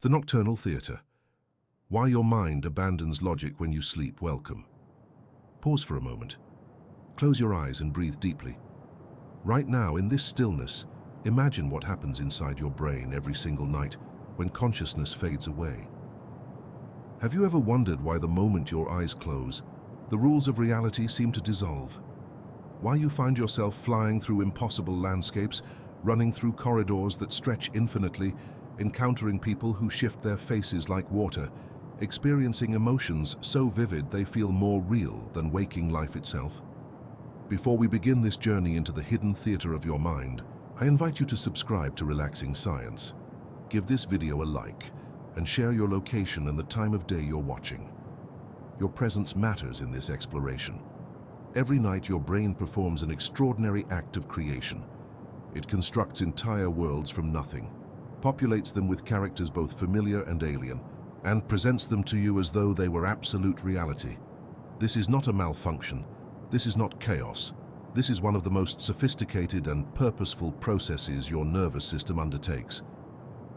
The nocturnal theatre. Why your mind abandons logic when you sleep. Welcome. Pause for a moment. Close your eyes and breathe deeply. Right now, in this stillness, imagine what happens inside your brain every single night when consciousness fades away. Have you ever wondered why the moment your eyes close, the rules of reality seem to dissolve? Why you find yourself flying through impossible landscapes, running through corridors that stretch infinitely, encountering people who shift their faces like water, experiencing emotions so vivid they feel more real than waking life itself? Before we begin this journey into the hidden theater of your mind, I invite you to subscribe to Relaxing Science. Give this video a like and share your location and the time of day you're watching. Your presence matters in this exploration. Every night your brain performs an extraordinary act of creation. It constructs entire worlds from nothing, populates them with characters both familiar and alien, and presents them to you as though they were absolute reality. This is not a malfunction. This is not chaos. This is one of the most sophisticated and purposeful processes your nervous system undertakes.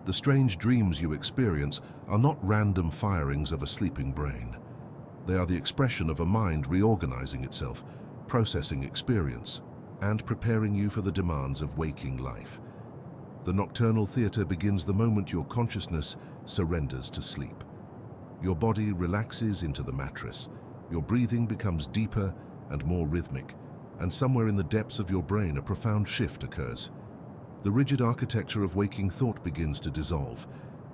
The strange dreams you experience are not random firings of a sleeping brain. They are the expression of a mind reorganizing itself, processing experience, and preparing you for the demands of waking life. The nocturnal theater begins the moment your consciousness surrenders to sleep. Your body relaxes into the mattress. Your breathing becomes deeper and more rhythmic, and somewhere in the depths of your brain a profound shift occurs. The rigid architecture of waking thought begins to dissolve.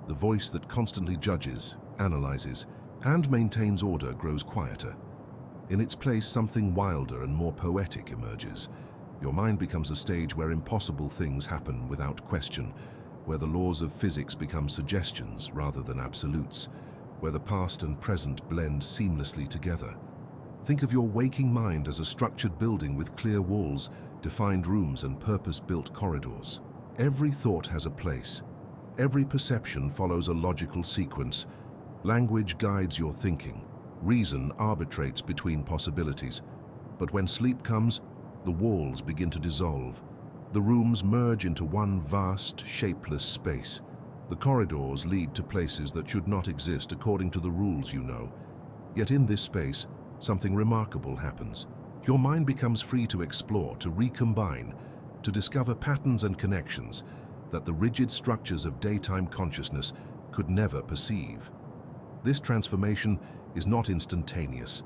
The voice that constantly judges, analyzes, and maintains order grows quieter. In its place, something wilder and more poetic emerges. Your mind becomes a stage where impossible things happen without question, where the laws of physics become suggestions rather than absolutes, where the past and present blend seamlessly together. Think of your waking mind as a structured building with clear walls, defined rooms, and purpose-built corridors. Every thought has a place. Every perception follows a logical sequence. Language guides your thinking. Reason arbitrates between possibilities. But when sleep comes, the walls begin to dissolve. The rooms merge into one vast, shapeless space. The corridors lead to places that should not exist according to the rules you know. Yet in this space, something remarkable happens. Your mind becomes free to explore, to recombine, to discover patterns and connections that the rigid structures of daytime consciousness could never perceive. This transformation is not instantaneous.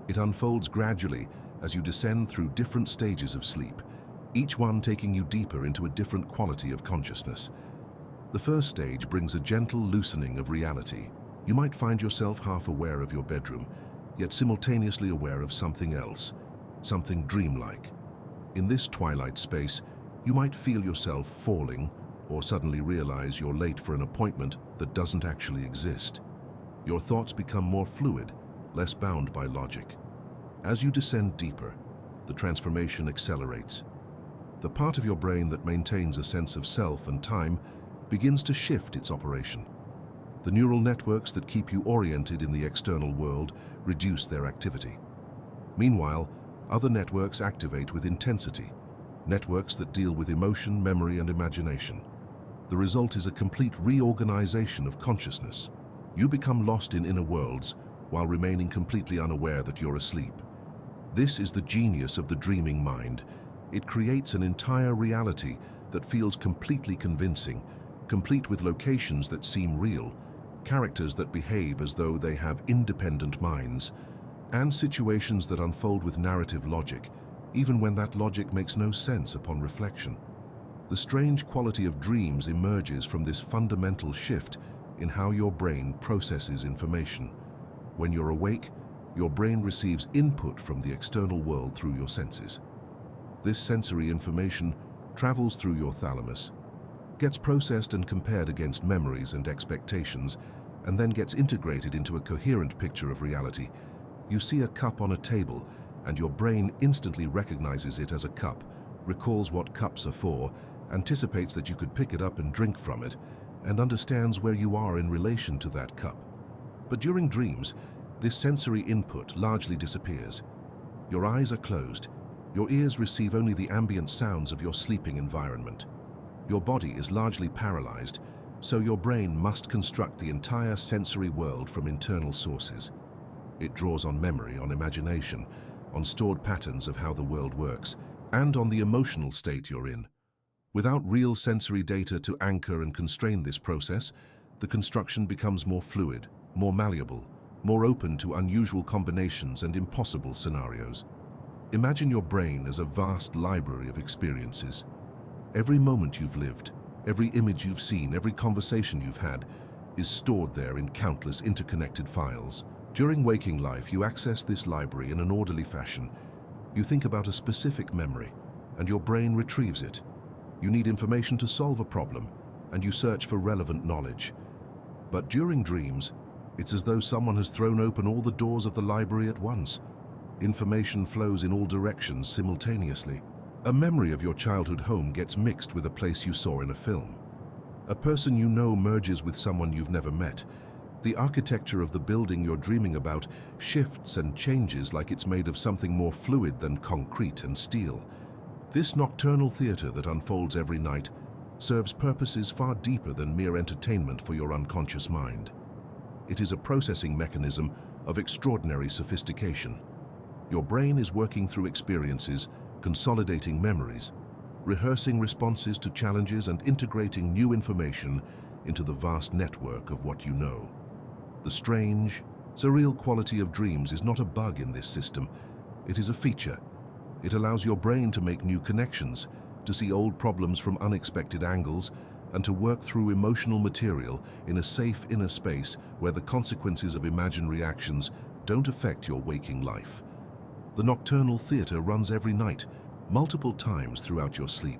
It unfolds gradually as you descend through different stages of sleep, each one taking you deeper into a different quality of consciousness. The first stage brings a gentle loosening of reality. You might find yourself half aware of your bedroom, yet simultaneously aware of something else, something dreamlike. In this twilight space, you might feel yourself falling or suddenly realize you're late for an appointment that doesn't actually exist. Your thoughts become more fluid, less bound by logic. As you descend deeper, the transformation accelerates. The part of your brain that maintains a sense of self and time begins to shift its operation. The neural networks that keep you oriented in the external world reduce their activity. Meanwhile, other networks activate with intensity, networks that deal with emotion, memory, and imagination. The result is a complete reorganization of consciousness. You become lost in inner worlds while remaining completely unaware that you're asleep. This is the genius of the dreaming mind. It creates an entire reality that feels completely convincing, complete with locations that seem real, characters that behave as though they have independent minds, and situations that unfold with narrative logic, even when that logic makes no sense upon reflection. The strange quality of dreams emerges from this fundamental shift in how your brain processes information. When you're awake, your brain receives input from the external world through your senses. This sensory information travels through your thalamus, gets processed and compared against memories and expectations, and then gets integrated into a coherent picture of reality. You see a cup on a table, and your brain instantly recognizes it as a cup, recalls what cups are for, anticipates that you could pick it up and drink from it, and understands where you are in relation to that cup. But during dreams, this sensory input largely disappears. Your eyes are closed. Your ears receive only the ambient sounds of your sleeping environment. Your body is largely paralyzed, So your brain must construct the entire sensory world from internal sources. It draws on memory, on imagination, on stored patterns of how the world works, and on the emotional state you're in. Without real sensory data to anchor and constrain this process, the construction becomes more fluid, more malleable, more open to unusual combinations and impossible scenarios. Imagine your brain as a vast library of experiences. Every moment you've lived, every image you've seen, every conversation you've had is stored there in countless interconnected files. During waking life, you access this library in an orderly fashion. You think about a specific memory, and your brain retrieves it. You need information to solve a problem, and you search for relevant knowledge. But during dreams, it's as though someone has thrown open all the doors of the library at once. Information flows in all directions simultaneously. A memory of your childhood home gets mixed with a place you saw in a film. A person you know merges with someone you've never met. The architecture of the building you're dreaming about shifts and changes like it's made of something more fluid than concrete and steel. This nocturnal theater that unfolds every night serves purposes far deeper than mere entertainment for your unconscious mind. It is a processing mechanism of extraordinary sophistication. Your brain is working through experiences, consolidating memories, rehearsing responses to challenges, and integrating new information into the vast network of what you know. The strange, surreal quality of dreams is not a bug in this system. It is a feature. It allows your brain to make new connections, to see old problems from unexpected angles, and to work through emotional material in a safe inner space where the consequences of imaginary actions don't affect your waking life. The nocturnal theater runs every night, multiple times throughout your sleep.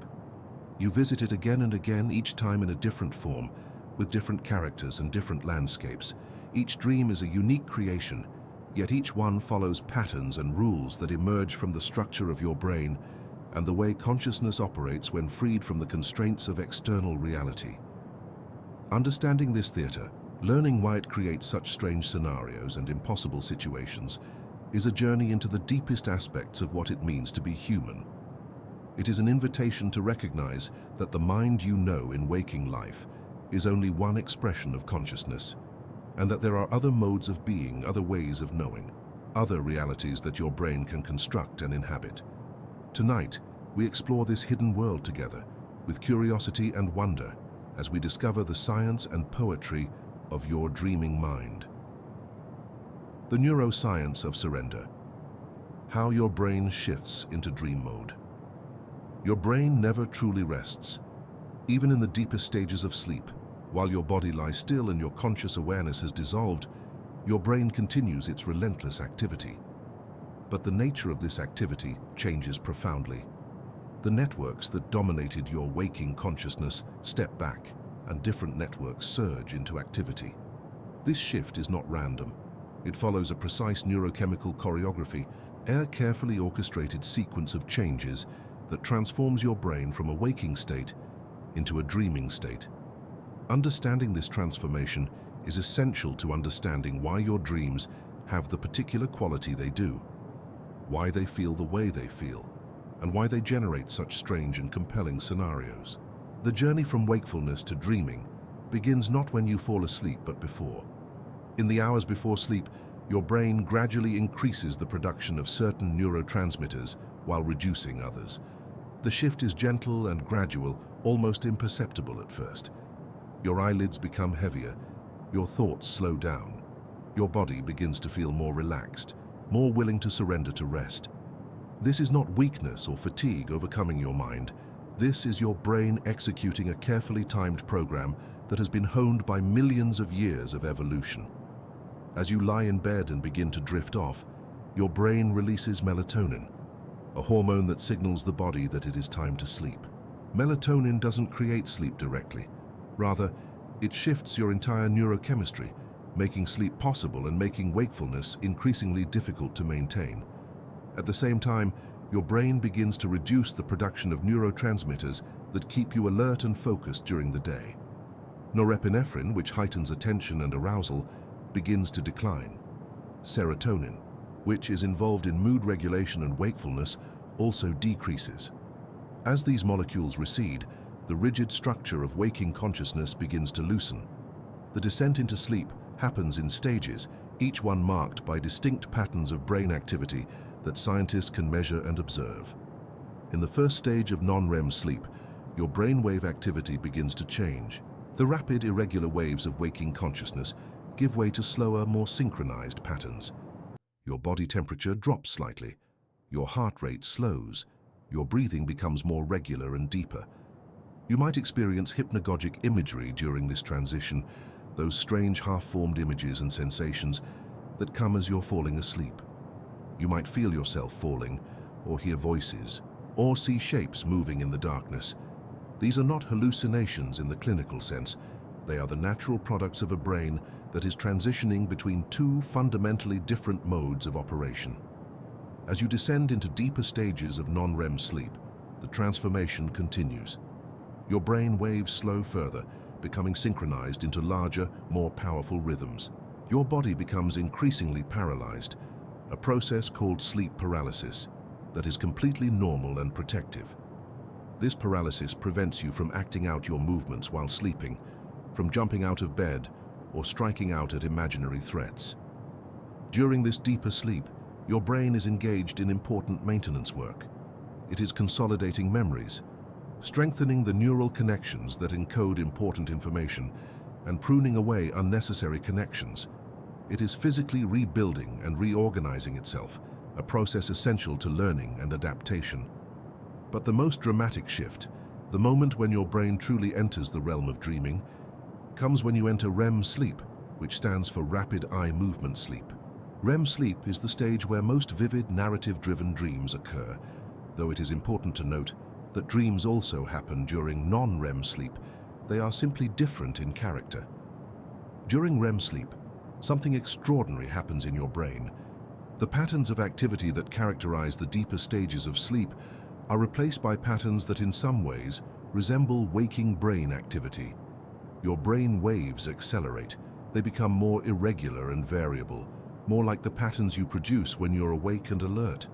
You visit it again and again, each time in a different form, with different characters and different landscapes. Each dream is a unique creation, yet each one follows patterns and rules that emerge from the structure of your brain and the way consciousness operates when freed from the constraints of external reality. Understanding this theater, learning why it creates such strange scenarios and impossible situations, is a journey into the deepest aspects of what it means to be human. It is an invitation to recognize that the mind you know in waking life is only one expression of consciousness, and that there are other modes of being, other ways of knowing, other realities that your brain can construct and inhabit. Tonight, we explore this hidden world together, with curiosity and wonder, as we discover the science and poetry of your dreaming mind. The neuroscience of surrender. How your brain shifts into dream mode. Your brain never truly rests. Even in the deepest stages of sleep, while your body lies still and your conscious awareness has dissolved, your brain continues its relentless activity. But the nature of this activity changes profoundly. The networks that dominated your waking consciousness step back, and different networks surge into activity. This shift is not random. It follows a precise neurochemical choreography, a carefully orchestrated sequence of changes that transforms your brain from a waking state into a dreaming state. Understanding this transformation is essential to understanding why your dreams have the particular quality they do, why they feel the way they feel, and why they generate such strange and compelling scenarios. The journey from wakefulness to dreaming begins not when you fall asleep, but before. In the hours before sleep, your brain gradually increases the production of certain neurotransmitters while reducing others. The shift is gentle and gradual, almost imperceptible at first. Your eyelids become heavier, your thoughts slow down, your body begins to feel more relaxed, more willing to surrender to rest. This is not weakness or fatigue overcoming your mind. This is your brain executing a carefully timed program that has been honed by millions of years of evolution. As you lie in bed and begin to drift off, your brain releases melatonin, a hormone that signals the body that it is time to sleep. Melatonin doesn't create sleep directly. Rather, it shifts your entire neurochemistry, making sleep possible and making wakefulness increasingly difficult to maintain. At the same time, your brain begins to reduce the production of neurotransmitters that keep you alert and focused during the day. Norepinephrine, which heightens attention and arousal, begins to decline. Serotonin, which is involved in mood regulation and wakefulness, also decreases. As these molecules recede, the rigid structure of waking consciousness begins to loosen. The descent into sleep happens in stages, each one marked by distinct patterns of brain activity that scientists can measure and observe. In the first stage of non-REM sleep, your brainwave activity begins to change. The rapid, irregular waves of waking consciousness give way to slower, more synchronized patterns. Your body temperature drops slightly. Your heart rate slows. Your breathing becomes more regular and deeper. You might experience hypnagogic imagery during this transition, those strange half-formed images and sensations that come as you're falling asleep. You might feel yourself falling, or hear voices, or see shapes moving in the darkness. These are not hallucinations in the clinical sense. They are the natural products of a brain that is transitioning between two fundamentally different modes of operation. As you descend into deeper stages of non-REM sleep, the transformation continues. Your brain waves slow further, becoming synchronized into larger, more powerful rhythms. Your body becomes increasingly paralyzed, a process called sleep paralysis that is completely normal and protective. This paralysis prevents you from acting out your movements while sleeping, from jumping out of bed, or striking out at imaginary threats. During this deeper sleep, your brain is engaged in important maintenance work. It is consolidating memories, strengthening the neural connections that encode important information, and pruning away unnecessary connections. It is physically rebuilding and reorganizing itself, a process essential to learning and adaptation. But the most dramatic shift, the moment when your brain truly enters the realm of dreaming, comes when you enter REM sleep, which stands for rapid eye movement sleep. REM sleep is the stage where most vivid, narrative-driven dreams occur, though it is important to note that dreams also happen during non-REM sleep. They are simply different in character. During REM sleep, something extraordinary happens in your brain. The patterns of activity that characterize the deeper stages of sleep are replaced by patterns that in some ways resemble waking brain activity. Your brain waves accelerate. They become more irregular and variable, more like the patterns you produce when you're awake and alert.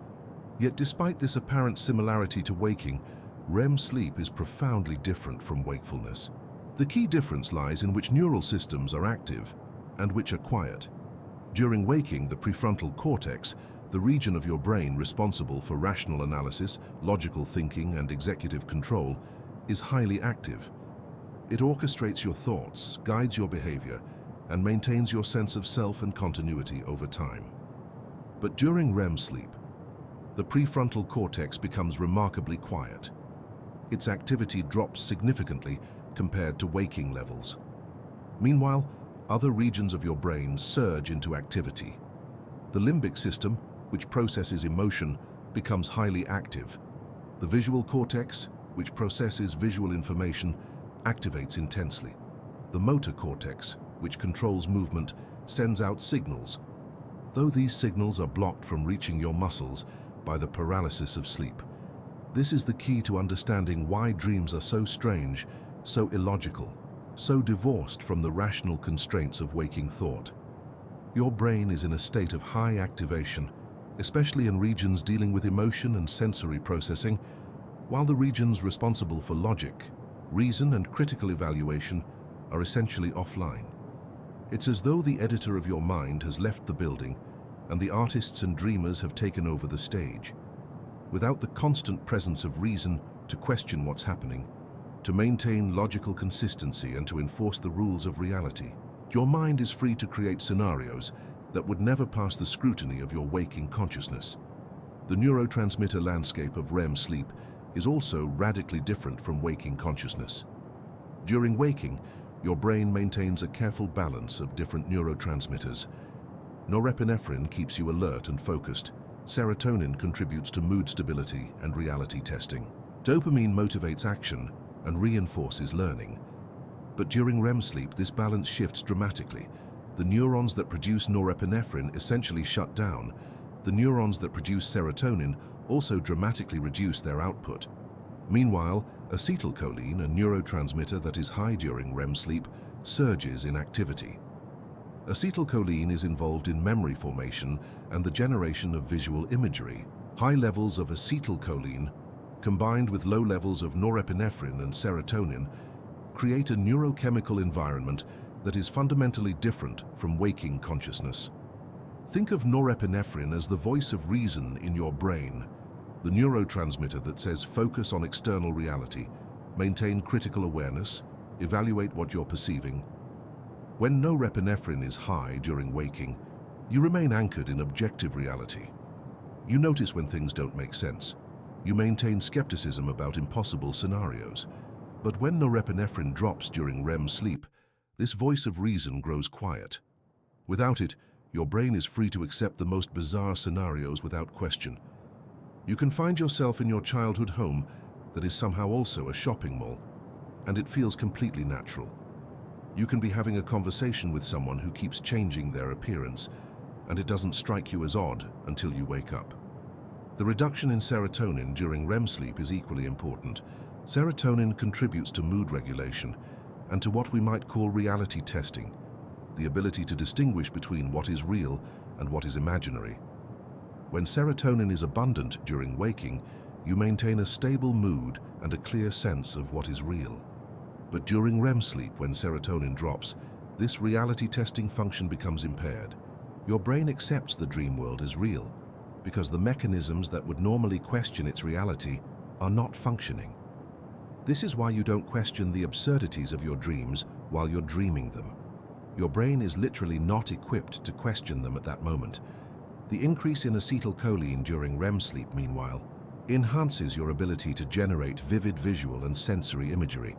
Yet despite this apparent similarity to waking, REM sleep is profoundly different from wakefulness. The key difference lies in which neural systems are active and which are quiet. During waking, the prefrontal cortex, the region of your brain responsible for rational analysis, logical thinking, and executive control, is highly active. It orchestrates your thoughts, guides your behavior, and maintains your sense of self and continuity over time. But during REM sleep, the prefrontal cortex becomes remarkably quiet. Its activity drops significantly compared to waking levels. Meanwhile, other regions of your brain surge into activity. The limbic system, which processes emotion, becomes highly active. The visual cortex, which processes visual information, activates intensely. The motor cortex, which controls movement, sends out signals, though these signals are blocked from reaching your muscles by the paralysis of sleep. This is the key to understanding why dreams are so strange, so illogical, so divorced from the rational constraints of waking thought. Your brain is in a state of high activation, especially in regions dealing with emotion and sensory processing, while the regions responsible for logic, reason, and critical evaluation are essentially offline. It's as though the editor of your mind has left the building and the artists and dreamers have taken over the stage. Without the constant presence of reason to question what's happening, to maintain logical consistency and to enforce the rules of reality, your mind is free to create scenarios that would never pass the scrutiny of your waking consciousness. The neurotransmitter landscape of REM sleep is also radically different from waking consciousness. During waking, your brain maintains a careful balance of different neurotransmitters. Norepinephrine keeps you alert and focused. Serotonin contributes to mood stability and reality testing. Dopamine motivates action and reinforces learning. But during REM sleep, this balance shifts dramatically. The neurons that produce norepinephrine essentially shut down. The neurons that produce serotonin also dramatically reduce their output. Meanwhile, acetylcholine, a neurotransmitter that is high during REM sleep, surges in activity. Acetylcholine is involved in memory formation and the generation of visual imagery. High levels of acetylcholine, combined with low levels of norepinephrine and serotonin, create a neurochemical environment that is fundamentally different from waking consciousness. Think of norepinephrine as the voice of reason in your brain, the neurotransmitter that says focus on external reality, maintain critical awareness, evaluate what you're perceiving. When norepinephrine is high during waking, you remain anchored in objective reality. You notice when things don't make sense. You maintain skepticism about impossible scenarios. But when norepinephrine drops during REM sleep, this voice of reason grows quiet. Without it, your brain is free to accept the most bizarre scenarios without question. You can find yourself in your childhood home that is somehow also a shopping mall, and it feels completely natural. You can be having a conversation with someone who keeps changing their appearance, and it doesn't strike you as odd until you wake up. The reduction in serotonin during REM sleep is equally important. Serotonin contributes to mood regulation and to what we might call reality testing, the ability to distinguish between what is real and what is imaginary. When serotonin is abundant during waking, you maintain a stable mood and a clear sense of what is real. But during REM sleep, when serotonin drops, this reality testing function becomes impaired. Your brain accepts the dream world as real because the mechanisms that would normally question its reality are not functioning. This is why you don't question the absurdities of your dreams while you're dreaming them. Your brain is literally not equipped to question them at that moment. The increase in acetylcholine during REM sleep, meanwhile, enhances your ability to generate vivid visual and sensory imagery.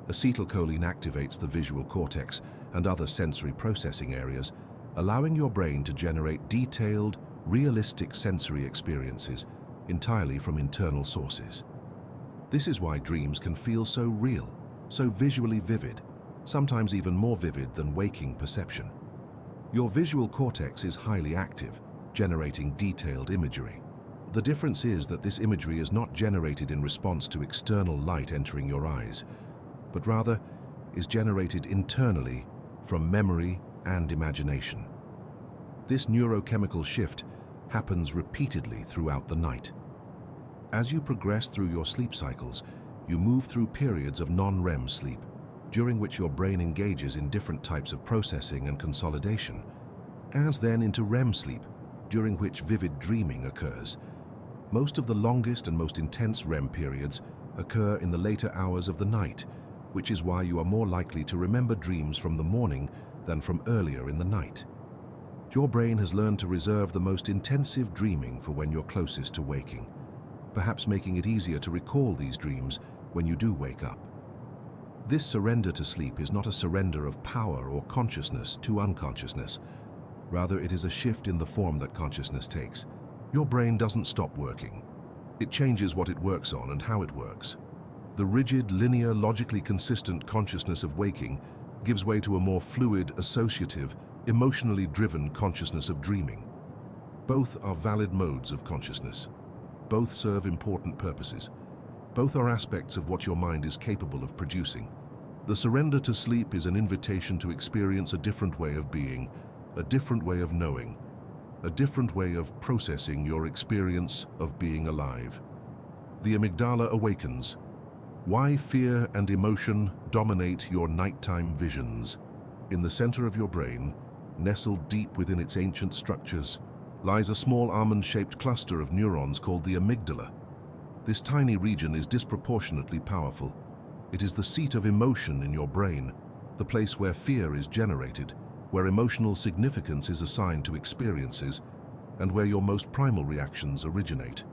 Acetylcholine activates the visual cortex and other sensory processing areas, allowing your brain to generate detailed, realistic sensory experiences entirely from internal sources. This is why dreams can feel so real, so visually vivid, sometimes even more vivid than waking perception. Your visual cortex is highly active, generating detailed imagery. The difference is that this imagery is not generated in response to external light entering your eyes, but rather is generated internally from memory and imagination. This neurochemical shift happens repeatedly throughout the night. As you progress through your sleep cycles, you move through periods of non-REM sleep, during which your brain engages in different types of processing and consolidation, and then into REM sleep, during which vivid dreaming occurs. Most of the longest and most intense REM periods occur in the later hours of the night, which is why you are more likely to remember dreams from the morning than from earlier in the night. Your brain has learned to reserve the most intensive dreaming for when you're closest to waking, perhaps making it easier to recall these dreams when you do wake up. This surrender to sleep is not a surrender of power or consciousness to unconsciousness. Rather, it is a shift in the form that consciousness takes. Your brain doesn't stop working. It changes what it works on and how it works. The rigid, linear, logically consistent consciousness of waking gives way to a more fluid, associative, emotionally driven consciousness of dreaming. Both are valid modes of consciousness. Both serve important purposes. Both are aspects of what your mind is capable of producing. The surrender to sleep is an invitation to experience a different way of being, a different way of knowing, a different way of processing your experience of being alive. The amygdala awakens. Why fear and emotion dominate your nighttime visions. In the center of your brain, nestled deep within its ancient structures, lies a small almond-shaped cluster of neurons called the amygdala. This tiny region is disproportionately powerful. It is the seat of emotion in your brain, the place where fear is generated, where emotional significance is assigned to experiences, and where your most primal reactions originate.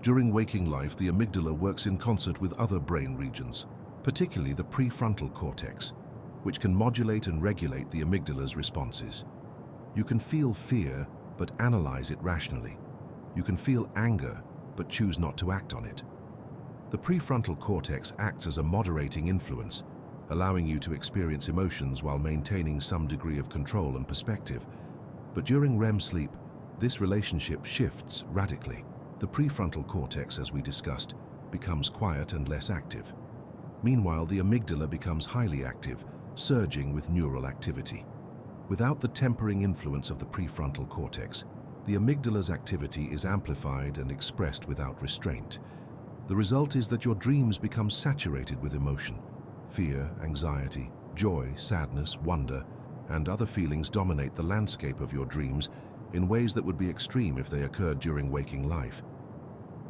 During waking life, the amygdala works in concert with other brain regions, particularly the prefrontal cortex, which can modulate and regulate the amygdala's responses. You can feel fear, but analyze it rationally. You can feel anger, but choose not to act on it. The prefrontal cortex acts as a moderating influence, allowing you to experience emotions while maintaining some degree of control and perspective. But during REM sleep, this relationship shifts radically. The prefrontal cortex, as we discussed, becomes quiet and less active. Meanwhile, the amygdala becomes highly active, surging with neural activity. Without the tempering influence of the prefrontal cortex, the amygdala's activity is amplified and expressed without restraint. The result is that your dreams become saturated with emotion. Fear, anxiety, joy, sadness, wonder, and other feelings dominate the landscape of your dreams in ways that would be extreme if they occurred during waking life.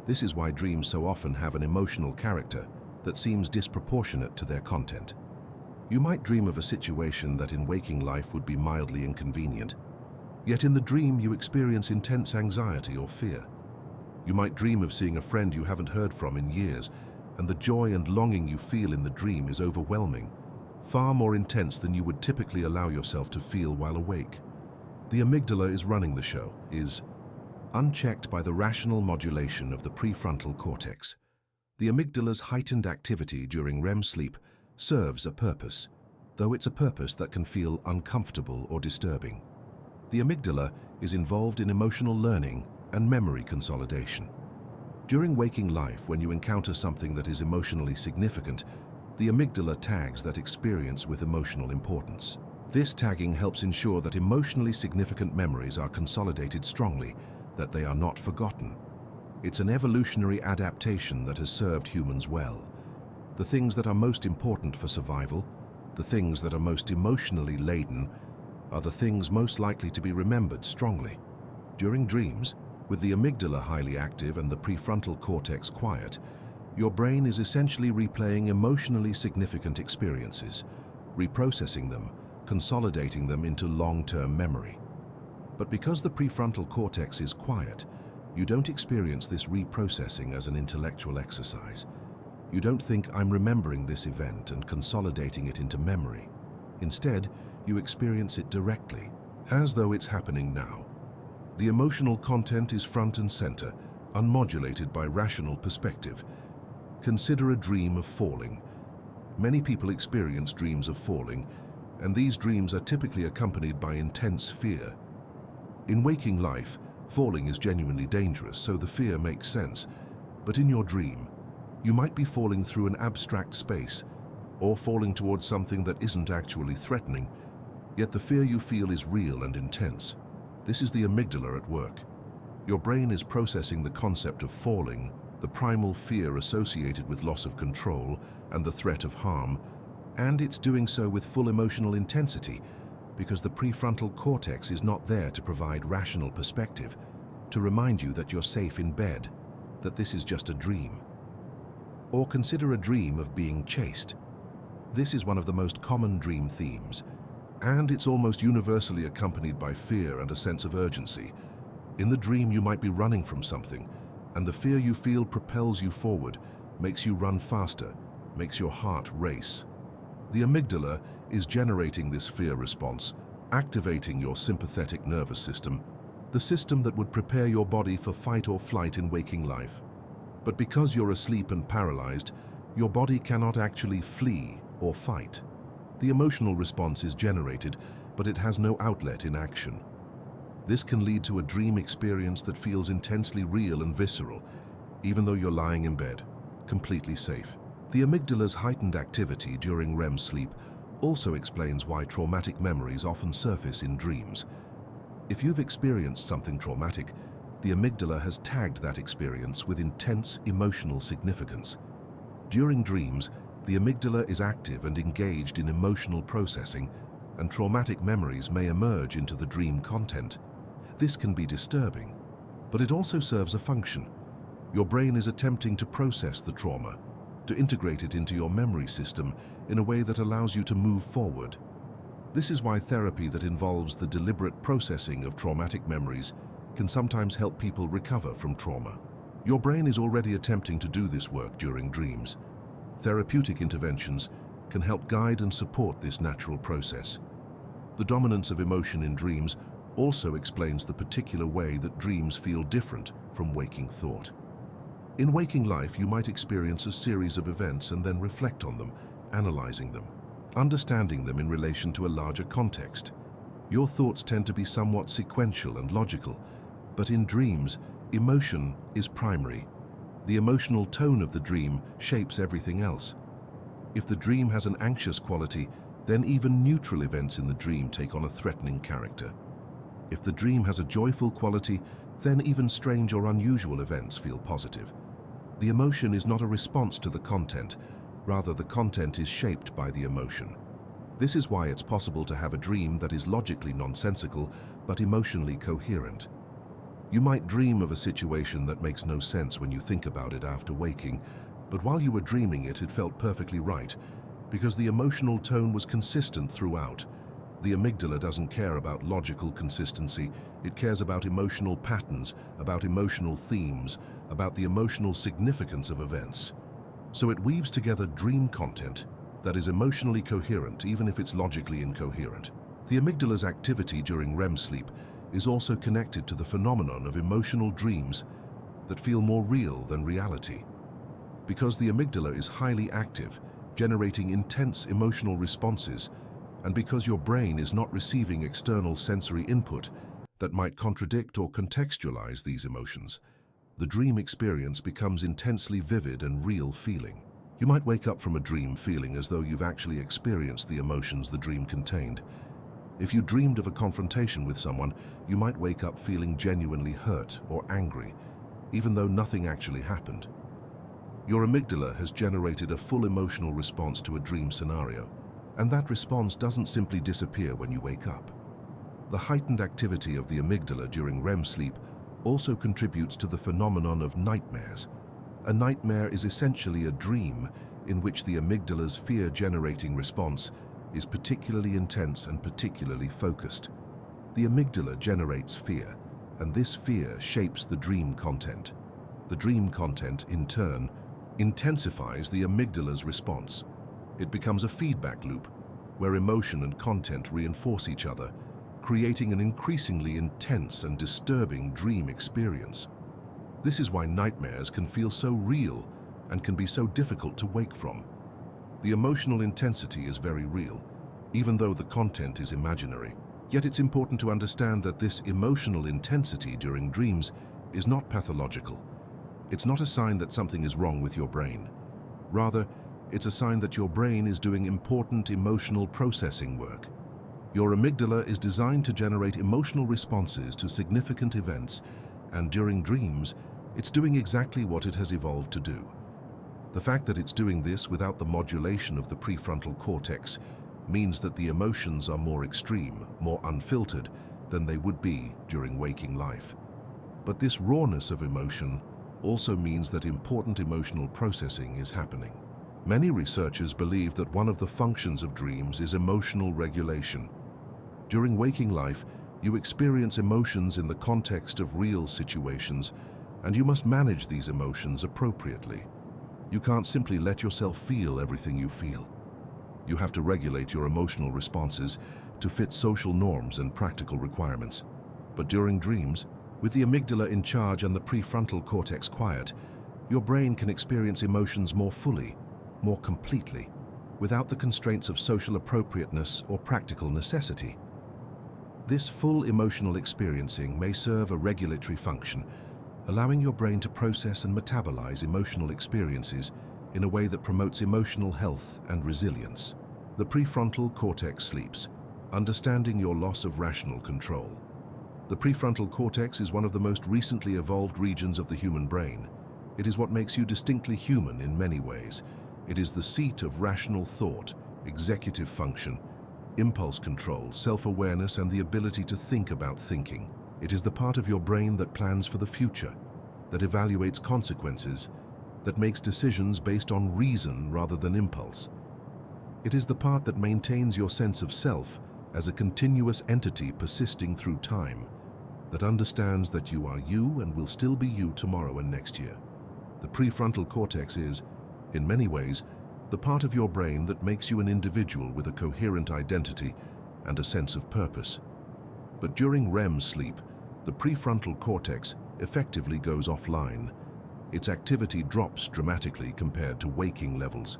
This is why dreams so often have an emotional character that seems disproportionate to their content. You might dream of a situation that in waking life would be mildly inconvenient, yet in the dream you experience intense anxiety or fear. You might dream of seeing a friend you haven't heard from in years, and the joy and longing you feel in the dream is overwhelming, far more intense than you would typically allow yourself to feel while awake. The amygdala is running the show, is unchecked by the rational modulation of the prefrontal cortex. The amygdala's heightened activity during REM sleep serves a purpose, though it's a purpose that can feel uncomfortable or disturbing. The amygdala is involved in emotional learning and memory consolidation. During waking life, when you encounter something that is emotionally significant, the amygdala tags that experience with emotional importance. This tagging helps ensure that emotionally significant memories are consolidated strongly, that they are not forgotten. It's an evolutionary adaptation that has served humans well. The things that are most important for survival, the things that are most emotionally laden, are the things most likely to be remembered strongly. During dreams, with the amygdala highly active and the prefrontal cortex quiet, your brain is essentially replaying emotionally significant experiences, reprocessing them, consolidating them into long-term memory. But because the prefrontal cortex is quiet, you don't experience this reprocessing as an intellectual exercise. You don't think, "I'm remembering this event and consolidating it into memory." Instead, you experience it directly, as though it's happening now. The emotional content is front and center, unmodulated by rational perspective. Consider a dream of falling. Many people experience dreams of falling, and these dreams are typically accompanied by intense fear. In waking life, falling is genuinely dangerous, so the fear makes sense. But in your dream, you might be falling through an abstract space, or falling towards something that isn't actually threatening, yet the fear you feel is real and intense. This is the amygdala at work. Your brain is processing the concept of falling, the primal fear associated with loss of control and the threat of harm, and it's doing so with full emotional intensity because the prefrontal cortex is not there to provide rational perspective, to remind you that you're safe in bed, that this is just a dream. Or consider a dream of being chased. This is one of the most common dream themes, and it's almost universally accompanied by fear and a sense of urgency. In the dream, you might be running from something, and the fear you feel propels you forward, makes you run faster, makes your heart race. The amygdala is generating this fear response, activating your sympathetic nervous system, the system that would prepare your body for fight or flight in waking life. But because you're asleep and paralyzed, your body cannot actually flee or fight. The emotional response is generated, but it has no outlet in action. This can lead to a dream experience that feels intensely real and visceral, even though you're lying in bed, completely safe. The amygdala's heightened activity during REM sleep also explains why traumatic memories often surface in dreams. If you've experienced something traumatic, the amygdala has tagged that experience with intense emotional significance. During dreams, the amygdala is active and engaged in emotional processing, and traumatic memories may emerge into the dream content. This can be disturbing, but it also serves a function. Your brain is attempting to process the trauma, to integrate it into your memory system in a way that allows you to move forward. This is why therapy that involves the deliberate processing of traumatic memories can sometimes help people recover from trauma. Your brain is already attempting to do this work during dreams. Therapeutic interventions can help guide and support this natural process. The dominance of emotion in dreams also explains the particular way that dreams feel different from waking thought. In waking life, you might experience a series of events and then reflect on them, analyzing them, understanding them in relation to a larger context. Your thoughts tend to be somewhat sequential and logical, but in dreams, emotion is primary. The emotional tone of the dream shapes everything else. If the dream has an anxious quality, then even neutral events in the dream take on a threatening character. If the dream has a joyful quality, then even strange or unusual events feel positive. The emotion is not a response to the content, rather the content is shaped by the emotion. This is why it's possible to have a dream that is logically nonsensical but emotionally coherent. You might dream of a situation that makes no sense when you think about it after waking, but while you were dreaming it, it felt perfectly right, because the emotional tone was consistent throughout. The amygdala doesn't care about logical consistency, it cares about emotional patterns, about emotional themes, about the emotional significance of events. So it weaves together dream content that is emotionally coherent even if it's logically incoherent. The amygdala's activity during REM sleep is also connected to the phenomenon of emotional dreams that feel more real than reality. Because the amygdala is highly active, generating intense emotional responses, and because your brain is not receiving external sensory input that might contradict or contextualize these emotions, the dream experience becomes intensely vivid and real feeling. You might wake up from a dream feeling as though you've actually experienced the emotions the dream contained. If you dreamed of a confrontation with someone, you might wake up feeling genuinely hurt or angry, even though nothing actually happened. Your amygdala has generated a full emotional response to a dream scenario, and that response doesn't simply disappear when you wake up. The heightened activity of the amygdala during REM sleep also contributes to the phenomenon of nightmares. A nightmare is essentially a dream in which the amygdala's fear-generating response is particularly intense and particularly focused. The amygdala generates fear, and this fear shapes the dream content. The dream content, in turn, intensifies the amygdala's response. It becomes a feedback loop where emotion and content reinforce each other, creating an increasingly intense and disturbing dream experience. This is why nightmares can feel so real and can be so difficult to wake from. The emotional intensity is very real, even though the content is imaginary. Yet it's important to understand that this emotional intensity during dreams is not pathological. It's not a sign that something is wrong with your brain. Rather, it's a sign that your brain is doing important emotional processing work. Your amygdala is designed to generate emotional responses to significant events, and during dreams, it's doing exactly what it has evolved to do. The fact that it's doing this without the modulation of the prefrontal cortex means that the emotions are more extreme, more unfiltered than they would be during waking life. But this rawness of emotion also means that important emotional processing is happening. Many researchers believe that one of the functions of dreams is emotional regulation. During waking life, you experience emotions in the context of real situations, and you must manage these emotions appropriately. You can't simply let yourself feel everything you feel. You have to regulate your emotional responses to fit social norms and practical requirements. But during dreams, with the amygdala in charge and the prefrontal cortex quiet, your brain can experience emotions more fully, more completely, without the constraints of social appropriateness or practical necessity. This full emotional experiencing may serve a regulatory function, allowing your brain to process and metabolize emotional experiences in a way that promotes emotional health and resilience. The prefrontal cortex sleeps, understanding your loss of rational control. The prefrontal cortex is one of the most recently evolved regions of the human brain. It is what makes you distinctly human in many ways. It is the seat of rational thought, executive function, impulse control, self-awareness, and the ability to think about thinking. It is the part of your brain that plans for the future, that evaluates consequences, that makes decisions based on reason rather than impulse. It is the part that maintains your sense of self as a continuous entity persisting through time, that understands that you are you and will still be you tomorrow and next year. The prefrontal cortex is, in many ways, the part of your brain that makes you an individual with a coherent identity and a sense of purpose. But during REM sleep, the prefrontal cortex effectively goes offline. Its activity drops dramatically compared to waking levels.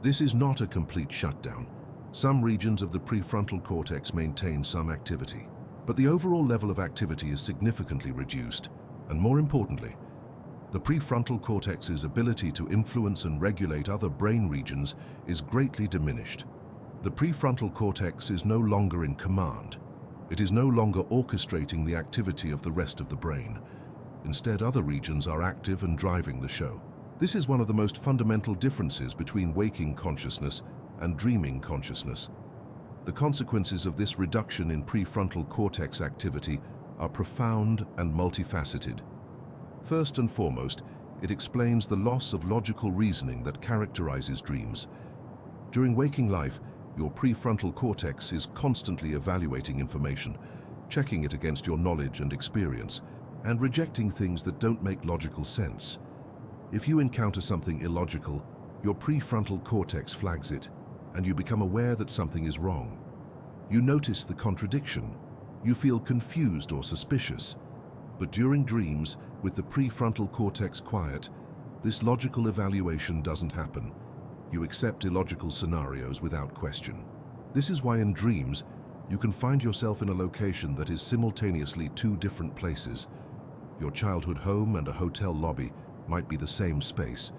This is not a complete shutdown. Some regions of the prefrontal cortex maintain some activity, but the overall level of activity is significantly reduced, and more importantly, the prefrontal cortex's ability to influence and regulate other brain regions is greatly diminished. The prefrontal cortex is no longer in command. It is no longer orchestrating the activity of the rest of the brain. Instead, other regions are active and driving the show. This is one of the most fundamental differences between waking consciousness and dreaming consciousness. The consequences of this reduction in prefrontal cortex activity are profound and multifaceted. First and foremost, it explains the loss of logical reasoning that characterizes dreams. During waking life, your prefrontal cortex is constantly evaluating information, checking it against your knowledge and experience, and rejecting things that don't make logical sense. If you encounter something illogical, your prefrontal cortex flags it, and you become aware that something is wrong. You notice the contradiction. You feel confused or suspicious. But during dreams, with the prefrontal cortex quiet, this logical evaluation doesn't happen. You accept illogical scenarios without question. This is why in dreams, you can find yourself in a location that is simultaneously two different places. Your childhood home and a hotel lobby might be the same space,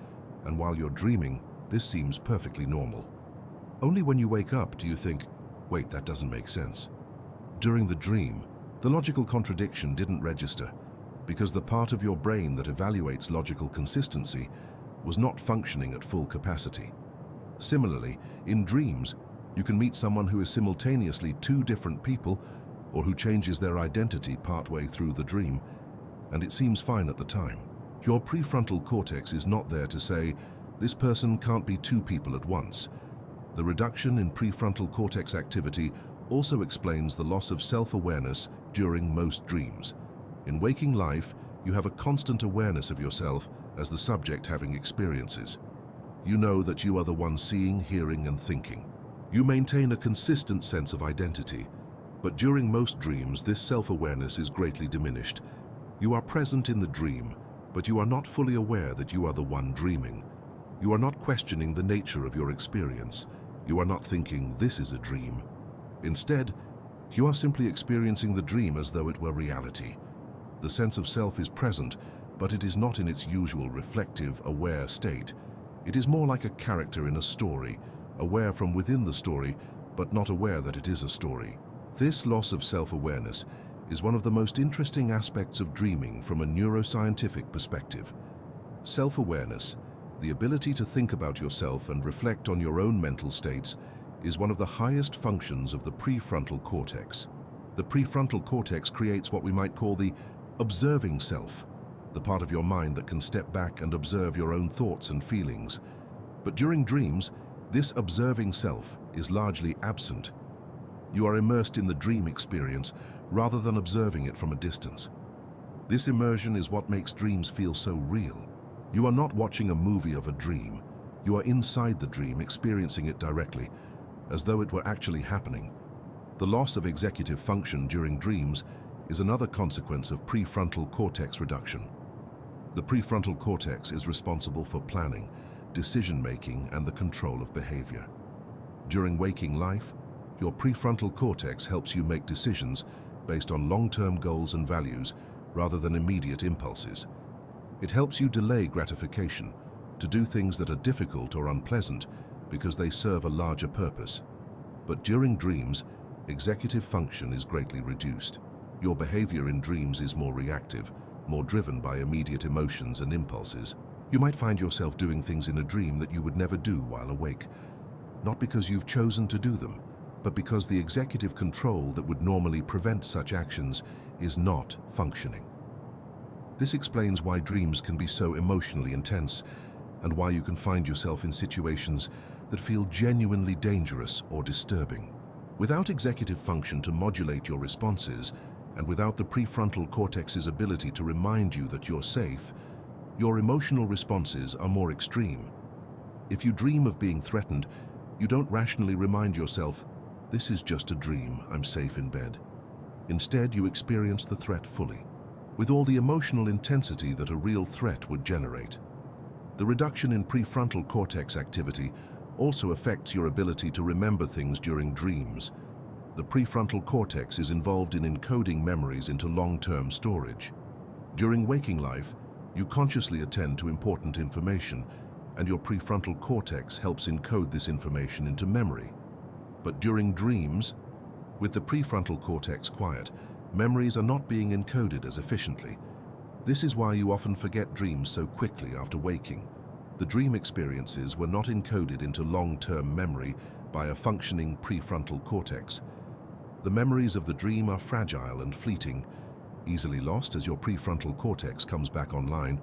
and while you're dreaming, this seems perfectly normal. Only when you wake up do you think, wait, that doesn't make sense. During the dream, the logical contradiction didn't register because the part of your brain that evaluates logical consistency was not functioning at full capacity. Similarly, in dreams, you can meet someone who is simultaneously two different people or who changes their identity partway through the dream, and it seems fine at the time. Your prefrontal cortex is not there to say, this person can't be two people at once. The reduction in prefrontal cortex activity also explains the loss of self-awareness during most dreams. In waking life, you have a constant awareness of yourself as the subject having experiences. You know that you are the one seeing, hearing, and thinking. You maintain a consistent sense of identity, but during most dreams, this self-awareness is greatly diminished. You are present in the dream, but you are not fully aware that you are the one dreaming. You are not questioning the nature of your experience. You are not thinking, this is a dream. Instead, you are simply experiencing the dream as though it were reality. The sense of self is present, but it is not in its usual reflective, aware state. It is more like a character in a story, aware from within the story, but not aware that it is a story. This loss of self-awareness is one of the most interesting aspects of dreaming from a neuroscientific perspective. Self-awareness, the ability to think about yourself and reflect on your own mental states, is one of the highest functions of the prefrontal cortex. The prefrontal cortex creates what we might call the observing self, the part of your mind that can step back and observe your own thoughts and feelings. But during dreams, this observing self is largely absent. You are immersed in the dream experience rather than observing it from a distance. This immersion is what makes dreams feel so real. You are not watching a movie of a dream. You are inside the dream, experiencing it directly, as though it were actually happening. The loss of executive function during dreams is another consequence of prefrontal cortex reduction. The prefrontal cortex is responsible for planning, decision-making, and the control of behavior. During waking life, your prefrontal cortex helps you make decisions based on long-term goals and values rather than immediate impulses. It helps you delay gratification, to do things that are difficult or unpleasant because they serve a larger purpose. But during dreams, executive function is greatly reduced. Your behavior in dreams is more reactive, more driven by immediate emotions and impulses. You might find yourself doing things in a dream that you would never do while awake, not because you've chosen to do them, but because the executive control that would normally prevent such actions is not functioning. This explains why dreams can be so emotionally intense and why you can find yourself in situations that feel genuinely dangerous or disturbing. Without executive function to modulate your responses, and without the prefrontal cortex's ability to remind you that you're safe, your emotional responses are more extreme. If you dream of being threatened, you don't rationally remind yourself, this is just a dream, I'm safe in bed. Instead, you experience the threat fully, with all the emotional intensity that a real threat would generate. The reduction in prefrontal cortex activity also affects your ability to remember things during dreams. The prefrontal cortex is involved in encoding memories into long-term storage. During waking life, you consciously attend to important information, and your prefrontal cortex helps encode this information into memory. But during dreams, with the prefrontal cortex quiet, memories are not being encoded as efficiently. This is why you often forget dreams so quickly after waking. The dream experiences were not encoded into long-term memory by a functioning prefrontal cortex. The memories of the dream are fragile and fleeting, easily lost as your prefrontal cortex comes back online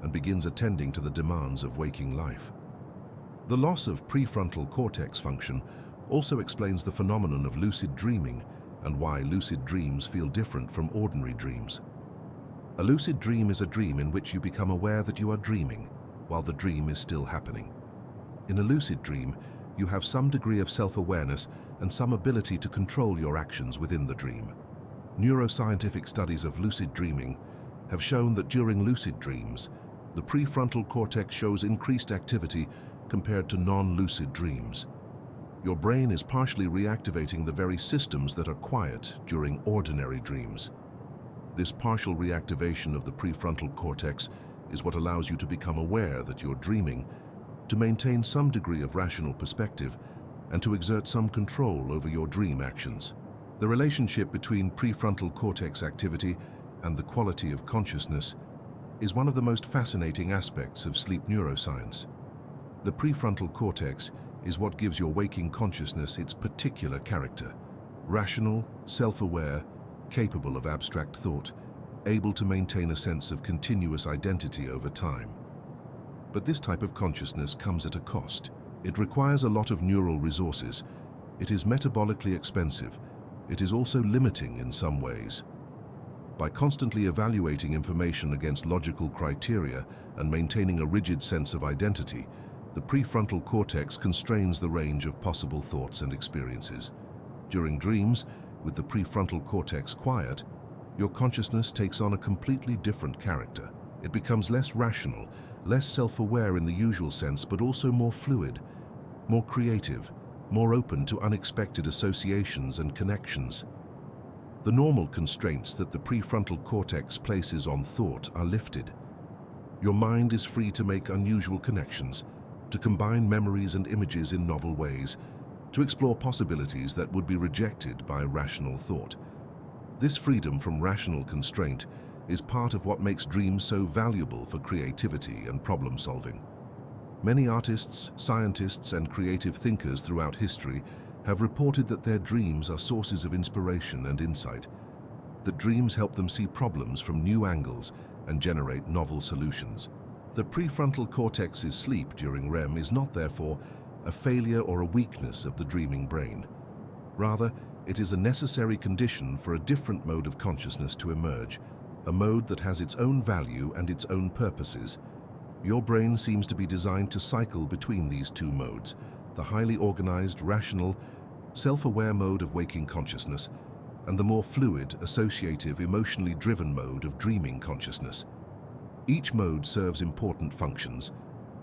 and begins attending to the demands of waking life. The loss of prefrontal cortex function also explains the phenomenon of lucid dreaming and why lucid dreams feel different from ordinary dreams. A lucid dream is a dream in which you become aware that you are dreaming while the dream is still happening. In a lucid dream, you have some degree of self-awareness and some ability to control your actions within the dream. Neuroscientific studies of lucid dreaming have shown that during lucid dreams, the prefrontal cortex shows increased activity compared to non-lucid dreams. Your brain is partially reactivating the very systems that are quiet during ordinary dreams. This partial reactivation of the prefrontal cortex is what allows you to become aware that you're dreaming, to maintain some degree of rational perspective, and to exert some control over your dream actions. The relationship between prefrontal cortex activity and the quality of consciousness is one of the most fascinating aspects of sleep neuroscience. The prefrontal cortex is what gives your waking consciousness its particular character: rational, self-aware, capable of abstract thought, able to maintain a sense of continuous identity over time. But this type of consciousness comes at a cost. It requires a lot of neural resources. It is metabolically expensive. It is also limiting in some ways. By constantly evaluating information against logical criteria and maintaining a rigid sense of identity, the prefrontal cortex constrains the range of possible thoughts and experiences. During dreams, with the prefrontal cortex quiet, your consciousness takes on a completely different character. It becomes less rational, less self-aware in the usual sense, but also more fluid, more creative, more open to unexpected associations and connections. The normal constraints that the prefrontal cortex places on thought are lifted. Your mind is free to make unusual connections, to combine memories and images in novel ways, to explore possibilities that would be rejected by rational thought. This freedom from rational constraint is part of what makes dreams so valuable for creativity and problem-solving. Many artists, scientists, and creative thinkers throughout history have reported that their dreams are sources of inspiration and insight, that dreams help them see problems from new angles and generate novel solutions. The prefrontal cortex's sleep during REM is not, therefore, a failure or a weakness of the dreaming brain. Rather, it is a necessary condition for a different mode of consciousness to emerge, a mode that has its own value and its own purposes. Your brain seems to be designed to cycle between these two modes, the highly organized, rational, self-aware mode of waking consciousness, and the more fluid, associative, emotionally driven mode of dreaming consciousness. Each mode serves important functions.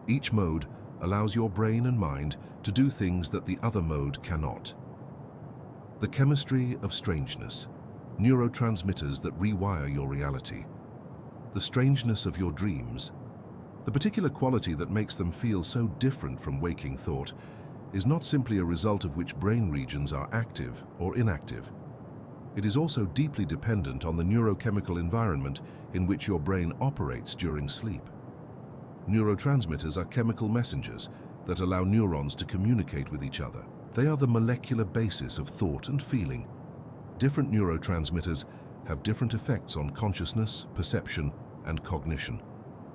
Each mode allows your brain and mind to do things that the other mode cannot. The chemistry of strangeness, neurotransmitters that rewire your reality. The strangeness of your dreams, the particular quality that makes them feel so different from waking thought, is not simply a result of which brain regions are active or inactive. It is also deeply dependent on the neurochemical environment in which your brain operates during sleep. Neurotransmitters are chemical messengers that allow neurons to communicate with each other. They are the molecular basis of thought and feeling. Different neurotransmitters have different effects on consciousness, perception, and cognition.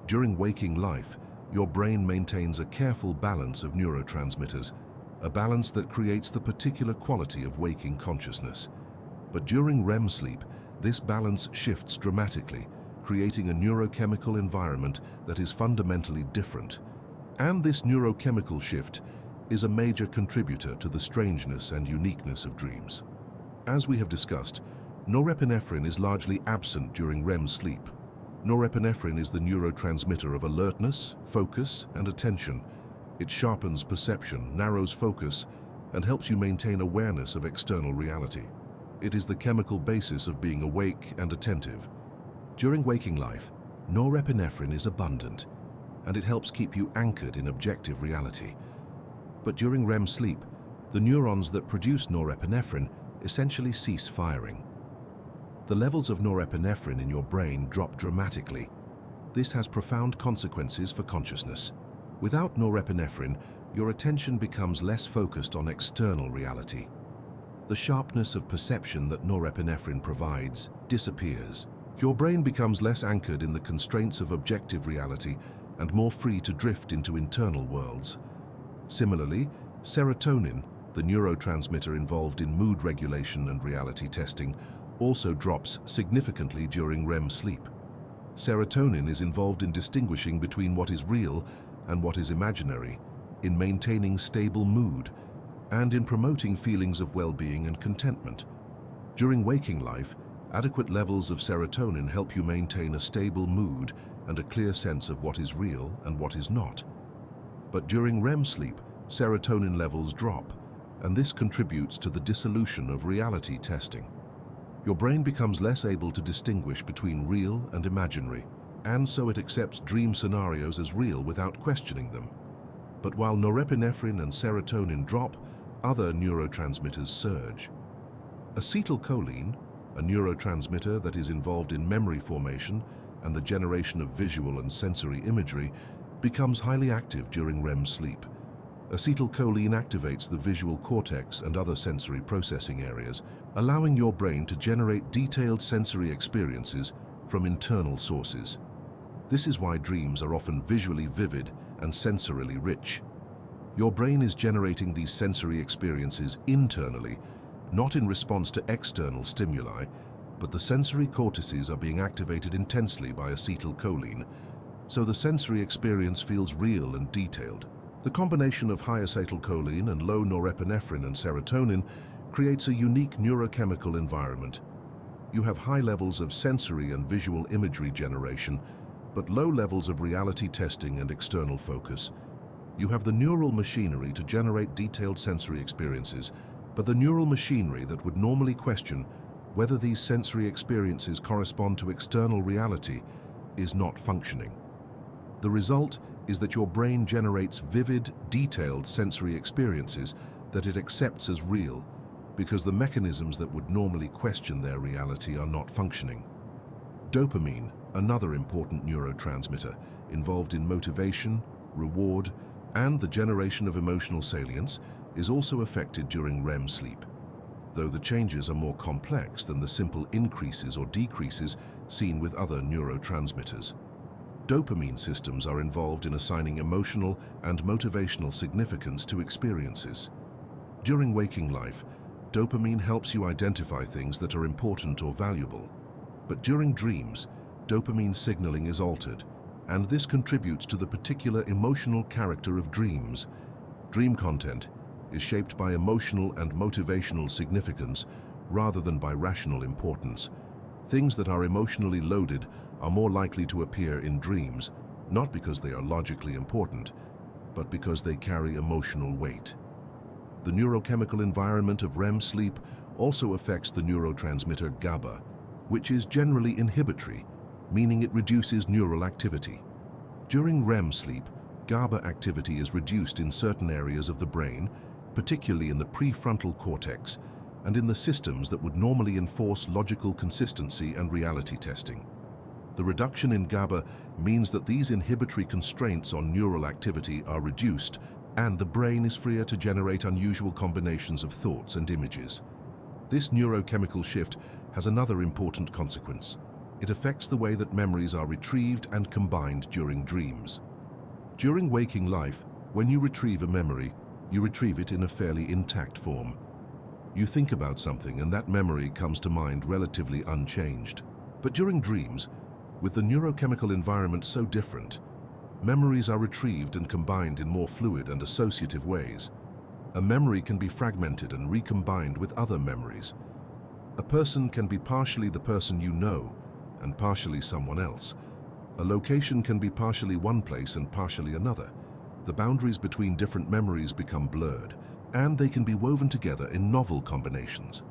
During waking life, your brain maintains a careful balance of neurotransmitters, a balance that creates the particular quality of waking consciousness. But during REM sleep, this balance shifts dramatically, creating a neurochemical environment that is fundamentally different. And this neurochemical shift is a major contributor to the strangeness and uniqueness of dreams. As we have discussed, norepinephrine is largely absent during REM sleep. Norepinephrine is the neurotransmitter of alertness, focus, and attention. It sharpens perception, narrows focus, and helps you maintain awareness of external reality. It is the chemical basis of being awake and attentive. During waking life, norepinephrine is abundant, and it helps keep you anchored in objective reality. But during REM sleep, the neurons that produce norepinephrine essentially cease firing. The levels of norepinephrine in your brain drop dramatically. This has profound consequences for consciousness. Without norepinephrine, your attention becomes less focused on external reality. The sharpness of perception that norepinephrine provides disappears. Your brain becomes less anchored in the constraints of objective reality and more free to drift into internal worlds. Similarly, serotonin, the neurotransmitter involved in mood regulation and reality testing, also drops significantly during REM sleep. Serotonin is involved in distinguishing between what is real and what is imaginary, in maintaining stable mood, and in promoting feelings of well-being and contentment. During waking life, adequate levels of serotonin help you maintain a stable mood and a clear sense of what is real and what is not. But during REM sleep, serotonin levels drop, and this contributes to the dissolution of reality testing. Your brain becomes less able to distinguish between real and imaginary, and so it accepts dream scenarios as real without questioning them. But while norepinephrine and serotonin drop, other neurotransmitters surge. Acetylcholine, a neurotransmitter that is involved in memory formation and the generation of visual and sensory imagery, becomes highly active during REM sleep. Acetylcholine activates the visual cortex and other sensory processing areas, allowing your brain to generate detailed sensory experiences from internal sources. This is why dreams are often visually vivid and sensorily rich. Your brain is generating these sensory experiences internally, not in response to external stimuli, but the sensory cortices are being activated intensely by acetylcholine, so the sensory experience feels real and detailed. The combination of high acetylcholine and low norepinephrine and serotonin creates a unique neurochemical environment. You have high levels of sensory and visual imagery generation, but low levels of reality testing and external focus. You have the neural machinery to generate detailed sensory experiences, but the neural machinery that would normally question whether these sensory experiences correspond to external reality is not functioning. The result is that your brain generates vivid, detailed sensory experiences that it accepts as real, because the mechanisms that would normally question their reality are not functioning. Dopamine, another important neurotransmitter involved in motivation, reward, and the generation of emotional salience, is also affected during REM sleep, though the changes are more complex than the simple increases or decreases seen with other neurotransmitters. Dopamine systems are involved in assigning emotional and motivational significance to experiences. During waking life, dopamine helps you identify things that are important or valuable. But during dreams, dopamine signaling is altered, and this contributes to the particular emotional character of dreams. Dream content is shaped by emotional and motivational significance rather than by rational importance. Things that are emotionally loaded are more likely to appear in dreams, not because they are logically important, but because they carry emotional weight. The neurochemical environment of REM sleep also affects the neurotransmitter GABA, which is generally inhibitory, meaning it reduces neural activity. During REM sleep, GABA activity is reduced in certain areas of the brain, particularly in the prefrontal cortex and in the systems that would normally enforce logical consistency and reality testing. The reduction in GABA means that these inhibitory constraints on neural activity are reduced, and the brain is freer to generate unusual combinations of thoughts and images. This neurochemical shift has another important consequence. It affects the way that memories are retrieved and combined during dreams. During waking life, when you retrieve a memory, you retrieve it in a fairly intact form. You think about something and that memory comes to mind relatively unchanged. But during dreams, with the neurochemical environment so different, memories are retrieved and combined in more fluid and associative ways. A memory can be fragmented and recombined with other memories. A person can be partially the person you know and partially someone else. A location can be partially one place and partially another. The boundaries between different memories become blurred, and they can be woven together in novel combinations.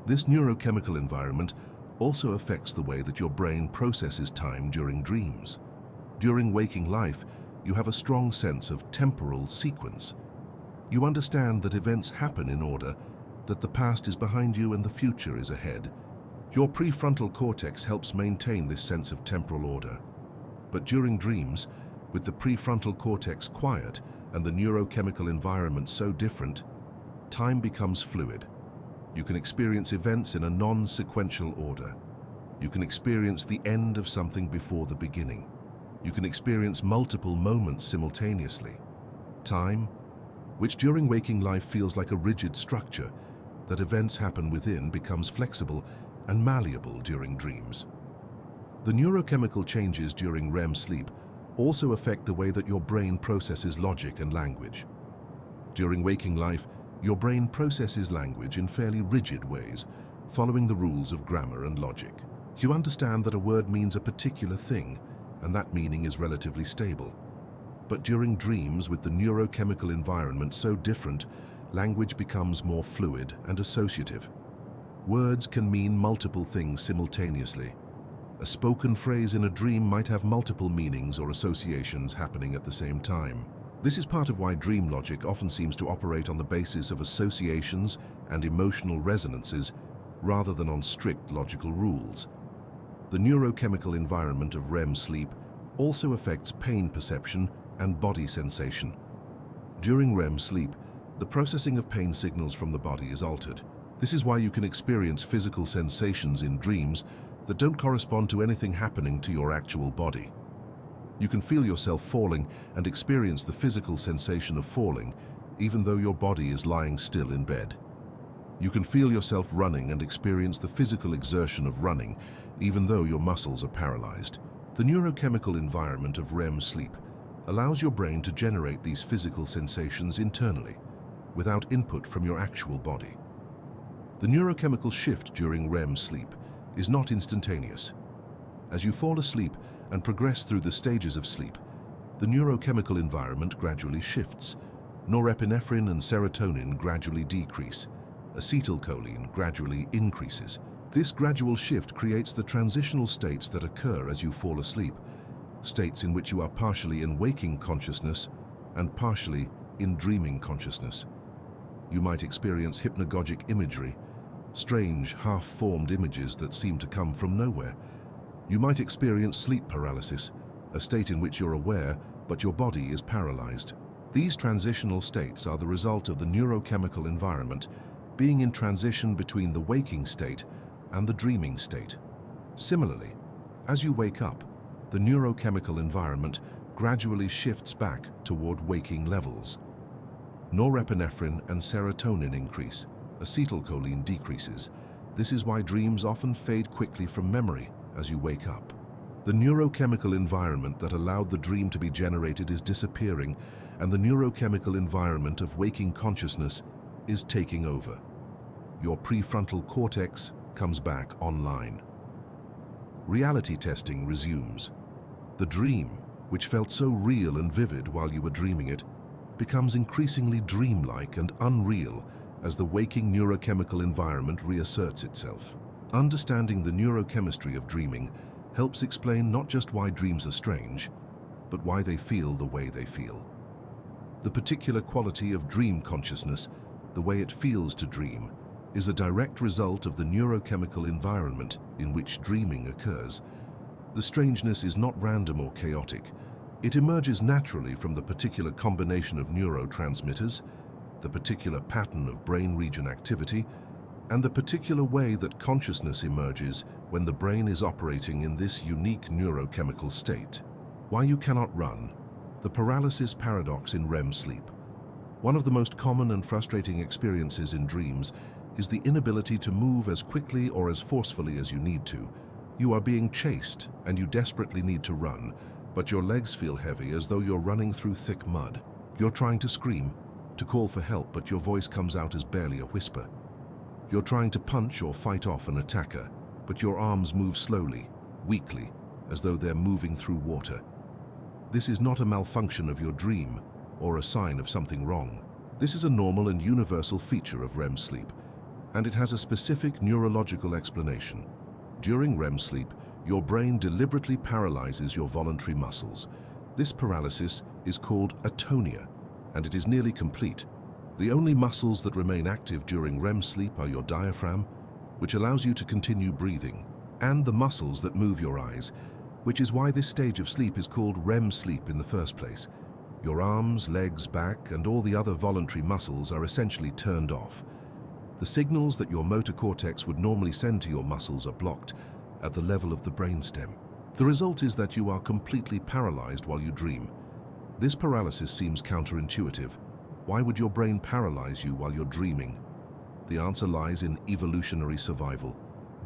This neurochemical environment also affects the way that your brain processes time during dreams. During waking life, you have a strong sense of temporal sequence. You understand that events happen in order, that the past is behind you and the future is ahead. Your prefrontal cortex helps maintain this sense of temporal order. But during dreams, With the prefrontal cortex quiet and the neurochemical environment so different, time becomes fluid. You can experience events in a non-sequential order. You can experience the end of something before the beginning. You can experience multiple moments simultaneously. Time, which during waking life feels like a rigid structure that events happen within, becomes flexible and malleable during dreams. The neurochemical changes during REM sleep also affect the way that your brain processes logic and language. During waking life, your brain processes language in fairly rigid ways, following the rules of grammar and logic. You understand that a word means a particular thing, and that meaning is relatively stable. But during dreams, with the neurochemical environment so different, language becomes more fluid and associative. Words can mean multiple things simultaneously. A spoken phrase in a dream might have multiple meanings or associations happening at the same time. This is part of why dream logic often seems to operate on the basis of associations and emotional resonances rather than on strict logical rules. The neurochemical environment of REM sleep also affects pain perception and body sensation. During REM sleep, the processing of pain signals from the body is altered. This is why you can experience physical sensations in dreams that don't correspond to anything happening to your actual body. You can feel yourself falling and experience the physical sensation of falling, even though your body is lying still in bed. You can feel yourself running and experience the physical exertion of running, even though your muscles are paralyzed. The neurochemical environment of REM sleep allows your brain to generate these physical sensations internally, without input from your actual body. The neurochemical shift during REM sleep is not instantaneous. As you fall asleep and progress through the stages of sleep, the neurochemical environment gradually shifts. Norepinephrine and serotonin gradually decrease. Acetylcholine gradually increases. This gradual shift creates the transitional states that occur as you fall asleep, states in which you are partially in waking consciousness and partially in dreaming consciousness. You might experience hypnagogic imagery, strange, half-formed images that seem to come from nowhere. You might experience sleep paralysis, a state in which you're aware, but your body is paralyzed. These transitional states are the result of the neurochemical environment being in transition between the waking state and the dreaming state. Similarly, as you wake up, the neurochemical environment gradually shifts back toward waking levels. Norepinephrine and serotonin increase. Acetylcholine decreases. This is why dreams often fade quickly from memory as you wake up. The neurochemical environment that allowed the dream to be generated is disappearing, and the neurochemical environment of waking consciousness is taking over. Your prefrontal cortex comes back online. Reality testing resumes. The dream, which felt so real and vivid while you were dreaming it, becomes increasingly dreamlike and unreal as the waking neurochemical environment reasserts itself. Understanding the neurochemistry of dreaming helps explain not just why dreams are strange, but why they feel the way they feel. The particular quality of dream consciousness, the way it feels to dream, is a direct result of the neurochemical environment in which dreaming occurs. The strangeness is not random or chaotic. It emerges naturally from the particular combination of neurotransmitters, the particular pattern of brain region activity, and the particular way that consciousness emerges when the brain is operating in this unique neurochemical state. Why you cannot run. The paralysis paradox in REM sleep. One of the most common and frustrating experiences in dreams is the inability to move as quickly or as forcefully as you need to. You are being chased and you desperately need to run, but your legs feel heavy as though you're running through thick mud. You're trying to scream, to call for help, but your voice comes out as barely a whisper. You're trying to punch or fight off an attacker, but your arms move slowly, weakly, as though they're moving through water. This is not a malfunction of your dream or a sign of something wrong. This is a normal and universal feature of REM sleep, and it has a specific neurological explanation. During REM sleep, your brain deliberately paralyzes your voluntary muscles. This paralysis is called atonia, and it is nearly complete. The only muscles that remain active during REM sleep are your diaphragm, which allows you to continue breathing, and the muscles that move your eyes, which is why this stage of sleep is called REM sleep in the first place. Your arms, legs, back, and all the other voluntary muscles are essentially turned off. The signals that your motor cortex would normally send to your muscles are blocked at the level of the brainstem. The result is that you are completely paralyzed while you dream. This paralysis seems counterintuitive. Why would your brain paralyze you while you're dreaming? The answer lies in evolutionary survival.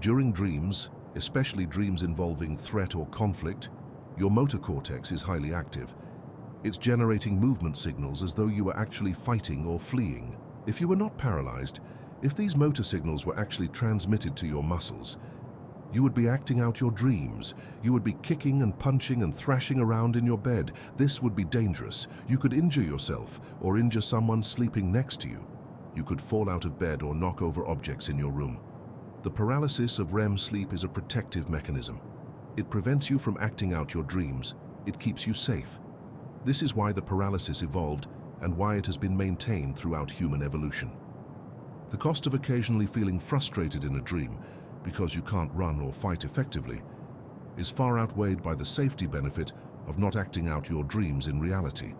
During dreams, especially dreams involving threat or conflict, your motor cortex is highly active. It's generating movement signals as though you were actually fighting or fleeing. If you were not paralyzed, if these motor signals were actually transmitted to your muscles, you would be acting out your dreams. You would be kicking and punching and thrashing around in your bed. This would be dangerous. You could injure yourself or injure someone sleeping next to you. You could fall out of bed or knock over objects in your room. The paralysis of REM sleep is a protective mechanism. It prevents you from acting out your dreams. It keeps you safe. This is why the paralysis evolved and why it has been maintained throughout human evolution. The cost of occasionally feeling frustrated in a dream because you can't run or fight effectively is far outweighed by the safety benefit of not acting out your dreams in reality.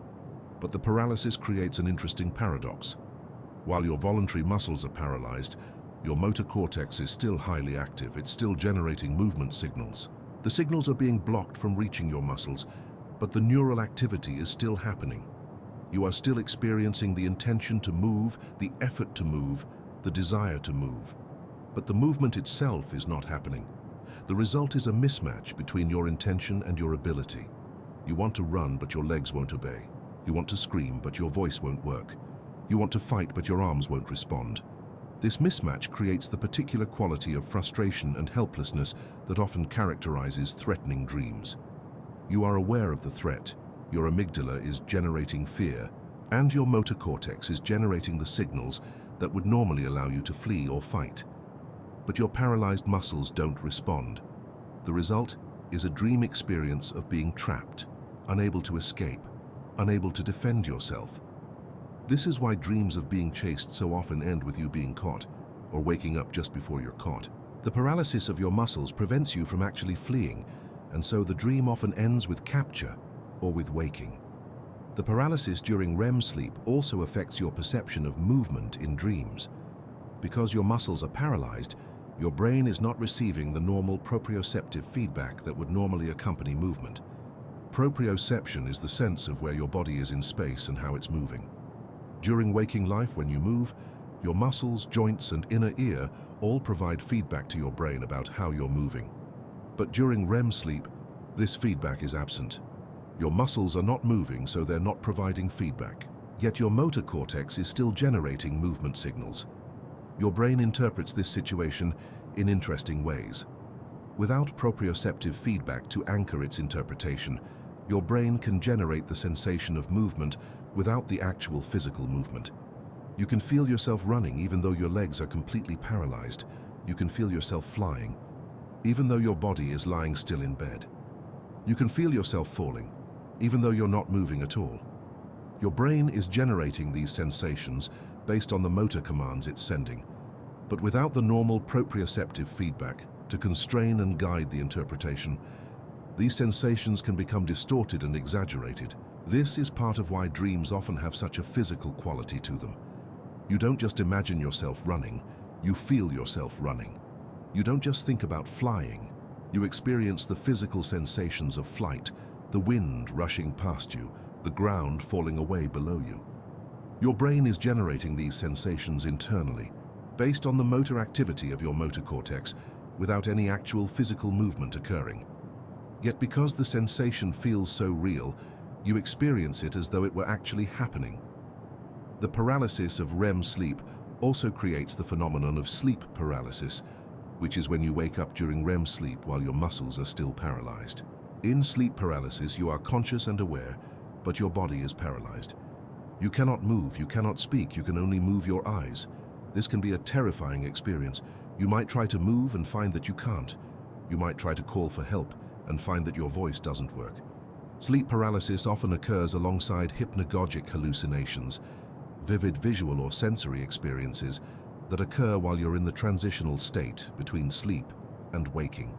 But the paralysis creates an interesting paradox. While your voluntary muscles are paralyzed, your motor cortex is still highly active. It's still generating movement signals. The signals are being blocked from reaching your muscles, but the neural activity is still happening. You are still experiencing the intention to move, the effort to move, the desire to move. But the movement itself is not happening. The result is a mismatch between your intention and your ability. You want to run, but your legs won't obey. You want to scream, but your voice won't work. You want to fight, but your arms won't respond. This mismatch creates the particular quality of frustration and helplessness that often characterizes threatening dreams. You are aware of the threat, your amygdala is generating fear, and your motor cortex is generating the signals that would normally allow you to flee or fight. But your paralyzed muscles don't respond. The result is a dream experience of being trapped, unable to escape, unable to defend yourself. This is why dreams of being chased so often end with you being caught, or waking up just before you're caught. The paralysis of your muscles prevents you from actually fleeing, and so the dream often ends with capture or with waking. The paralysis during REM sleep also affects your perception of movement in dreams. Because your muscles are paralyzed, your brain is not receiving the normal proprioceptive feedback that would normally accompany movement. Proprioception is the sense of where your body is in space and how it's moving. During waking life, when you move, your muscles, joints, and inner ear all provide feedback to your brain about how you're moving. But during REM sleep, this feedback is absent. Your muscles are not moving, so they're not providing feedback. Yet your motor cortex is still generating movement signals. Your brain interprets this situation in interesting ways. Without proprioceptive feedback to anchor its interpretation, your brain can generate the sensation of movement without the actual physical movement. You can feel yourself running even though your legs are completely paralyzed. You can feel yourself flying, even though your body is lying still in bed. You can feel yourself falling, even though you're not moving at all. Your brain is generating these sensations based on the motor commands it's sending, but without the normal proprioceptive feedback to constrain and guide the interpretation, these sensations can become distorted and exaggerated. This is part of why dreams often have such a physical quality to them. You don't just imagine yourself running, you feel yourself running. You don't just think about flying, you experience the physical sensations of flight, the wind rushing past you, the ground falling away below you. Your brain is generating these sensations internally, based on the motor activity of your motor cortex, without any actual physical movement occurring. Yet because the sensation feels so real, you experience it as though it were actually happening. The paralysis of REM sleep also creates the phenomenon of sleep paralysis, which is when you wake up during REM sleep while your muscles are still paralyzed. In sleep paralysis, you are conscious and aware, but your body is paralyzed. You cannot move, you cannot speak, you can only move your eyes. This can be a terrifying experience. You might try to move and find that you can't. You might try to call for help and find that your voice doesn't work. Sleep paralysis often occurs alongside hypnagogic hallucinations, vivid visual or sensory experiences that occur while you're in the transitional state between sleep and waking.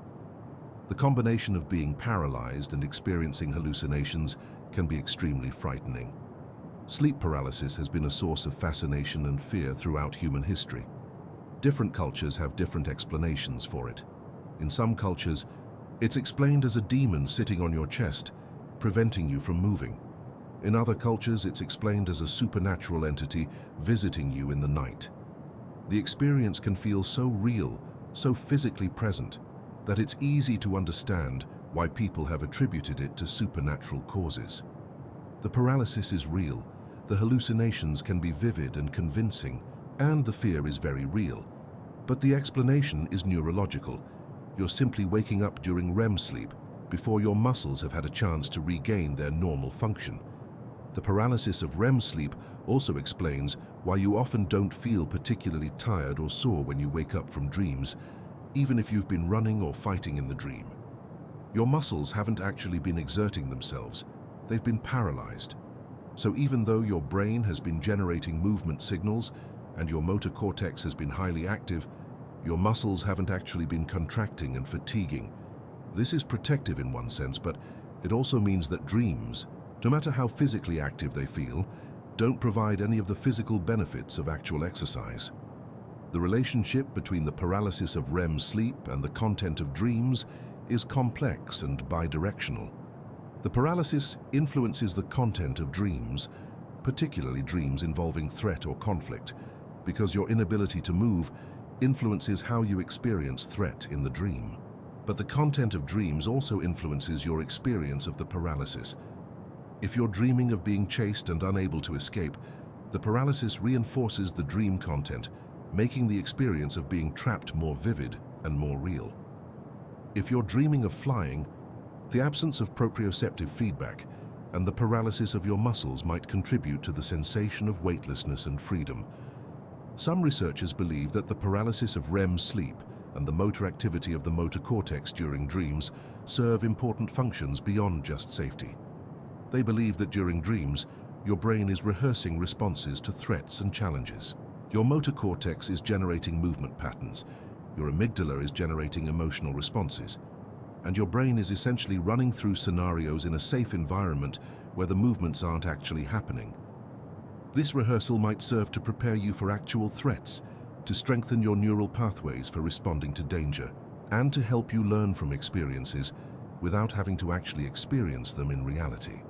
The combination of being paralyzed and experiencing hallucinations can be extremely frightening. Sleep paralysis has been a source of fascination and fear throughout human history. Different cultures have different explanations for it. In some cultures, it's explained as a demon sitting on your chest, preventing you from moving. In other cultures, it's explained as a supernatural entity visiting you in the night. The experience can feel so real, so physically present, that it's easy to understand why people have attributed it to supernatural causes. The paralysis is real, the hallucinations can be vivid and convincing, and the fear is very real. But the explanation is neurological. You're simply waking up during REM sleep before your muscles have had a chance to regain their normal function. The paralysis of REM sleep also explains why you often don't feel particularly tired or sore when you wake up from dreams, even if you've been running or fighting in the dream. Your muscles haven't actually been exerting themselves, they've been paralyzed. So even though your brain has been generating movement signals and your motor cortex has been highly active, your muscles haven't actually been contracting and fatiguing. This is protective in one sense, but it also means that dreams, no matter how physically active they feel, don't provide any of the physical benefits of actual exercise. The relationship between the paralysis of REM sleep and the content of dreams is complex and bidirectional. The paralysis influences the content of dreams, particularly dreams involving threat or conflict, because your inability to move influences how you experience threat in the dream. But the content of dreams also influences your experience of the paralysis. If you're dreaming of being chased and unable to escape, the paralysis reinforces the dream content, making the experience of being trapped more vivid and more real. If you're dreaming of flying, the absence of proprioceptive feedback and the paralysis of your muscles might contribute to the sensation of weightlessness and freedom. Some researchers believe that the paralysis of REM sleep and the motor activity of the motor cortex during dreams serve important functions beyond just safety. They believe that during dreams, your brain is rehearsing responses to threats and challenges. Your motor cortex is generating movement patterns, your amygdala is generating emotional responses, and your brain is essentially running through scenarios in a safe environment where the movements aren't actually happening. This rehearsal might serve to prepare you for actual threats, to strengthen your neural pathways for responding to danger, and to help you learn from experiences without having to actually experience them in reality.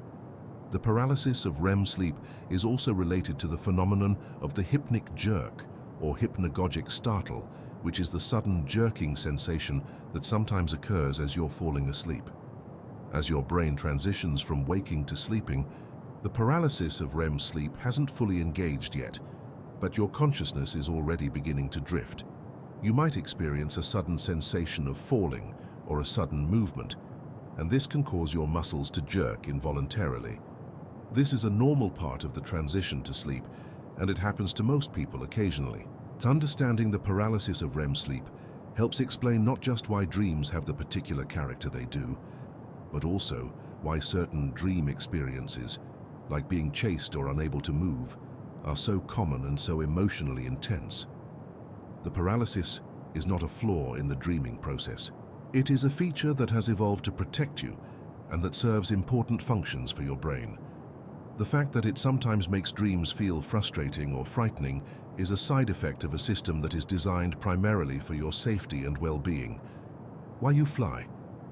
The paralysis of REM sleep is also related to the phenomenon of the hypnic jerk or hypnagogic startle, which is the sudden jerking sensation that sometimes occurs as you're falling asleep. As your brain transitions from waking to sleeping, the paralysis of REM sleep hasn't fully engaged yet, but your consciousness is already beginning to drift. You might experience a sudden sensation of falling or a sudden movement, and this can cause your muscles to jerk involuntarily. This is a normal part of the transition to sleep, and it happens to most people occasionally. Understanding the paralysis of REM sleep helps explain not just why dreams have the particular character they do, but also why certain dream experiences, like being chased or unable to move, are so common and so emotionally intense. The paralysis is not a flaw in the dreaming process. It is a feature that has evolved to protect you and that serves important functions for your brain. The fact that it sometimes makes dreams feel frustrating or frightening is a side effect of a system that is designed primarily for your safety and well-being. Why you fly?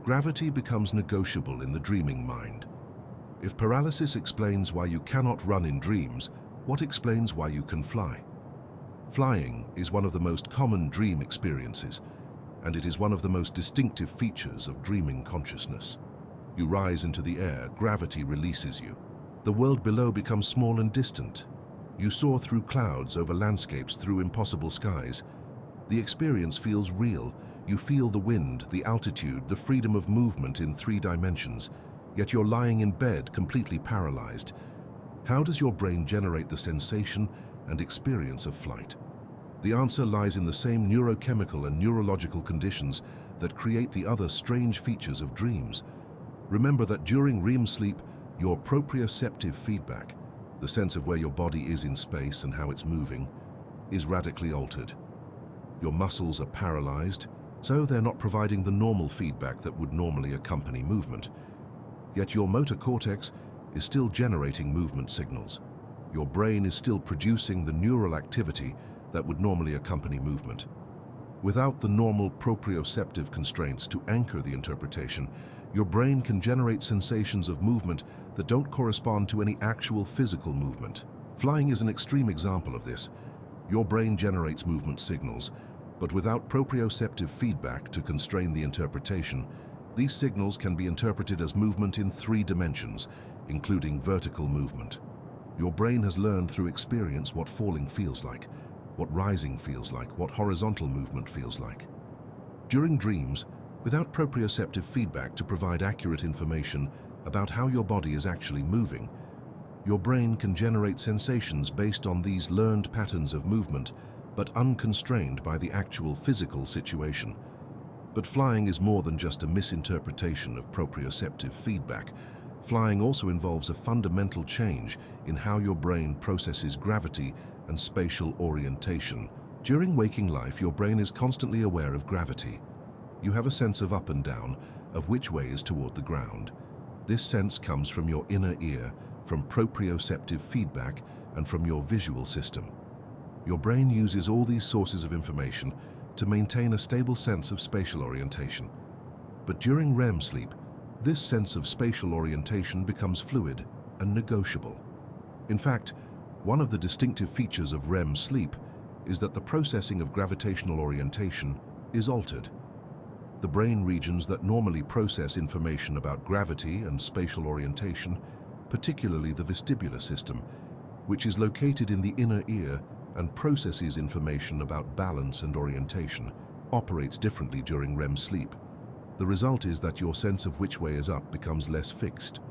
Gravity becomes negotiable in the dreaming mind. If paralysis explains why you cannot run in dreams, what explains why you can fly? Flying is one of the most common dream experiences, and it is one of the most distinctive features of dreaming consciousness. You rise into the air, gravity releases you. The world below becomes small and distant. You soar through clouds, over landscapes, through impossible skies. The experience feels real. You feel the wind, the altitude, the freedom of movement in 3 dimensions, yet you're lying in bed, completely paralyzed. How does your brain generate the sensation and experience of flight? The answer lies in the same neurochemical and neurological conditions that create the other strange features of dreams. Remember that during REM sleep, your proprioceptive feedback, the sense of where your body is in space and how it's moving, is radically altered. Your muscles are paralyzed, so they're not providing the normal feedback that would normally accompany movement. Yet your motor cortex is still generating movement signals. Your brain is still producing the neural activity that would normally accompany movement. Without the normal proprioceptive constraints to anchor the interpretation, your brain can generate sensations of movement that don't correspond to any actual physical movement. Flying is an extreme example of this. Your brain generates movement signals, but without proprioceptive feedback to constrain the interpretation, these signals can be interpreted as movement in 3 dimensions, including vertical movement. Your brain has learned through experience what falling feels like, what rising feels like, what horizontal movement feels like. During dreams, without proprioceptive feedback to provide accurate information about how your body is actually moving, your brain can generate sensations based on these learned patterns of movement, but unconstrained by the actual physical situation. But flying is more than just a misinterpretation of proprioceptive feedback. Flying also involves a fundamental change in how your brain processes gravity and spatial orientation. During waking life, your brain is constantly aware of gravity. You have a sense of up and down, of which way is toward the ground. This sense comes from your inner ear, from proprioceptive feedback, and from your visual system. Your brain uses all these sources of information to maintain a stable sense of spatial orientation. But during REM sleep, this sense of spatial orientation becomes fluid and negotiable. In fact, one of the distinctive features of REM sleep is that the processing of gravitational orientation is altered. The brain regions that normally process information about gravity and spatial orientation, particularly the vestibular system, which is located in the inner ear and processes information about balance and orientation, operates differently during REM sleep. The result is that your sense of which way is up becomes less fixed.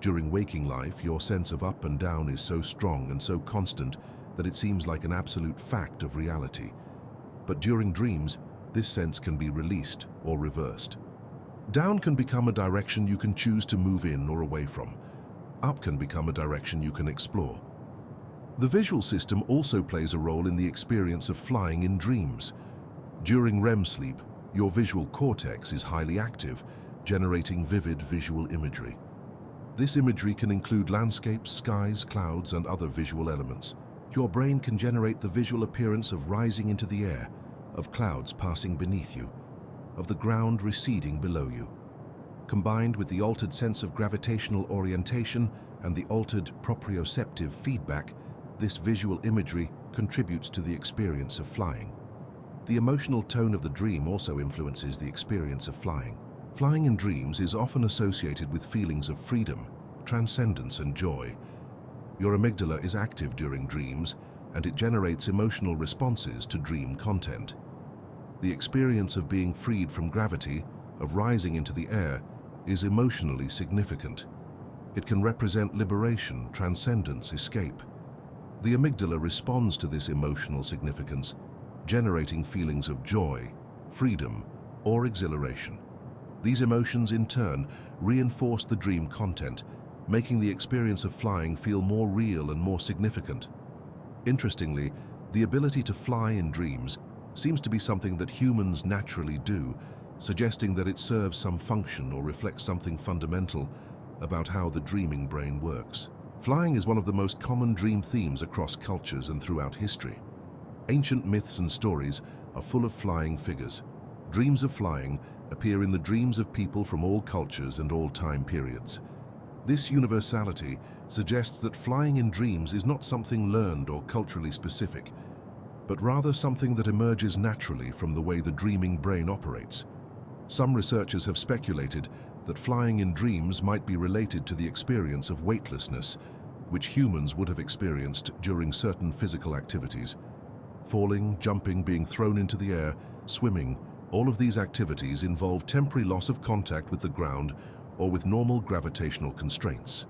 During waking life, your sense of up and down is so strong and so constant that it seems like an absolute fact of reality. But during dreams, this sense can be released or reversed. Down can become a direction you can choose to move in or away from. Up can become a direction you can explore. The visual system also plays a role in the experience of flying in dreams. During REM sleep, your visual cortex is highly active, generating vivid visual imagery. This imagery can include landscapes, skies, clouds, and other visual elements. Your brain can generate the visual appearance of rising into the air, of clouds passing beneath you, of the ground receding below you. Combined with the altered sense of gravitational orientation and the altered proprioceptive feedback, this visual imagery contributes to the experience of flying. The emotional tone of the dream also influences the experience of flying. Flying in dreams is often associated with feelings of freedom, transcendence, and joy. Your amygdala is active during dreams, and it generates emotional responses to dream content. The experience of being freed from gravity, of rising into the air, is emotionally significant. It can represent liberation, transcendence, escape. The amygdala responds to this emotional significance, generating feelings of joy, freedom, or exhilaration. These emotions, in turn, reinforce the dream content, making the experience of flying feel more real and more significant. Interestingly, the ability to fly in dreams seems to be something that humans naturally do, suggesting that it serves some function or reflects something fundamental about how the dreaming brain works. Flying is one of the most common dream themes across cultures and throughout history. Ancient myths and stories are full of flying figures. Dreams of flying appear in the dreams of people from all cultures and all time periods. This universality suggests that flying in dreams is not something learned or culturally specific, but rather something that emerges naturally from the way the dreaming brain operates. Some researchers have speculated that flying in dreams might be related to the experience of weightlessness, which humans would have experienced during certain physical activities. Falling, jumping, being thrown into the air, swimming, all of these activities involve temporary loss of contact with the ground or with normal gravitational constraints.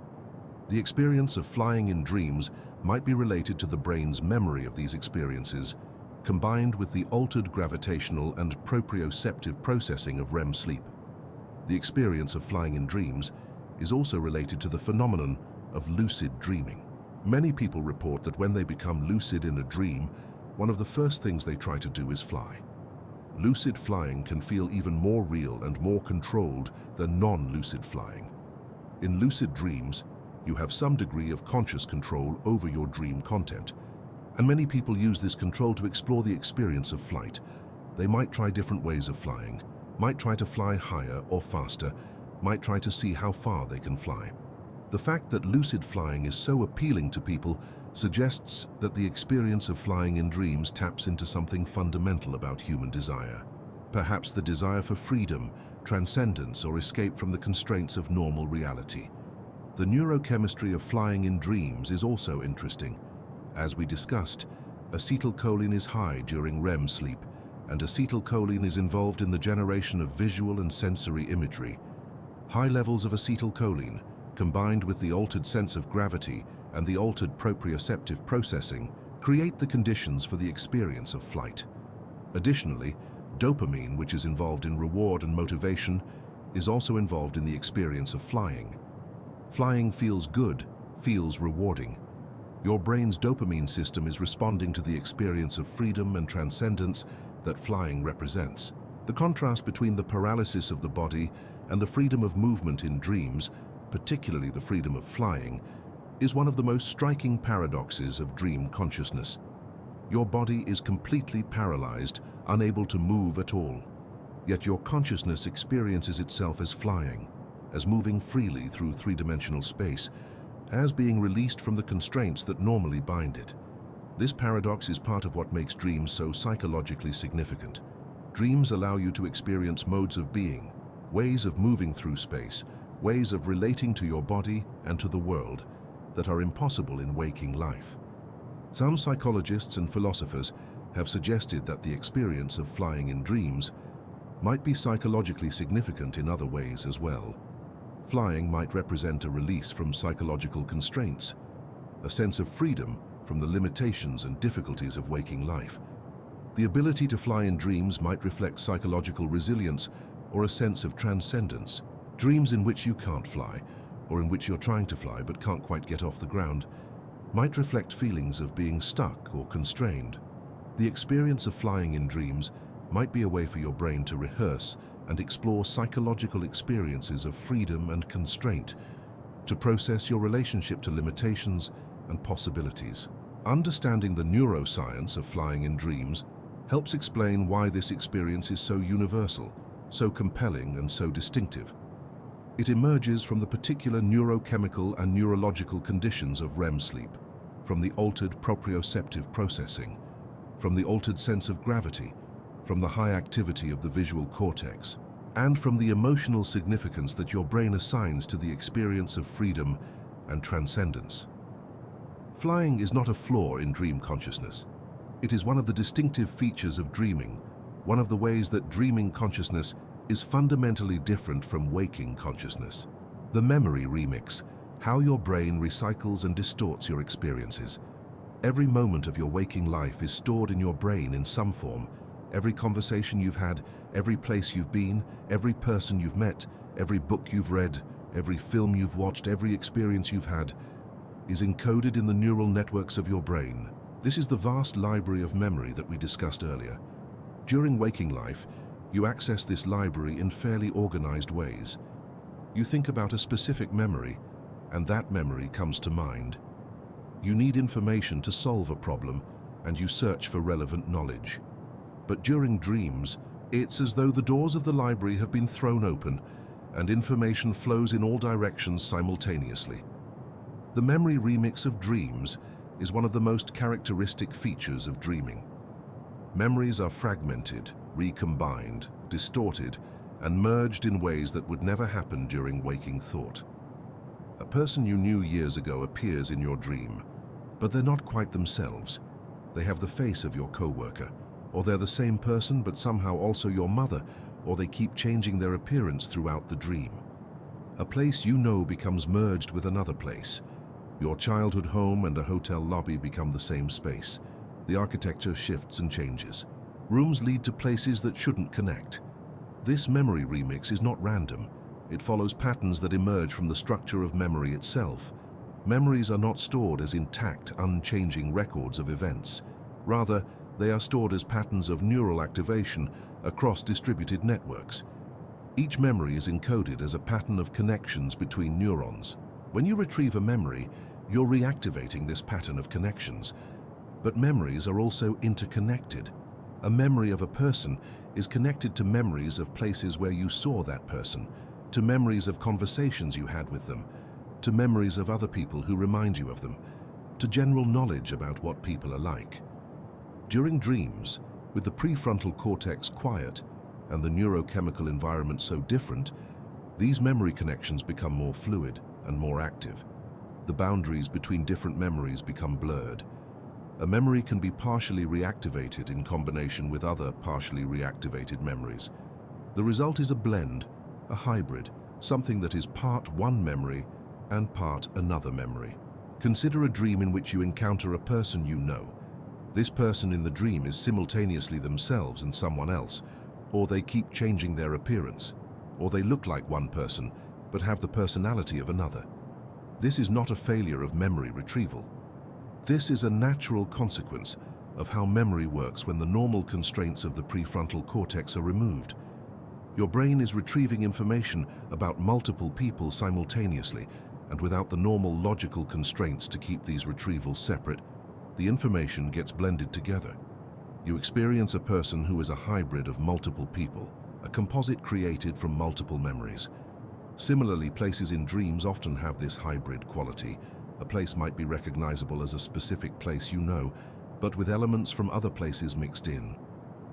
The experience of flying in dreams might be related to the brain's memory of these experiences, combined with the altered gravitational and proprioceptive processing of REM sleep. The experience of flying in dreams is also related to the phenomenon of lucid dreaming. Many people report that when they become lucid in a dream, one of the first things they try to do is fly. lucid flying can feel even more real and more controlled than non-lucid flying. In lucid dreams, you have some degree of conscious control over your dream content, and many people use this control to explore the experience of flight. They might try different ways of flying, might try to fly higher or faster, might try to see how far they can fly. The fact that lucid flying is so appealing to people suggests that the experience of flying in dreams taps into something fundamental about human desire. Perhaps the desire for freedom, transcendence, or escape from the constraints of normal reality. The neurochemistry of flying in dreams is also interesting. As we discussed, acetylcholine is high during REM sleep, and acetylcholine is involved in the generation of visual and sensory imagery. High levels of acetylcholine, combined with the altered sense of gravity and the altered proprioceptive processing, create the conditions for the experience of flight. Additionally, dopamine, which is involved in reward and motivation, is also involved in the experience of flying. Flying feels good, feels rewarding. Your brain's dopamine system is responding to the experience of freedom and transcendence that flying represents. The contrast between the paralysis of the body and the freedom of movement in dreams, particularly the freedom of flying, is one of the most striking paradoxes of dream consciousness. Your body is completely paralyzed, unable to move at all. Yet your consciousness experiences itself as flying, as moving freely through three-dimensional space, as being released from the constraints that normally bind it. This paradox is part of what makes dreams so psychologically significant. Dreams allow you to experience modes of being, ways of moving through space, ways of relating to your body and to the world that are impossible in waking life. Some psychologists and philosophers have suggested that the experience of flying in dreams might be psychologically significant in other ways as well. Flying might represent a release from psychological constraints, a sense of freedom from the limitations and difficulties of waking life. The ability to fly in dreams might reflect psychological resilience or a sense of transcendence. Dreams in which you can't fly, or in which you're trying to fly but can't quite get off the ground, might reflect feelings of being stuck or constrained. The experience of flying in dreams might be a way for your brain to rehearse and explore psychological experiences of freedom and constraint, to process your relationship to limitations and possibilities. Understanding the neuroscience of flying in dreams helps explain why this experience is so universal, so compelling, and so distinctive. It emerges from the particular neurochemical and neurological conditions of REM sleep, from the altered proprioceptive processing, from the altered sense of gravity, from the high activity of the visual cortex, and from the emotional significance that your brain assigns to the experience of freedom and transcendence. Flying is not a flaw in dream consciousness. It is one of the distinctive features of dreaming, one of the ways that dreaming consciousness is fundamentally different from waking consciousness. The memory remix, how your brain recycles and distorts your experiences. Every moment of your waking life is stored in your brain in some form. Every conversation you've had, every place you've been, every person you've met, every book you've read, every film you've watched, every experience you've had, is encoded in the neural networks of your brain. This is the vast library of memory that we discussed earlier. During waking life, you access this library in fairly organized ways. You think about a specific memory, and that memory comes to mind. You need information to solve a problem, and you search for relevant knowledge. But during dreams, it's as though the doors of the library have been thrown open, and information flows in all directions simultaneously. The memory remix of dreams is one of the most characteristic features of dreaming. Memories are fragmented, recombined, distorted, and merged in ways that would never happen during waking thought. A person you knew years ago appears in your dream, but they're not quite themselves. They have the face of your coworker, or they're the same person but somehow also your mother, or they keep changing their appearance throughout the dream. A place you know becomes merged with another place. Your childhood home and a hotel lobby become the same space. The architecture shifts and changes. Rooms lead to places that shouldn't connect. This memory remix is not random. It follows patterns that emerge from the structure of memory itself. Memories are not stored as intact, unchanging records of events. Rather, They are stored as patterns of neural activation across distributed networks. Each memory is encoded as a pattern of connections between neurons. When you retrieve a memory, you're reactivating this pattern of connections. But memories are also interconnected. A memory of a person is connected to memories of places where you saw that person, to memories of conversations you had with them, to memories of other people who remind you of them, to general knowledge about what people are like. During dreams, with the prefrontal cortex quiet and the neurochemical environment so different, these memory connections become more fluid and more active. The boundaries between different memories become blurred. A memory can be partially reactivated in combination with other partially reactivated memories. The result is a blend, a hybrid, something that is part one memory and part another memory. Consider a dream in which you encounter a person you know. This person in the dream is simultaneously themselves and someone else, or they keep changing their appearance, or they look like one person but have the personality of another. This is not a failure of memory retrieval. This is a natural consequence of how memory works when the normal constraints of the prefrontal cortex are removed. Your brain is retrieving information about multiple people simultaneously, and without the normal logical constraints to keep these retrievals separate, the information gets blended together. You experience a person who is a hybrid of multiple people, a composite created from multiple memories. Similarly, places in dreams often have this hybrid quality. A place might be recognizable as a specific place you know, but with elements from other places mixed in.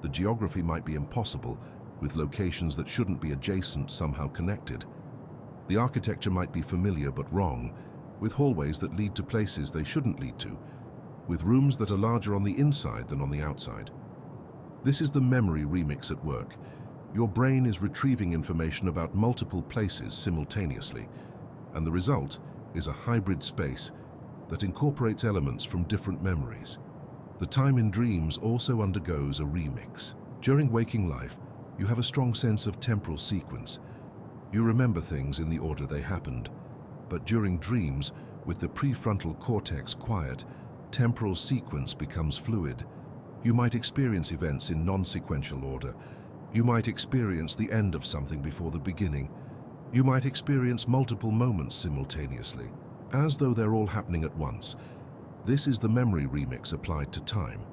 The geography might be impossible, with locations that shouldn't be adjacent somehow connected. The architecture might be familiar but wrong, with hallways that lead to places they shouldn't lead to, with rooms that are larger on the inside than on the outside. This is the memory remix at work. Your brain is retrieving information about multiple places simultaneously, and the result is a hybrid space that incorporates elements from different memories. The time in dreams also undergoes a remix. During waking life, you have a strong sense of temporal sequence. You remember things in the order they happened. But during dreams, with the prefrontal cortex quiet, temporal sequence becomes fluid. You might experience events in non-sequential order. You might experience the end of something before the beginning. You might experience multiple moments simultaneously, as though they're all happening at once. This is the memory remix applied to time.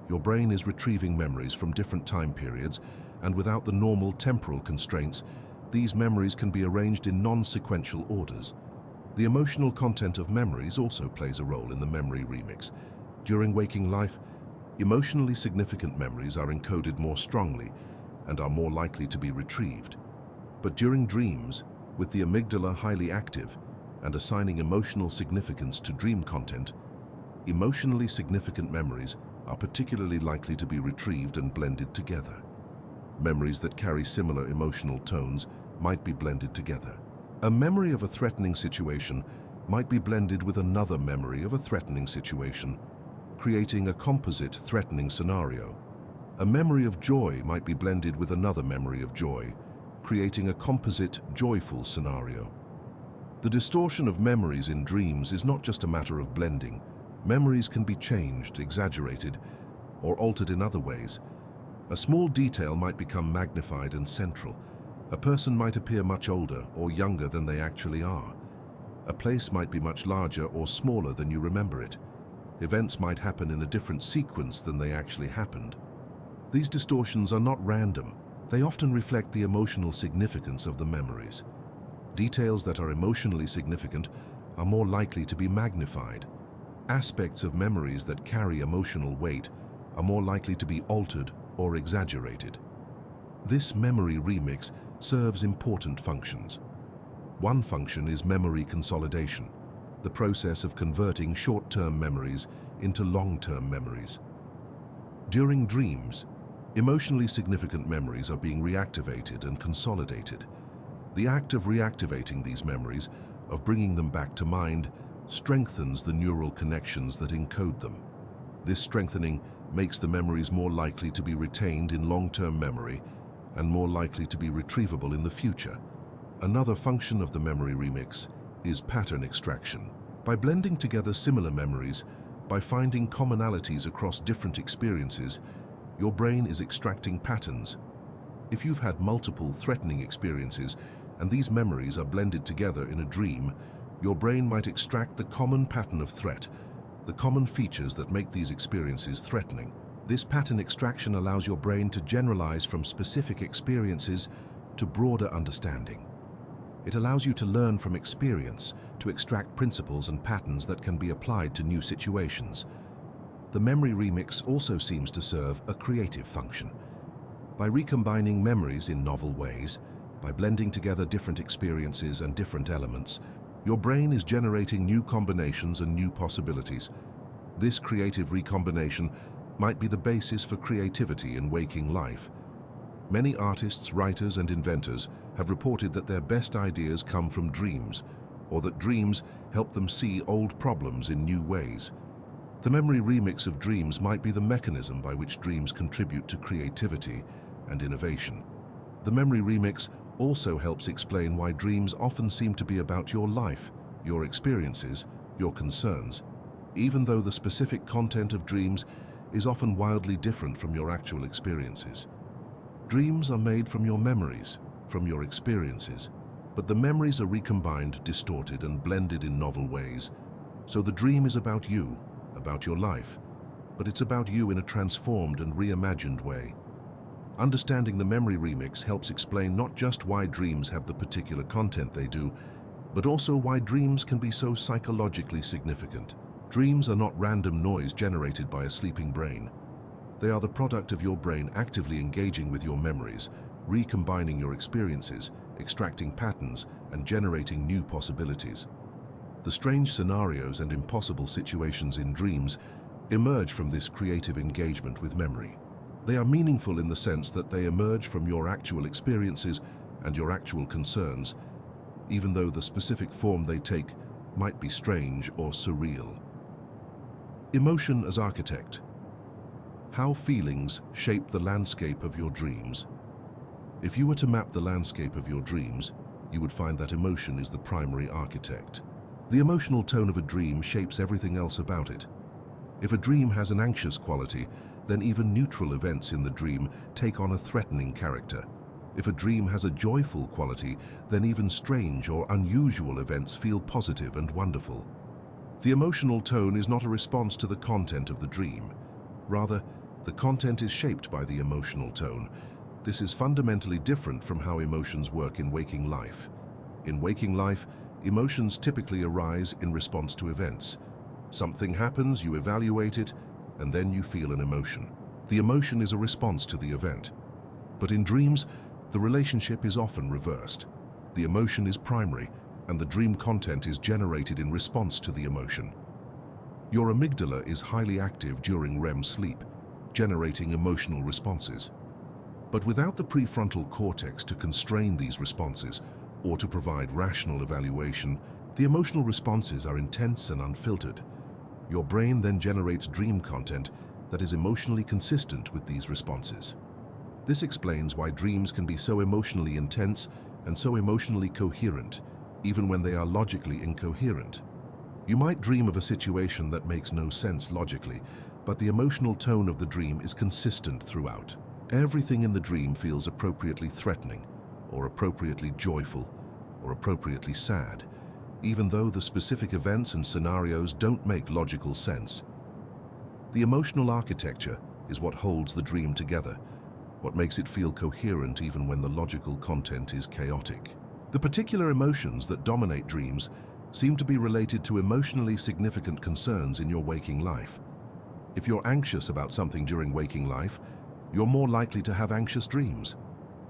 Your brain is retrieving memories from different time periods, and without the normal temporal constraints, these memories can be arranged in non-sequential orders. The emotional content of memories also plays a role in the memory remix. During waking life, emotionally significant memories are encoded more strongly and are more likely to be retrieved. But during dreams, with the amygdala highly active and assigning emotional significance to dream content, emotionally significant memories are particularly likely to be retrieved and blended together. Memories that carry similar emotional tones might be blended together. A memory of a threatening situation might be blended with another memory of a threatening situation, creating a composite threatening scenario. A memory of joy might be blended with another memory of joy, creating a composite joyful scenario. The distortion of memories in dreams is not just a matter of blending. Memories can be changed, exaggerated, or altered in other ways. A small detail might become magnified and central. A person might appear much older or younger than they actually are. A place might be much larger or smaller than you remember it. Events might happen in a different sequence than they actually happened. These distortions are not random. They often reflect the emotional significance of the memories. Details that are emotionally significant are more likely to be magnified. Aspects of memories that carry emotional weight are more likely to be altered or exaggerated. This memory remix serves important functions. One function is memory consolidation, the process of converting short-term memories into long-term memories. During dreams, emotionally significant memories are being reactivated and consolidated. The act of reactivating these memories, of bringing them back to mind, strengthens the neural connections that encode them. This strengthening makes the memories more likely to be retained in long-term memory and more likely to be retrievable in the future. Another function of the memory remix is pattern extraction. By blending together similar memories, By finding commonalities across different experiences, your brain is extracting patterns. If you've had multiple threatening experiences and these memories are blended together in a dream, your brain might extract the common pattern of threat, the common features that make these experiences threatening. This pattern extraction allows your brain to generalize from specific experiences to broader understanding. It allows you to learn from experience, to extract principles and patterns that can be applied to new situations. The memory remix also seems to serve a creative function. By recombining memories in novel ways, by blending together different experiences and different elements, your brain is generating new combinations and new possibilities. This creative recombination might be the basis for creativity in waking life. Many artists, writers, and inventors have reported that their best ideas come from dreams, or that dreams help them see old problems in new ways. The memory remix of dreams might be the mechanism by which dreams contribute to creativity and innovation. The memory remix also helps explain why dreams often seem to be about your life, your experiences, your concerns, even though the specific content of dreams is often wildly different from your actual experiences. Dreams are made from your memories, from your experiences, but the memories are recombined, distorted, and blended in novel ways. So the dream is about you, about your life, but it's about you in a transformed and reimagined way. Understanding the memory remix helps explain not just why dreams have the particular content they do, but also why dreams can be so psychologically significant. Dreams are not random noise generated by a sleeping brain. They are the product of your brain actively engaging with your memories, recombining your experiences, extracting patterns, and generating new possibilities. The strange scenarios and impossible situations in dreams emerge from this creative engagement with memory. They are meaningful in the sense that they emerge from your actual experiences and your actual concerns, even though the specific form they take might be strange or surreal. Emotion as architect. How feelings shape the landscape of your dreams. If you were to map the landscape of your dreams, you would find that emotion is the primary architect. The emotional tone of a dream shapes everything else about it. If a dream has an anxious quality, then even neutral events in the dream take on a threatening character. If a dream has a joyful quality, then even strange or unusual events feel positive and wonderful. The emotional tone is not a response to the content of the dream. Rather, the content is shaped by the emotional tone. This is fundamentally different from how emotions work in waking life. In waking life, emotions typically arise in response to events. Something happens, you evaluate it, and then you feel an emotion. The emotion is a response to the event. But in dreams, the relationship is often reversed. The emotion is primary, and the dream content is generated in response to the emotion. Your amygdala is highly active during REM sleep, generating emotional responses. But without the prefrontal cortex to constrain these responses or to provide rational evaluation, the emotional responses are intense and unfiltered. Your brain then generates dream content that is emotionally consistent with these responses. This explains why dreams can be so emotionally intense and so emotionally coherent, even when they are logically incoherent. You might dream of a situation that makes no sense logically, but the emotional tone of the dream is consistent throughout. Everything in the dream feels appropriately threatening, or appropriately joyful, or appropriately sad, even though the specific events and scenarios don't make logical sense. The emotional architecture is what holds the dream together, what makes it feel coherent even when the logical content is chaotic. The particular emotions that dominate dreams seem to be related to emotionally significant concerns in your waking life. If you're anxious about something during waking life, you're more likely to have anxious dreams.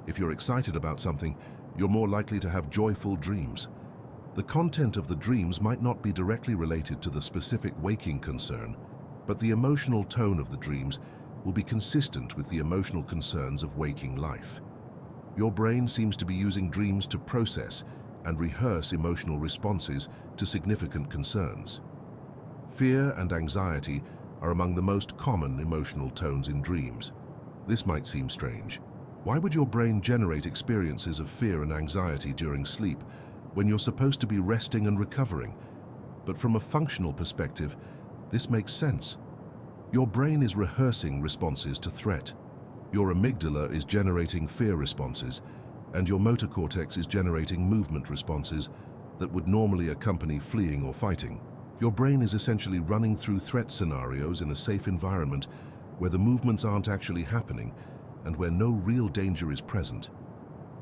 If you're excited about something, you're more likely to have joyful dreams. The content of the dreams might not be directly related to the specific waking concern, but the emotional tone of the dreams will be consistent with the emotional concerns of waking life. Your brain seems to be using dreams to process and rehearse emotional responses to significant concerns. Fear and anxiety are among the most common emotional tones in dreams. This might seem strange. Why would your brain generate experiences of fear and anxiety during sleep when you're supposed to be resting and recovering? But from a functional perspective, This makes sense. Your brain is rehearsing responses to threat. Your amygdala is generating fear responses, and your motor cortex is generating movement responses that would normally accompany fleeing or fighting. Your brain is essentially running through threat scenarios in a safe environment where the movements aren't actually happening and where no real danger is present.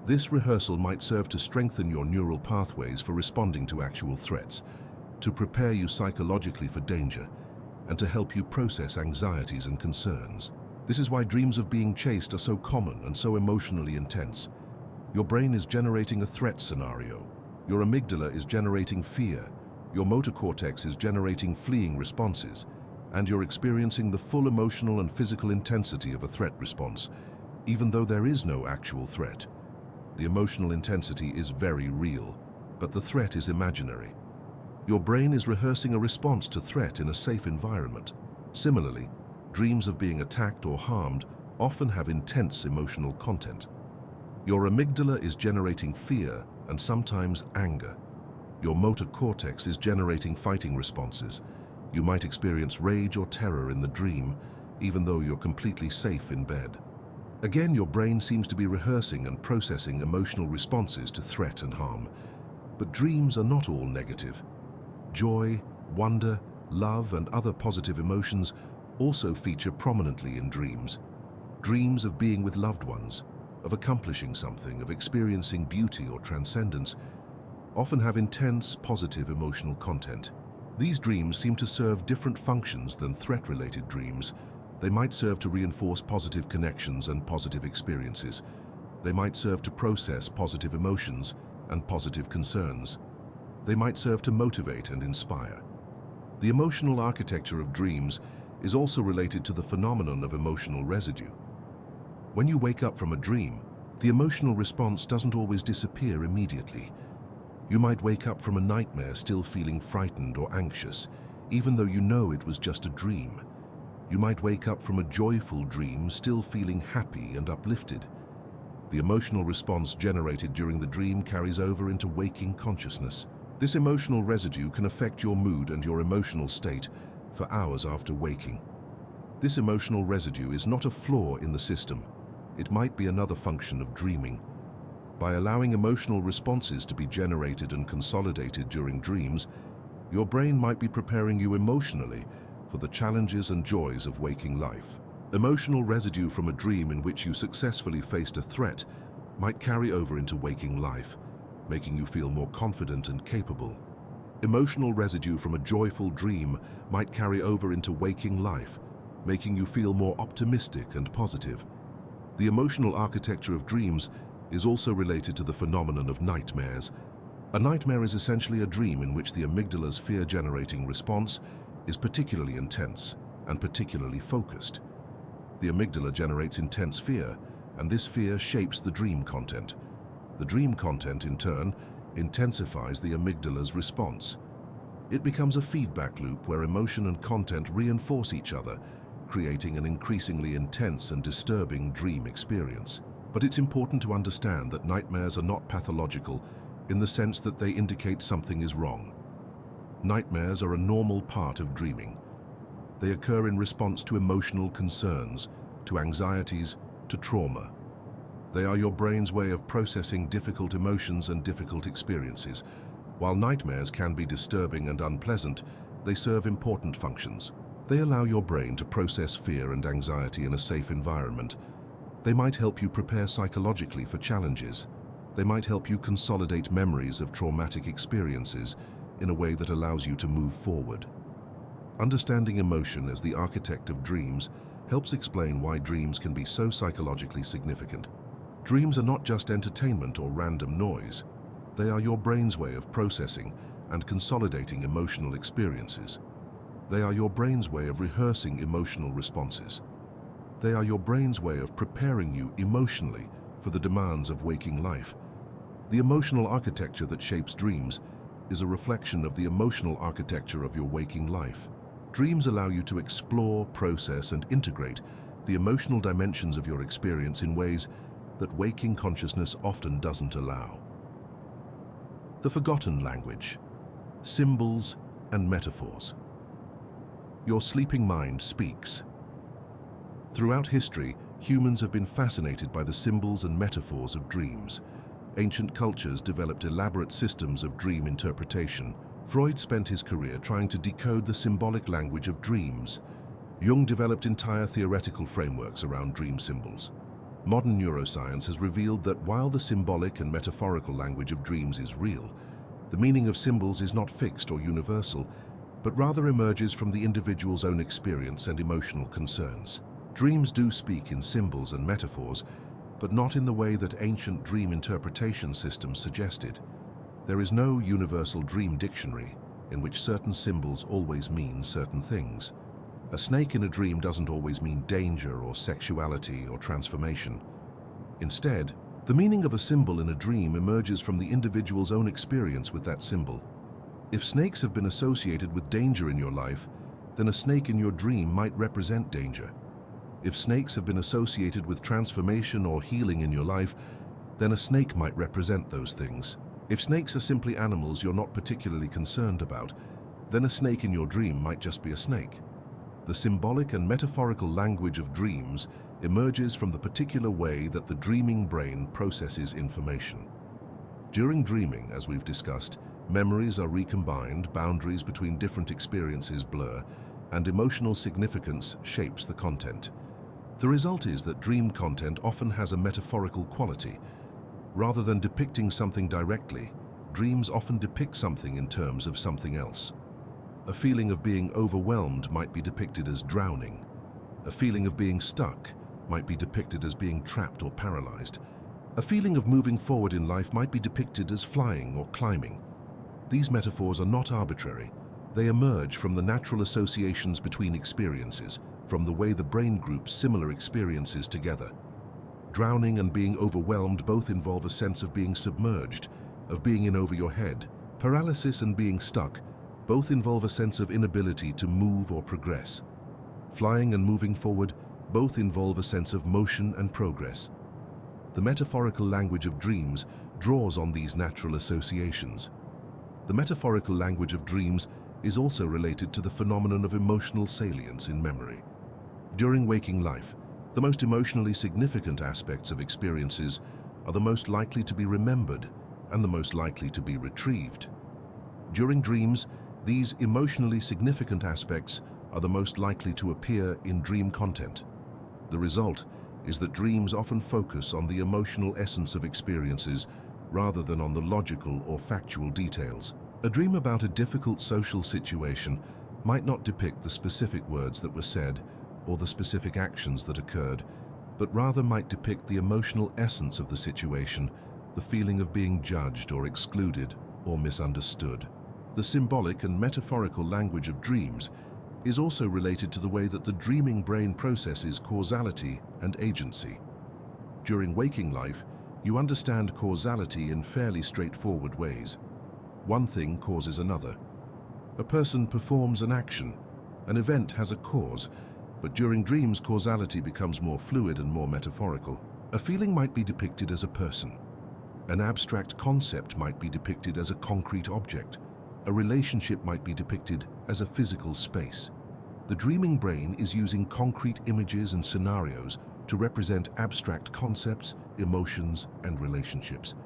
This rehearsal might serve to strengthen your neural pathways for responding to actual threats, to prepare you psychologically for danger, and to help you process anxieties and concerns. This is why dreams of being chased are so common and so emotionally intense. Your brain is generating a threat scenario. Your amygdala is generating fear. Your motor cortex is generating fleeing responses, and you're experiencing the full emotional and physical intensity of a threat response, even though there is no actual threat. The emotional intensity is very real, but the threat is imaginary. Your brain is rehearsing a response to threat in a safe environment. Similarly, dreams of being attacked or harmed often have intense emotional content. Your amygdala is generating fear and sometimes anger. Your motor cortex is generating fighting responses. You might experience rage or terror in the dream, even though you're completely safe in bed. Again, your brain seems to be rehearsing and processing emotional responses to threat and harm. But dreams are not all negative. Joy, wonder, love, and other positive emotions also feature prominently in dreams. Dreams of being with loved ones, of accomplishing something, of experiencing beauty or transcendence, often have intense, positive emotional content. These dreams seem to serve different functions than threat-related dreams. They might serve to reinforce positive connections and positive experiences. They might serve to process positive emotions and positive concerns. They might serve to motivate and inspire. The emotional architecture of dreams is also related to the phenomenon of emotional residue. When you wake up from a dream, the emotional response doesn't always disappear immediately. You might wake up from a nightmare still feeling frightened or anxious, even though you know it was just a dream. You might wake up from a joyful dream still feeling happy and uplifted. The emotional response generated during the dream carries over into waking consciousness. This emotional residue can affect your mood and your emotional state for hours after waking. This emotional residue is not a flaw in the system. It might be another function of dreaming. By allowing emotional responses to be generated and consolidated during dreams, your brain might be preparing you emotionally for the challenges and joys of waking life. Emotional residue from a dream in which you successfully faced a threat might carry over into waking life, making you feel more confident and capable. Emotional residue from a joyful dream might carry over into waking life, making you feel more optimistic and positive. The emotional architecture of dreams is also related to the phenomenon of nightmares. A nightmare is essentially a dream in which the amygdala's fear-generating response is particularly intense and particularly focused. The amygdala generates intense fear, and this fear shapes the dream content. The dream content, in turn, intensifies the amygdala's response. It becomes a feedback loop where emotion and content reinforce each other, creating an increasingly intense and disturbing dream experience. But it's important to understand that nightmares are not pathological in the sense that they indicate something is wrong. Nightmares are a normal part of dreaming. They occur in response to emotional concerns, to anxieties, to trauma. They are your brain's way of processing difficult emotions and difficult experiences. While nightmares can be disturbing and unpleasant, they serve important functions. They allow your brain to process fear and anxiety in a safe environment. They might help you prepare psychologically for challenges. They might help you consolidate memories of traumatic experiences in a way that allows you to move forward. Understanding emotion as the architect of dreams helps explain why dreams can be so psychologically significant. Dreams are not just entertainment or random noise. They are your brain's way of processing and consolidating emotional experiences. They are your brain's way of rehearsing emotional responses. They are your brain's way of preparing you emotionally for the demands of waking life. The emotional architecture that shapes dreams is a reflection of the emotional architecture of your waking life. Dreams allow you to explore, process, and integrate the emotional dimensions of your experience in ways that waking consciousness often doesn't allow. The forgotten language, symbols, and metaphors. Your sleeping mind speaks. Throughout history, humans have been fascinated by the symbols and metaphors of dreams. Ancient cultures developed elaborate systems of dream interpretation. Freud spent his career trying to decode the symbolic language of dreams. Jung developed entire theoretical frameworks around dream symbols. Modern neuroscience has revealed that while the symbolic and metaphorical language of dreams is real, the meaning of symbols is not fixed or universal, but rather emerges from the individual's own experience and emotional concerns. Dreams do speak in symbols and metaphors, but not in the way that ancient dream interpretation systems suggested. There is no universal dream dictionary in which certain symbols always mean certain things. A snake in a dream doesn't always mean danger or sexuality or transformation. Instead, the meaning of a symbol in a dream emerges from the individual's own experience with that symbol. If snakes have been associated with danger in your life, then a snake in your dream might represent danger. If snakes have been associated with transformation or healing in your life, then a snake might represent those things. If snakes are simply animals you're not particularly concerned about, then a snake in your dream might just be a snake. The symbolic and metaphorical language of dreams emerges from the particular way that the dreaming brain processes information. During dreaming, as we've discussed, memories are recombined, boundaries between different experiences blur, and emotional significance shapes the content. The result is that dream content often has a metaphorical quality. Rather than depicting something directly, dreams often depict something in terms of something else. A feeling of being overwhelmed might be depicted as drowning. A feeling of being stuck might be depicted as being trapped or paralyzed. A feeling of moving forward in life might be depicted as flying or climbing. These metaphors are not arbitrary. They emerge from the natural associations between experiences, from the way the brain groups similar experiences together. Drowning and being overwhelmed both involve a sense of being submerged, of being in over your head. Paralysis and being stuck both involve a sense of inability to move or progress. Flying and moving forward both involve a sense of motion and progress. The metaphorical language of dreams draws on these natural associations. The metaphorical language of dreams is also related to the phenomenon of emotional salience in memory. During waking life, the most emotionally significant aspects of experiences are the most likely to be remembered and the most likely to be retrieved. During dreams, these emotionally significant aspects are the most likely to appear in dream content. The result is that dreams often focus on the emotional essence of experiences rather than on the logical or factual details. A dream about a difficult social situation might not depict the specific words that were said or the specific actions that occurred, but rather might depict the emotional essence of the situation, the feeling of being judged or excluded or misunderstood. The symbolic and metaphorical language of dreams is also related to the way that the dreaming brain processes causality and agency. During waking life, you understand causality in fairly straightforward ways. One thing causes another. A person performs an action. An event has a cause, but during dreams causality becomes more fluid and more metaphorical. A feeling might be depicted as a person. An abstract concept might be depicted as a concrete object. A relationship might be depicted as a physical space. The dreaming brain is using concrete images and scenarios to represent abstract concepts, emotions, and relationships.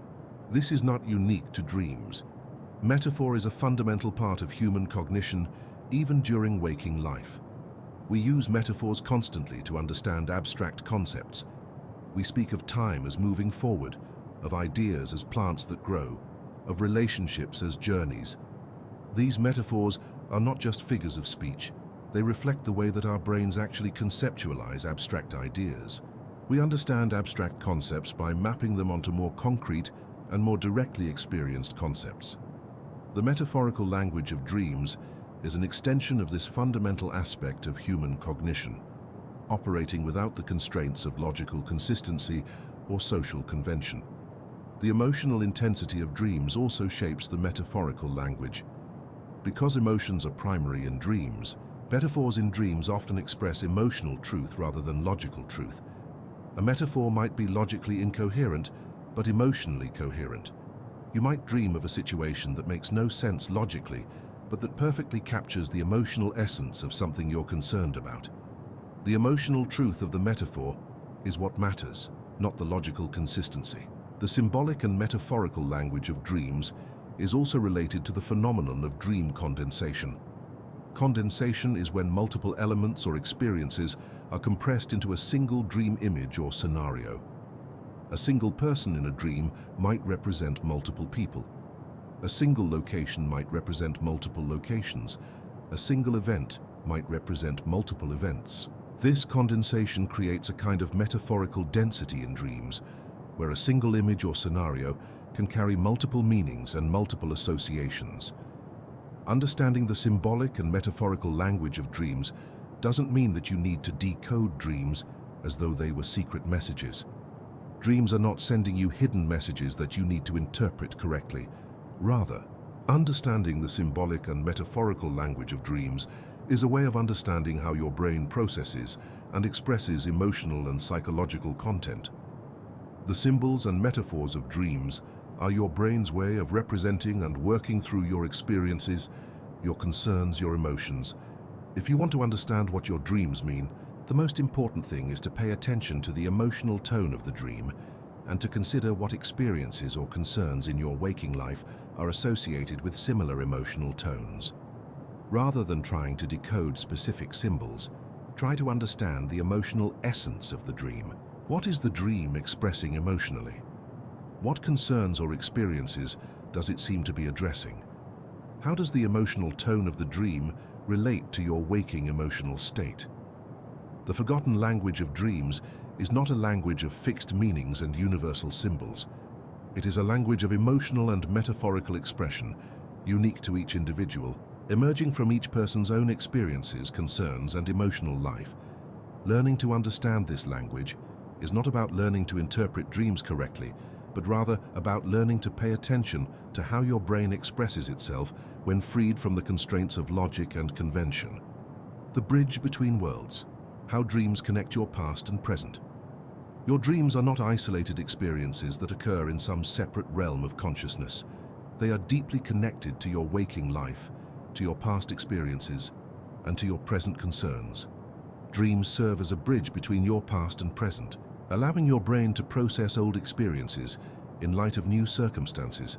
This is not unique to dreams. Metaphor is a fundamental part of human cognition, even during waking life. We use metaphors constantly to understand abstract concepts. We speak of time as moving forward, of ideas as plants that grow, of relationships as journeys. These metaphors are not just figures of speech. They reflect the way that our brains actually conceptualize abstract ideas. We understand abstract concepts by mapping them onto more concrete and more directly experienced concepts. The metaphorical language of dreams is an extension of this fundamental aspect of human cognition, operating without the constraints of logical consistency or social convention. The emotional intensity of dreams also shapes the metaphorical language. Because emotions are primary in dreams, metaphors in dreams often express emotional truth rather than logical truth. A metaphor might be logically incoherent, but emotionally coherent. You might dream of a situation that makes no sense logically, but that perfectly captures the emotional essence of something you're concerned about. The emotional truth of the metaphor is what matters, not the logical consistency. The symbolic and metaphorical language of dreams is also related to the phenomenon of dream condensation. Condensation is when multiple elements or experiences are compressed into a single dream image or scenario. A single person in a dream might represent multiple people. A single location might represent multiple locations. A single event might represent multiple events. This condensation creates a kind of metaphorical density in dreams, where a single image or scenario can carry multiple meanings and multiple associations. Understanding the symbolic and metaphorical language of dreams doesn't mean that you need to decode dreams as though they were secret messages. Dreams are not sending you hidden messages that you need to interpret correctly. Rather, understanding the symbolic and metaphorical language of dreams is a way of understanding how your brain processes and expresses emotional and psychological content. The symbols and metaphors of dreams are your brain's way of representing and working through your experiences, your concerns, your emotions. If you want to understand what your dreams mean, the most important thing is to pay attention to the emotional tone of the dream and to consider what experiences or concerns in your waking life are associated with similar emotional tones. Rather than trying to decode specific symbols, try to understand the emotional essence of the dream. What is the dream expressing emotionally? What concerns or experiences does it seem to be addressing? How does the emotional tone of the dream relate to your waking emotional state? The forgotten language of dreams is not a language of fixed meanings and universal symbols. It is a language of emotional and metaphorical expression, unique to each individual, emerging from each person's own experiences, concerns, and emotional life. Learning to understand this language is not about learning to interpret dreams correctly, but rather about learning to pay attention to how your brain expresses itself when freed from the constraints of logic and convention. The bridge between worlds. How dreams connect your past and present. Your dreams are not isolated experiences that occur in some separate realm of consciousness. They are deeply connected to your waking life, to your past experiences, and to your present concerns. Dreams serve as a bridge between your past and present, allowing your brain to process old experiences in light of new circumstances,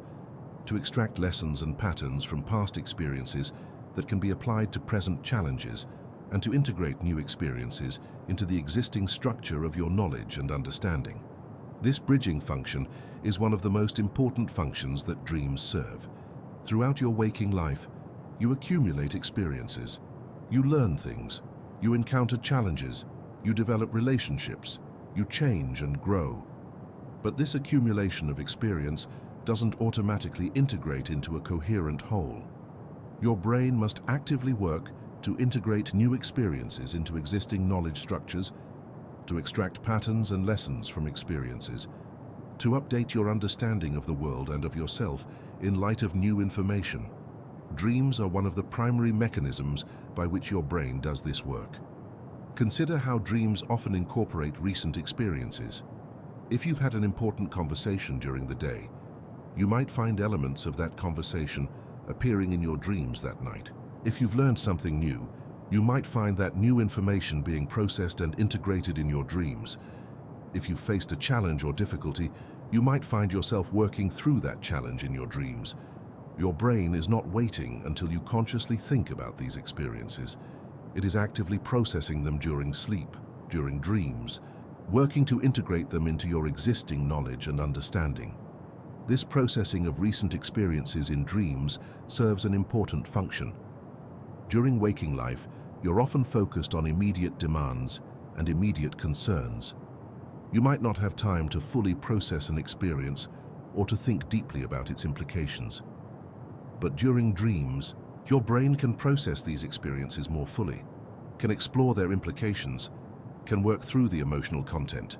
to extract lessons and patterns from past experiences that can be applied to present challenges, and to integrate new experiences into the existing structure of your knowledge and understanding. This bridging function is one of the most important functions that dreams serve. Throughout your waking life, you accumulate experiences. You learn things. You encounter challenges. You develop relationships. You change and grow. But this accumulation of experience doesn't automatically integrate into a coherent whole. Your brain must actively work to integrate new experiences into existing knowledge structures, to extract patterns and lessons from experiences, to update your understanding of the world and of yourself in light of new information. Dreams are one of the primary mechanisms by which your brain does this work. Consider how dreams often incorporate recent experiences. If you've had an important conversation during the day, you might find elements of that conversation appearing in your dreams that night. If you've learned something new, you might find that new information being processed and integrated in your dreams. If you've faced a challenge or difficulty, you might find yourself working through that challenge in your dreams. Your brain is not waiting until you consciously think about these experiences. It is actively processing them during sleep, during dreams, working to integrate them into your existing knowledge and understanding. This processing of recent experiences in dreams serves an important function. During waking life, you're often focused on immediate demands and immediate concerns. You might not have time to fully process an experience or to think deeply about its implications. But during dreams, your brain can process these experiences more fully, can explore their implications, can work through the emotional content,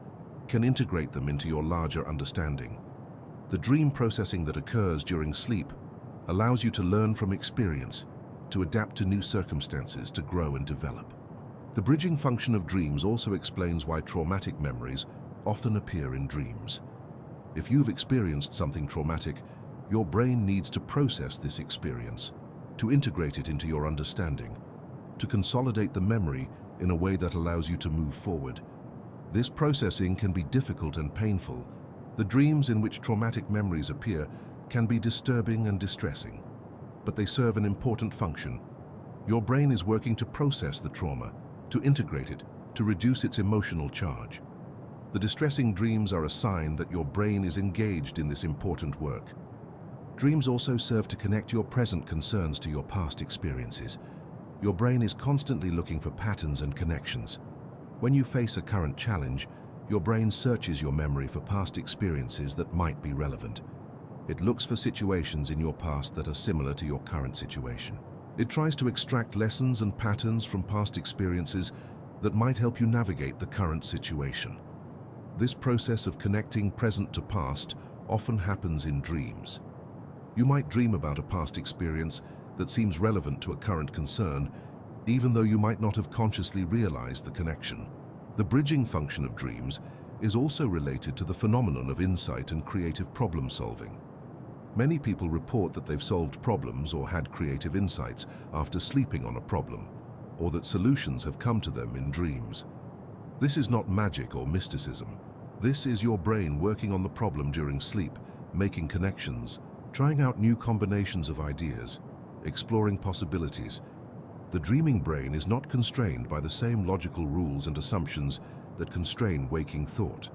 can integrate them into your larger understanding. The dream processing that occurs during sleep allows you to learn from experience, to adapt to new circumstances, to grow and develop. The bridging function of dreams also explains why traumatic memories often appear in dreams. If you've experienced something traumatic, your brain needs to process this experience. to integrate it into your understanding, to consolidate the memory in a way that allows you to move forward. This processing can be difficult and painful. The dreams in which traumatic memories appear can be disturbing and distressing, but they serve an important function. Your brain is working to process the trauma, to integrate it, to reduce its emotional charge. The distressing dreams are a sign that your brain is engaged in this important work. Dreams also serve to connect your present concerns to your past experiences. Your brain is constantly looking for patterns and connections. When you face a current challenge, your brain searches your memory for past experiences that might be relevant. It looks for situations in your past that are similar to your current situation. It tries to extract lessons and patterns from past experiences that might help you navigate the current situation. This process of connecting present to past often happens in dreams. You might dream about a past experience that seems relevant to a current concern, even though you might not have consciously realized the connection. The bridging function of dreams is also related to the phenomenon of insight and creative problem solving. Many people report that they've solved problems or had creative insights after sleeping on a problem, or that solutions have come to them in dreams. This is not magic or mysticism. This is your brain working on the problem during sleep, making connections, trying out new combinations of ideas, exploring possibilities. The dreaming brain is not constrained by the same logical rules and assumptions that constrain waking thought.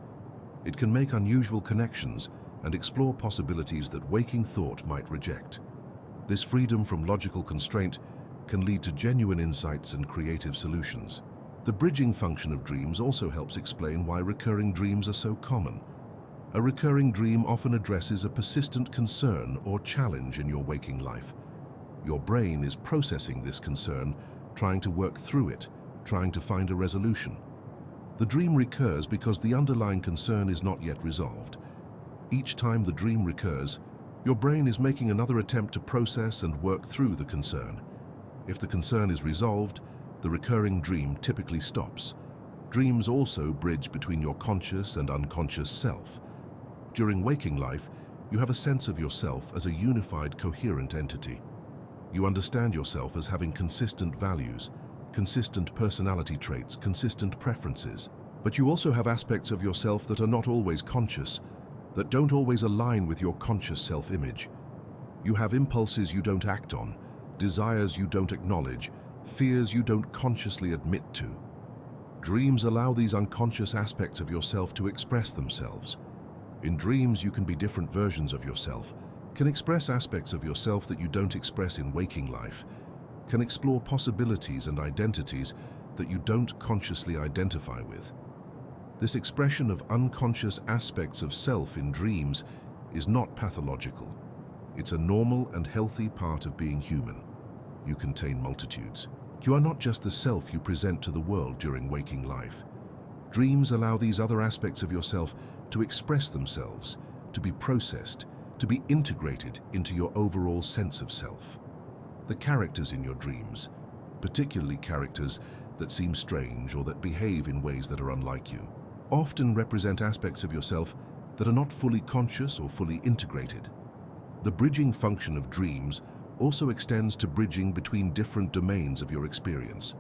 It can make unusual connections and explore possibilities that waking thought might reject. This freedom from logical constraint can lead to genuine insights and creative solutions. The bridging function of dreams also helps explain why recurring dreams are so common. A recurring dream often addresses a persistent concern or challenge in your waking life. Your brain is processing this concern, trying to work through it, trying to find a resolution. The dream recurs because the underlying concern is not yet resolved. Each time the dream recurs, your brain is making another attempt to process and work through the concern. If the concern is resolved, the recurring dream typically stops. Dreams also bridge between your conscious and unconscious self. During waking life, you have a sense of yourself as a unified, coherent entity. You understand yourself as having consistent values, consistent personality traits, consistent preferences. But you also have aspects of yourself that are not always conscious, that don't always align with your conscious self-image. You have impulses you don't act on, desires you don't acknowledge, fears you don't consciously admit to. Dreams allow these unconscious aspects of yourself to express themselves. In dreams, you can be different versions of yourself, can express aspects of yourself that you don't express in waking life, can explore possibilities and identities that you don't consciously identify with. This expression of unconscious aspects of self in dreams is not pathological. It's a normal and healthy part of being human. You contain multitudes. You are not just the self you present to the world during waking life. Dreams allow these other aspects of yourself to express themselves, to be processed, to be integrated into your overall sense of self. The characters in your dreams, particularly characters that seem strange or that behave in ways that are unlike you, often represent aspects of yourself that are not fully conscious or fully integrated. The bridging function of dreams also extends to bridging between different domains of your experience.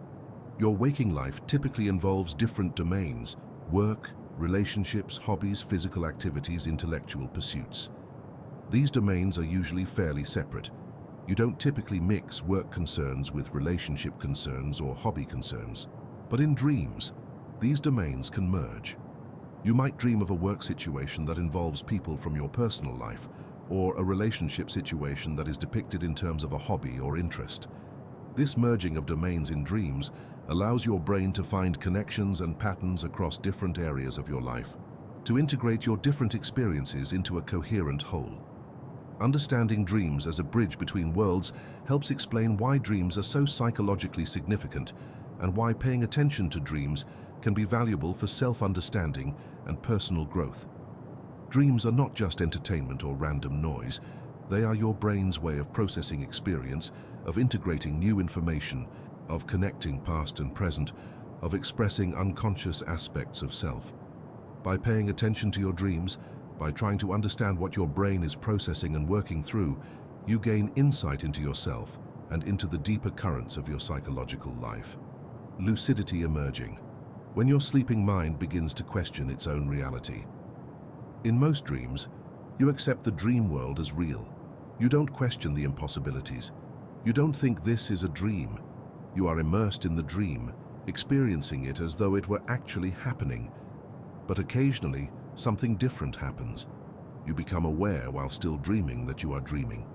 Your waking life typically involves different domains: work, relationships, hobbies, physical activities, intellectual pursuits. These domains are usually fairly separate. You don't typically mix work concerns with relationship concerns or hobby concerns. But in dreams, these domains can merge. You might dream of a work situation that involves people from your personal life, or a relationship situation that is depicted in terms of a hobby or interest. This merging of domains in dreams allows your brain to find connections and patterns across different areas of your life, to integrate your different experiences into a coherent whole. Understanding dreams as a bridge between worlds helps explain why dreams are so psychologically significant and why paying attention to dreams can be valuable for self-understanding and personal growth. Dreams are not just entertainment or random noise. They are your brain's way of processing experience, of integrating new information, of connecting past and present, of expressing unconscious aspects of self. By paying attention to your dreams, by trying to understand what your brain is processing and working through, you gain insight into yourself, and into the deeper currents of your psychological life. Lucidity emerging, when your sleeping mind begins to question its own reality. In most dreams, you accept the dream world as real. You don't question the impossibilities. You don't think this is a dream. You are immersed in the dream, experiencing it as though it were actually happening. But occasionally, something different happens. You become aware while still dreaming that you are dreaming.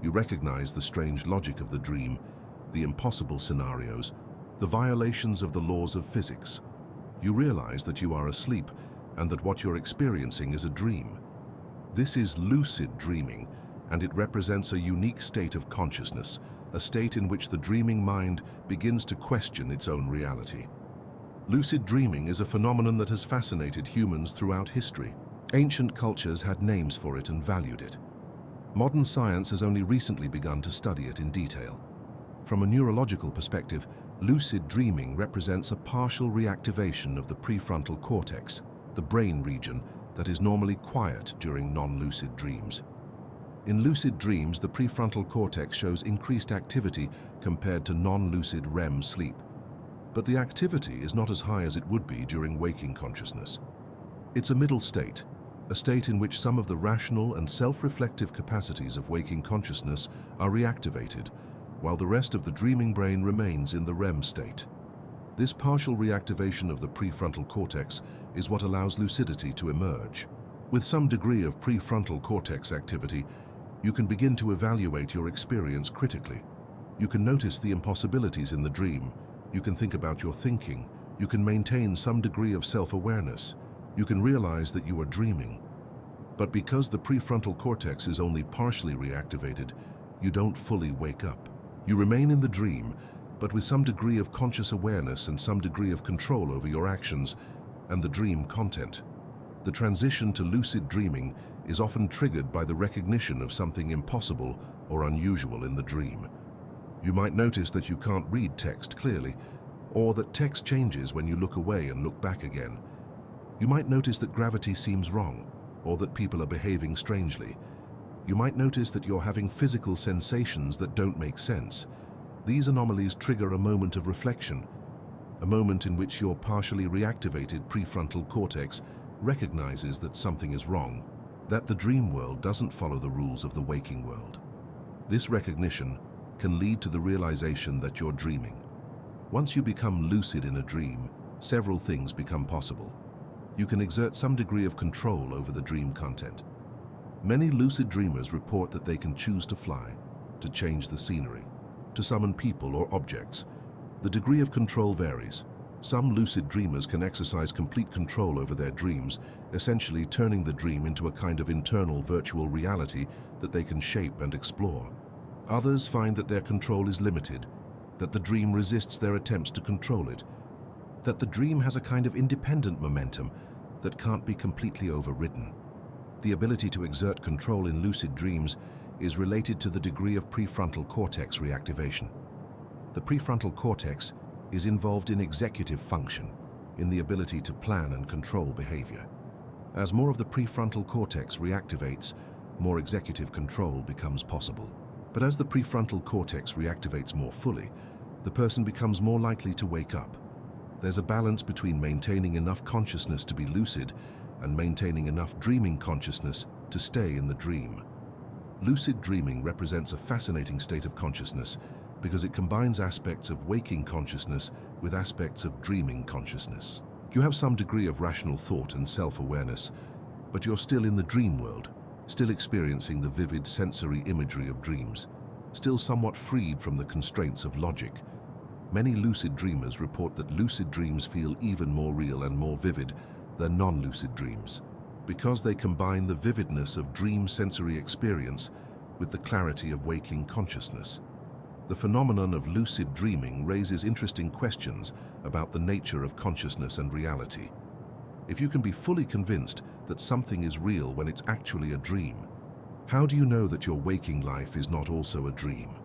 You recognize the strange logic of the dream, the impossible scenarios, the violations of the laws of physics. You realize that you are asleep and that what you're experiencing is a dream. This is lucid dreaming, and it represents a unique state of consciousness, a state in which the dreaming mind begins to question its own reality. Lucid dreaming is a phenomenon that has fascinated humans throughout history. Ancient cultures had names for it and valued it. Modern science has only recently begun to study it in detail. From a neurological perspective, lucid dreaming represents a partial reactivation of the prefrontal cortex, the brain region that is normally quiet during non-lucid dreams. In lucid dreams, the prefrontal cortex shows increased activity compared to non-lucid REM sleep. But the activity is not as high as it would be during waking consciousness. It's a middle state, a state in which some of the rational and self-reflective capacities of waking consciousness are reactivated, while the rest of the dreaming brain remains in the REM state. This partial reactivation of the prefrontal cortex is what allows lucidity to emerge. With some degree of prefrontal cortex activity, you can begin to evaluate your experience critically. You can notice the impossibilities in the dream. You can think about your thinking. You can maintain some degree of self-awareness. You can realize that you are dreaming. But because the prefrontal cortex is only partially reactivated, you don't fully wake up. You remain in the dream, but with some degree of conscious awareness and some degree of control over your actions and the dream content. The transition to lucid dreaming is often triggered by the recognition of something impossible or unusual in the dream. You might notice that you can't read text clearly, or that text changes when you look away and look back again. You might notice that gravity seems wrong, or that people are behaving strangely. You might notice that you're having physical sensations that don't make sense. These anomalies trigger a moment of reflection, a moment in which your partially reactivated prefrontal cortex recognizes that something is wrong, that the dream world doesn't follow the rules of the waking world. This recognition can lead to the realization that you're dreaming. Once you become lucid in a dream, several things become possible. You can exert some degree of control over the dream content. Many lucid dreamers report that they can choose to fly, to change the scenery, to summon people or objects. The degree of control varies. Some lucid dreamers can exercise complete control over their dreams, essentially turning the dream into a kind of internal virtual reality that they can shape and explore. Others find that their control is limited, that the dream resists their attempts to control it, that the dream has a kind of independent momentum that can't be completely overridden. The ability to exert control in lucid dreams is related to the degree of prefrontal cortex reactivation. The prefrontal cortex is involved in executive function, in the ability to plan and control behavior. As more of the prefrontal cortex reactivates, more executive control becomes possible. But as the prefrontal cortex reactivates more fully, the person becomes more likely to wake up. There's a balance between maintaining enough consciousness to be lucid and maintaining enough dreaming consciousness to stay in the dream. Lucid dreaming represents a fascinating state of consciousness because it combines aspects of waking consciousness with aspects of dreaming consciousness. You have some degree of rational thought and self-awareness, but you're still in the dream world, still experiencing the vivid sensory imagery of dreams, still somewhat freed from the constraints of logic. Many lucid dreamers report that lucid dreams feel even more real and more vivid than non-lucid dreams, because they combine the vividness of dream sensory experience with the clarity of waking consciousness. The phenomenon of lucid dreaming raises interesting questions about the nature of consciousness and reality. If you can be fully convinced that something is real when it's actually a dream, how do you know that your waking life is not also a dream?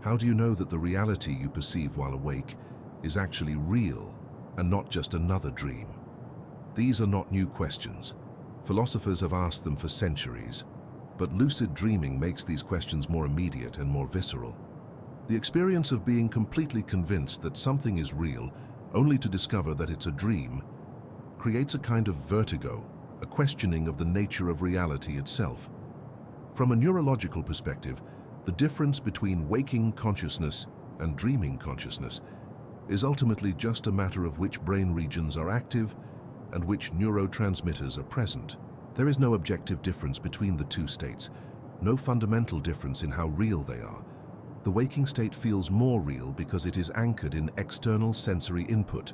How do you know that the reality you perceive while awake is actually real and not just another dream? These are not new questions. Philosophers have asked them for centuries, but lucid dreaming makes these questions more immediate and more visceral. The experience of being completely convinced that something is real, only to discover that it's a dream, creates a kind of vertigo, a questioning of the nature of reality itself. From a neurological perspective, the difference between waking consciousness and dreaming consciousness is ultimately just a matter of which brain regions are active and which neurotransmitters are present. There is no objective difference between the two states, no fundamental difference in how real they are. The waking state feels more real because it is anchored in external sensory input,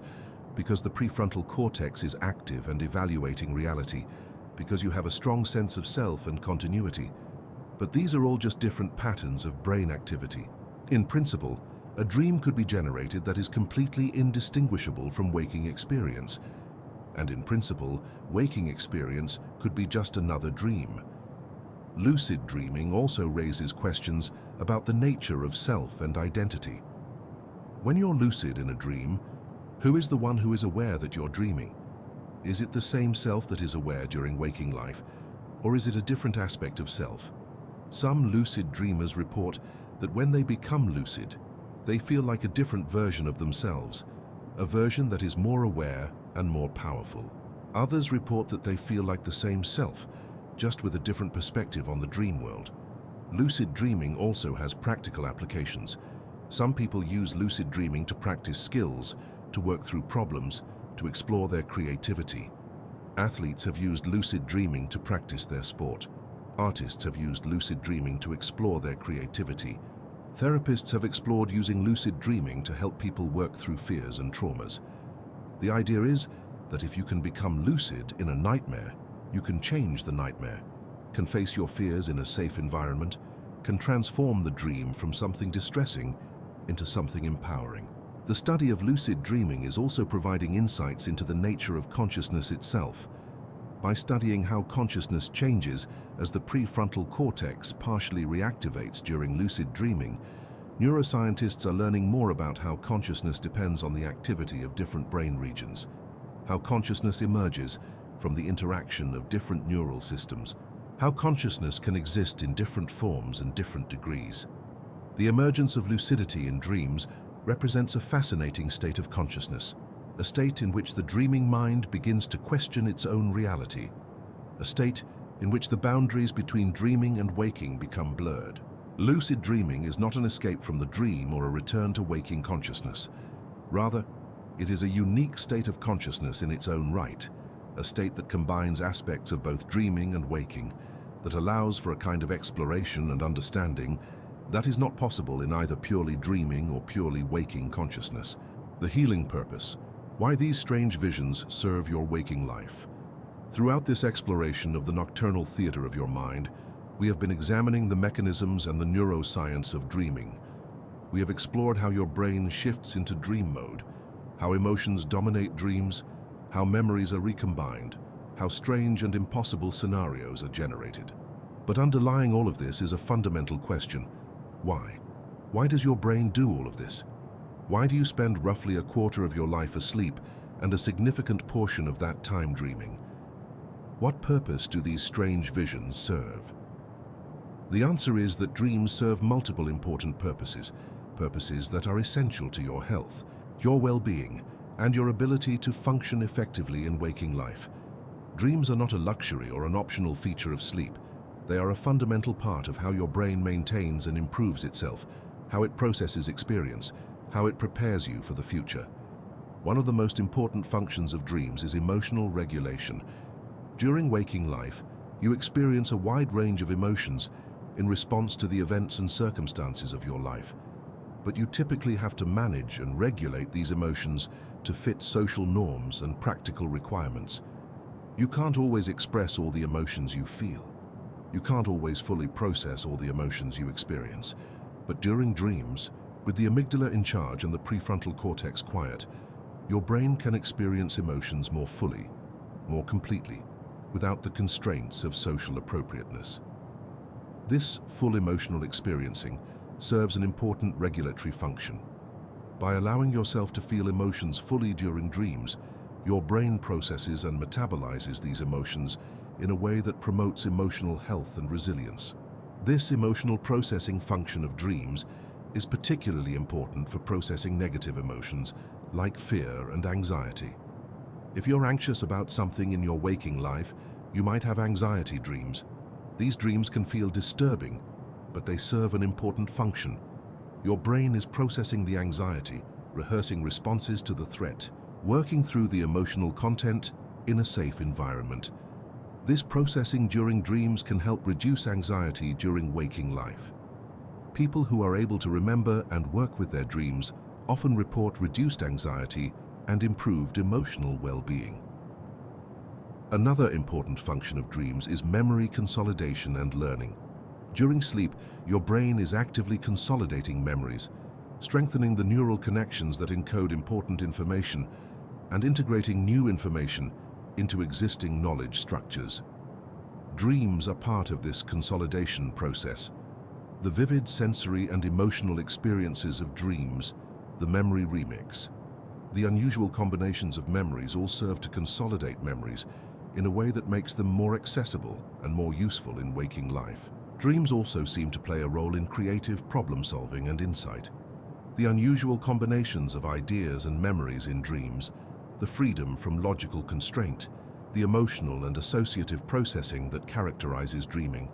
because the prefrontal cortex is active and evaluating reality, because you have a strong sense of self and continuity. But these are all just different patterns of brain activity. In principle, a dream could be generated that is completely indistinguishable from waking experience. And in principle, waking experience could be just another dream. Lucid dreaming also raises questions about the nature of self and identity. When you're lucid in a dream, who is the one who is aware that you're dreaming? Is it the same self that is aware during waking life, or is it a different aspect of self? Some lucid dreamers report that when they become lucid, they feel like a different version of themselves, a version that is more aware and more powerful. Others report that they feel like the same self, just with a different perspective on the dream world. Lucid dreaming also has practical applications. Some people use lucid dreaming to practice skills, to work through problems, to explore their creativity. Athletes have used lucid dreaming to practice their sport. Artists have used lucid dreaming to explore their creativity. Therapists have explored using lucid dreaming to help people work through fears and traumas. The idea is that if you can become lucid in a nightmare, you can change the nightmare, can face your fears in a safe environment, can transform the dream from something distressing into something empowering. The study of lucid dreaming is also providing insights into the nature of consciousness itself. By studying how consciousness changes as the prefrontal cortex partially reactivates during lucid dreaming, neuroscientists are learning more about how consciousness depends on the activity of different brain regions, how consciousness emerges from the interaction of different neural systems, how consciousness can exist in different forms and different degrees. The emergence of lucidity in dreams represents a fascinating state of consciousness, a state in which the dreaming mind begins to question its own reality, a state in which the boundaries between dreaming and waking become blurred. Lucid dreaming is not an escape from the dream or a return to waking consciousness. Rather, it is a unique state of consciousness in its own right, a state that combines aspects of both dreaming and waking, that allows for a kind of exploration and understanding that is not possible in either purely dreaming or purely waking consciousness. The healing purpose. Why these strange visions serve your waking life. Throughout this exploration of the nocturnal theater of your mind, we have been examining the mechanisms and the neuroscience of dreaming. We have explored how your brain shifts into dream mode, how emotions dominate dreams, how memories are recombined, how strange and impossible scenarios are generated. But underlying all of this is a fundamental question. Why? Why does your brain do all of this? Why do you spend roughly a quarter of your life asleep and a significant portion of that time dreaming? What purpose do these strange visions serve? The answer is that dreams serve multiple important purposes, purposes that are essential to your health, your well-being, and your ability to function effectively in waking life. Dreams are not a luxury or an optional feature of sleep. They are a fundamental part of how your brain maintains and improves itself, how it processes experience, how it prepares you for the future. One of the most important functions of dreams is emotional regulation. During waking life, you experience a wide range of emotions in response to the events and circumstances of your life. But you typically have to manage and regulate these emotions to fit social norms and practical requirements. You can't always express all the emotions you feel. You can't always fully process all the emotions you experience. But during dreams, with the amygdala in charge and the prefrontal cortex quiet, your brain can experience emotions more fully, more completely, without the constraints of social appropriateness. This full emotional experiencing serves an important regulatory function. By allowing yourself to feel emotions fully during dreams, your brain processes and metabolizes these emotions in a way that promotes emotional health and resilience. This emotional processing function of dreams is particularly important for processing negative emotions like fear and anxiety. If you're anxious about something in your waking life, you might have anxiety dreams. These dreams can feel disturbing, but they serve an important function. Your brain is processing the anxiety, rehearsing responses to the threat, working through the emotional content in a safe environment. This processing during dreams can help reduce anxiety during waking life. People who are able to remember and work with their dreams often report reduced anxiety and improved emotional well-being. Another important function of dreams is memory consolidation and learning. During sleep, your brain is actively consolidating memories, strengthening the neural connections that encode important information and integrating new information into existing knowledge structures. Dreams are part of this consolidation process. The vivid sensory and emotional experiences of dreams, the memory remix. The unusual combinations of memories all serve to consolidate memories in a way that makes them more accessible and more useful in waking life. Dreams also seem to play a role in creative problem-solving and insight. The unusual combinations of ideas and memories in dreams, the freedom from logical constraint, the emotional and associative processing that characterizes dreaming.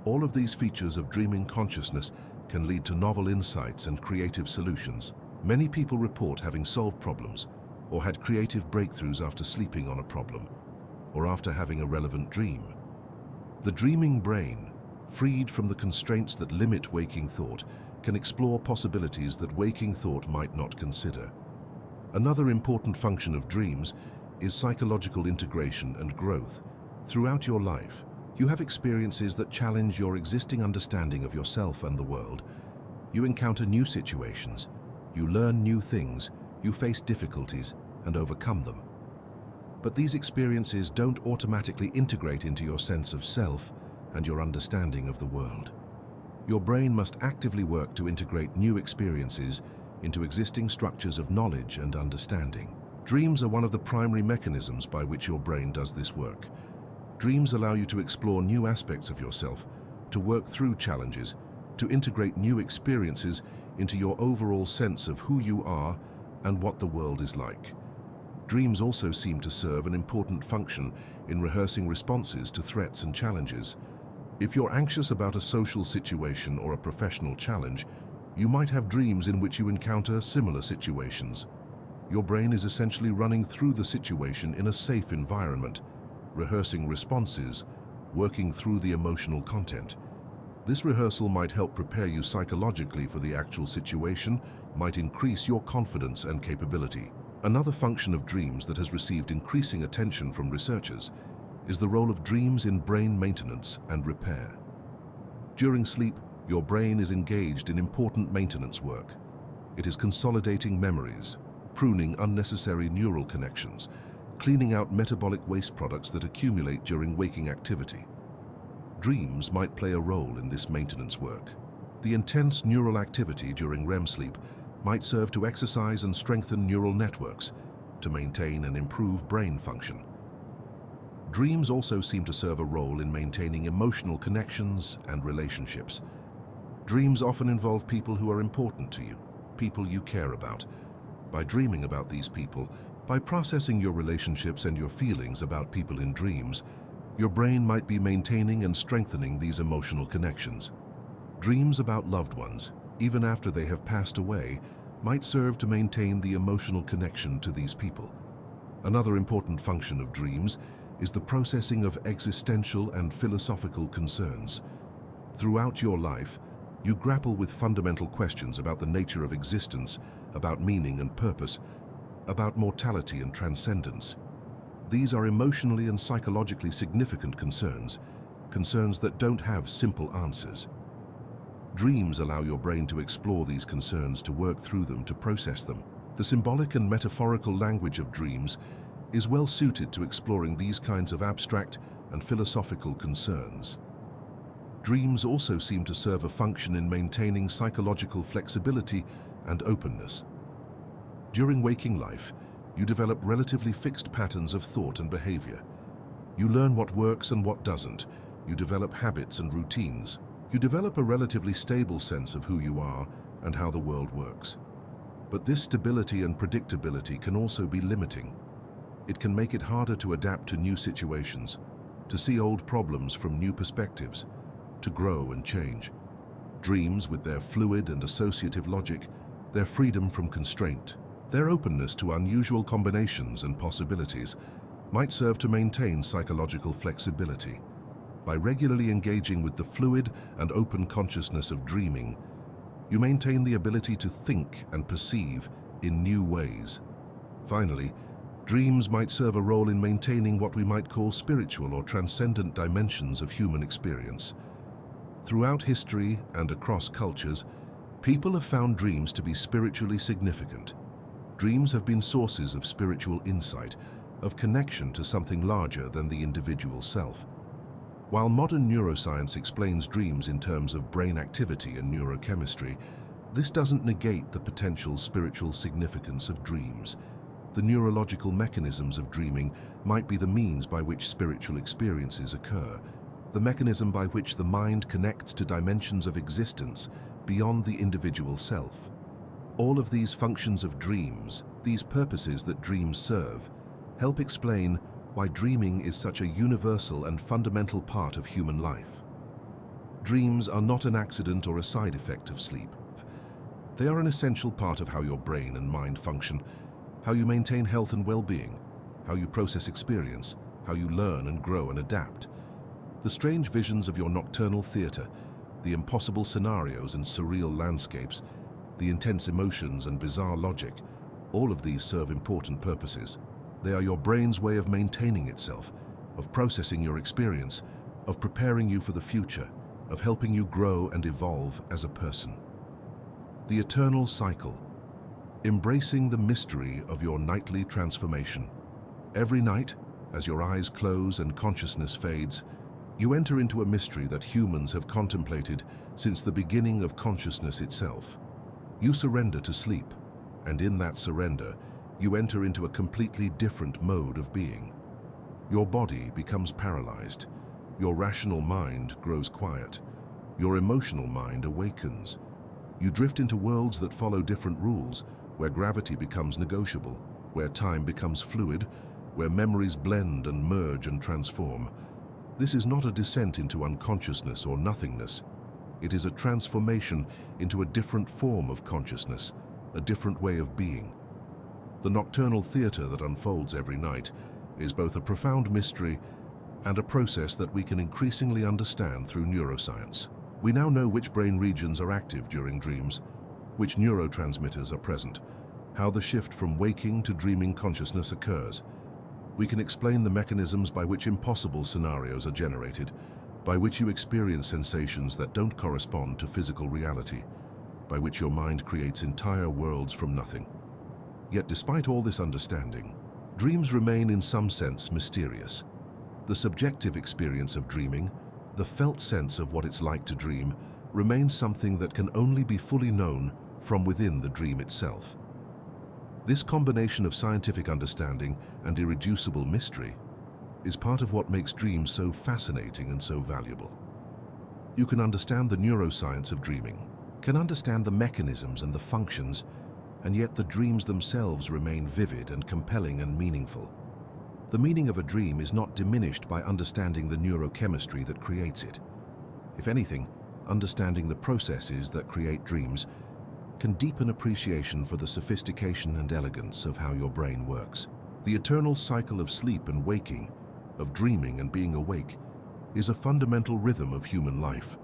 All of these features of dreaming consciousness can lead to novel insights and creative solutions. Many people report having solved problems or had creative breakthroughs after sleeping on a problem or after having a relevant dream. The dreaming brain, freed from the constraints that limit waking thought, can explore possibilities that waking thought might not consider. Another important function of dreams is psychological integration and growth. Throughout your life, you have experiences that challenge your existing understanding of yourself and the world. You encounter new situations, you learn new things, you face difficulties and overcome them. But these experiences don't automatically integrate into your sense of self and your understanding of the world. Your brain must actively work to integrate new experiences into existing structures of knowledge and understanding. Dreams are one of the primary mechanisms by which your brain does this work. Dreams allow you to explore new aspects of yourself, to work through challenges, to integrate new experiences into your overall sense of who you are and what the world is like. Dreams also seem to serve an important function in rehearsing responses to threats and challenges. If you're anxious about a social situation or a professional challenge, you might have dreams in which you encounter similar situations. Your brain is essentially running through the situation in a safe environment, rehearsing responses, working through the emotional content. This rehearsal might help prepare you psychologically for the actual situation, might increase your confidence and capability. Another function of dreams that has received increasing attention from researchers is the role of dreams in brain maintenance and repair. During sleep, your brain is engaged in important maintenance work. It is consolidating memories, pruning unnecessary neural connections, cleaning out metabolic waste products that accumulate during waking activity. Dreams might play a role in this maintenance work. The intense neural activity during REM sleep might serve to exercise and strengthen neural networks to maintain and improve brain function. Dreams also seem to serve a role in maintaining emotional connections and relationships. Dreams often involve people who are important to you, people you care about. By dreaming about these people, by processing your relationships and your feelings about people in dreams, your brain might be maintaining and strengthening these emotional connections. Dreams about loved ones, even after they have passed away, might serve to maintain the emotional connection to these people. Another important function of dreams is the processing of existential and philosophical concerns. Throughout your life, you grapple with fundamental questions about the nature of existence, about meaning and purpose, about mortality and transcendence. These are emotionally and psychologically significant concerns that don't have simple answers. Dreams allow your brain to explore these concerns, to work through them, to process them. The symbolic and metaphorical language of dreams is well suited to exploring these kinds of abstract and philosophical concerns. Dreams also seem to serve a function in maintaining psychological flexibility and openness. During waking life, you develop relatively fixed patterns of thought and behavior. You learn what works and what doesn't. You develop habits and routines. You develop a relatively stable sense of who you are and how the world works. But this stability and predictability can also be limiting. It can make it harder to adapt to new situations, to see old problems from new perspectives, to grow and change. Dreams, with their fluid and associative logic, their freedom from constraint, their openness to unusual combinations and possibilities, might serve to maintain psychological flexibility. By regularly engaging with the fluid and open consciousness of dreaming, you maintain the ability to think and perceive in new ways. Finally, dreams might serve a role in maintaining what we might call spiritual or transcendent dimensions of human experience. Throughout history and across cultures, people have found dreams to be spiritually significant. Dreams have been sources of spiritual insight, of connection to something larger than the individual self. While modern neuroscience explains dreams in terms of brain activity and neurochemistry, this doesn't negate the potential spiritual significance of dreams. The neurological mechanisms of dreaming might be the means by which spiritual experiences occur, the mechanism by which the mind connects to dimensions of existence beyond the individual self. All of these functions of dreams, these purposes that dreams serve, help explain why dreaming is such a universal and fundamental part of human life. Dreams are not an accident or a side effect of sleep. They are an essential part of how your brain and mind function, how you maintain health and well-being, how you process experience, how you learn and grow and adapt. The strange visions of your nocturnal theater, the impossible scenarios and surreal landscapes, the intense emotions and bizarre logic, all of these serve important purposes. They are your brain's way of maintaining itself, of processing your experience, of preparing you for the future, of helping you grow and evolve as a person. The eternal cycle. Embracing the mystery of your nightly transformation. Every night, as your eyes close and consciousness fades, you enter into a mystery that humans have contemplated since the beginning of consciousness itself. You surrender to sleep, and in that surrender, you enter into a completely different mode of being. Your body becomes paralyzed. Your rational mind grows quiet. Your emotional mind awakens. You drift into worlds that follow different rules, where gravity becomes negotiable, where time becomes fluid, where memories blend and merge and transform. This is not a descent into unconsciousness or nothingness. It is a transformation into a different form of consciousness, a different way of being. The nocturnal theater that unfolds every night is both a profound mystery and a process that we can increasingly understand through neuroscience. We now know which brain regions are active during dreams, which neurotransmitters are present, how the shift from waking to dreaming consciousness occurs. We can explain the mechanisms by which impossible scenarios are generated, by which you experience sensations that don't correspond to physical reality, by which your mind creates entire worlds from nothing. Yet despite all this understanding, dreams remain in some sense mysterious. The subjective experience of dreaming, the felt sense of what it's like to dream, remains something that can only be fully known from within the dream itself. This combination of scientific understanding and irreducible mystery is part of what makes dreams so fascinating and so valuable. You can understand the neuroscience of dreaming, can understand the mechanisms and the functions, and yet the dreams themselves remain vivid and compelling and meaningful. The meaning of a dream is not diminished by understanding the neurochemistry that creates it. If anything, understanding the processes that create dreams can deepen appreciation for the sophistication and elegance of how your brain works. The eternal cycle of sleep and waking, of dreaming and being awake, is a fundamental rhythm of human life.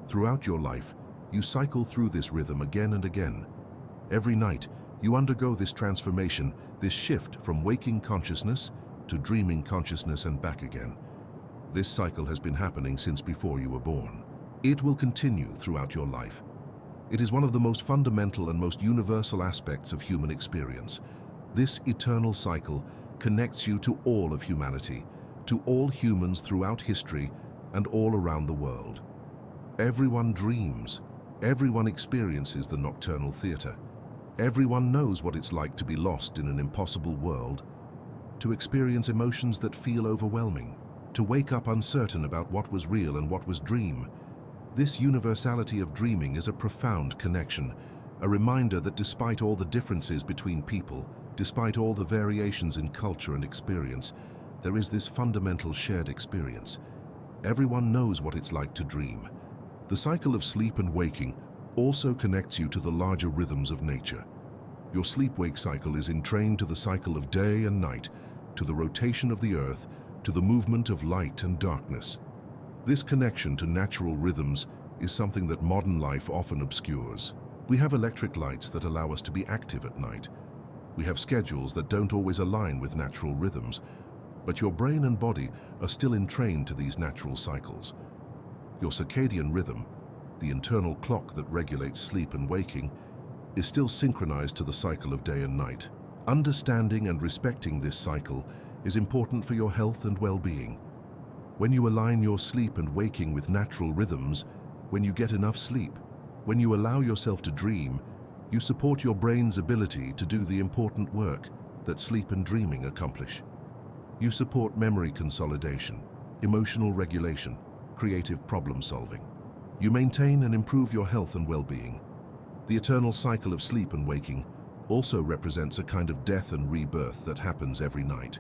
Throughout your life, you cycle through this rhythm again and again. Every night, you undergo this transformation, this shift from waking consciousness to dreaming consciousness and back again. This cycle has been happening since before you were born. It will continue throughout your life. It is one of the most fundamental and most universal aspects of human experience. This eternal cycle connects you to all of humanity, to all humans throughout history and all around the world. Everyone dreams. Everyone experiences the nocturnal theater. Everyone knows what it's like to be lost in an impossible world, to experience emotions that feel overwhelming, to wake up uncertain about what was real and what was dream. This universality of dreaming is a profound connection, a reminder that despite all the differences between people, despite all the variations in culture and experience, there is this fundamental shared experience. Everyone knows what it's like to dream. The cycle of sleep and waking also connects you to the larger rhythms of nature. Your sleep-wake cycle is entrained to the cycle of day and night, to the rotation of the earth, to the movement of light and darkness. This connection to natural rhythms is something that modern life often obscures. We have electric lights that allow us to be active at night. We have schedules that don't always align with natural rhythms, but your brain and body are still entrained to these natural cycles. Your circadian rhythm, the internal clock that regulates sleep and waking, is still synchronized to the cycle of day and night. Understanding and respecting this cycle is important for your health and well-being. When you align your sleep and waking with natural rhythms, when you get enough sleep, when you allow yourself to dream, you support your brain's ability to do the important work that sleep and dreaming accomplish. You support memory consolidation, emotional regulation, creative problem solving. You maintain and improve your health and well-being. The eternal cycle of sleep and waking also represents a kind of death and rebirth that happens every night.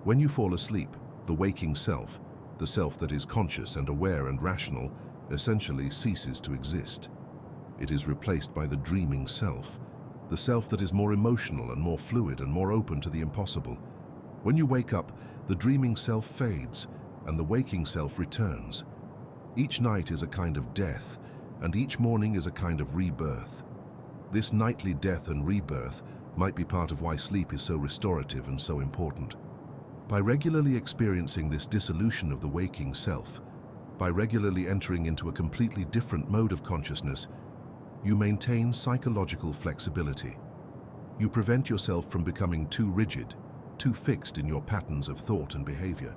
When you fall asleep, the waking self, the self that is conscious and aware and rational, essentially ceases to exist. It is replaced by the dreaming self, the self that is more emotional and more fluid and more open to the impossible. When you wake up, the dreaming self fades and the waking self returns. Each night is a kind of death, and each morning is a kind of rebirth. This nightly death and rebirth might be part of why sleep is so restorative and so important. By regularly experiencing this dissolution of the waking self, by regularly entering into a completely different mode of consciousness, you maintain psychological flexibility. You prevent yourself from becoming too rigid, too fixed in your patterns of thought and behavior.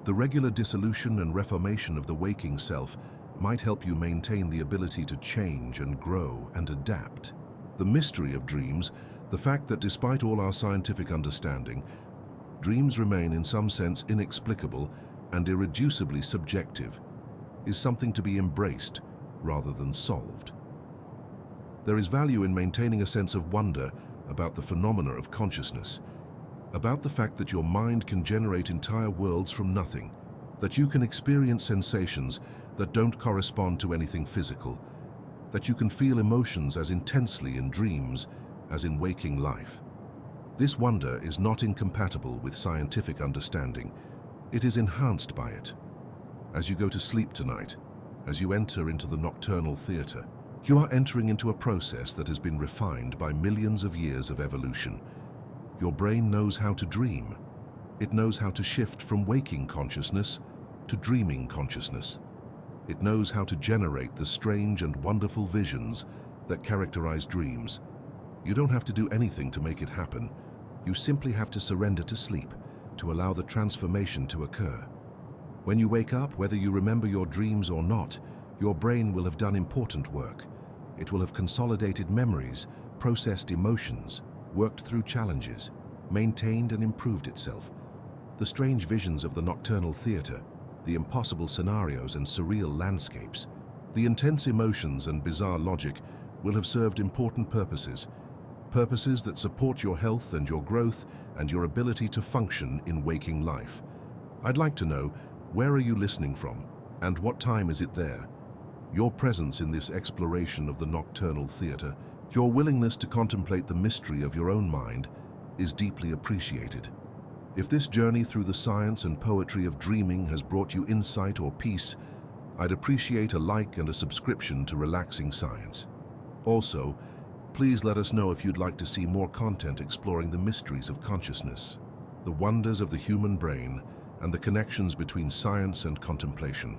The regular dissolution and reformation of the waking self might help you maintain the ability to change and grow and adapt. The mystery of dreams, the fact that despite all our scientific understanding, dreams remain in some sense inexplicable and irreducibly subjective, is something to be embraced rather than solved. There is value in maintaining a sense of wonder about the phenomena of consciousness, about the fact that your mind can generate entire worlds from nothing, that you can experience sensations that don't correspond to anything physical, that you can feel emotions as intensely in dreams as in waking life. This wonder is not incompatible with scientific understanding. It is enhanced by it. As you go to sleep tonight, as you enter into the nocturnal theater, you are entering into a process that has been refined by millions of years of evolution. Your brain knows how to dream. It knows how to shift from waking consciousness to dreaming consciousness. It knows how to generate the strange and wonderful visions that characterize dreams. You don't have to do anything to make it happen. You simply have to surrender to sleep, to allow the transformation to occur. When you wake up, whether you remember your dreams or not, your brain will have done important work. It will have consolidated memories, processed emotions, worked through challenges, maintained and improved itself. The strange visions of the nocturnal theater, the impossible scenarios and surreal landscapes, the intense emotions and bizarre logic will have served important purposes, purposes that support your health and your growth and your ability to function in waking life. I'd like to know, where are you listening from, and what time is it there? Your presence in this exploration of the nocturnal theater, your willingness to contemplate the mystery of your own mind, is deeply appreciated. If this journey through the science and poetry of dreaming has brought you insight or peace, I'd appreciate a like and a subscription to Relaxing Science. Also, please let us know if you'd like to see more content exploring the mysteries of consciousness, the wonders of the human brain, and the connections between science and contemplation.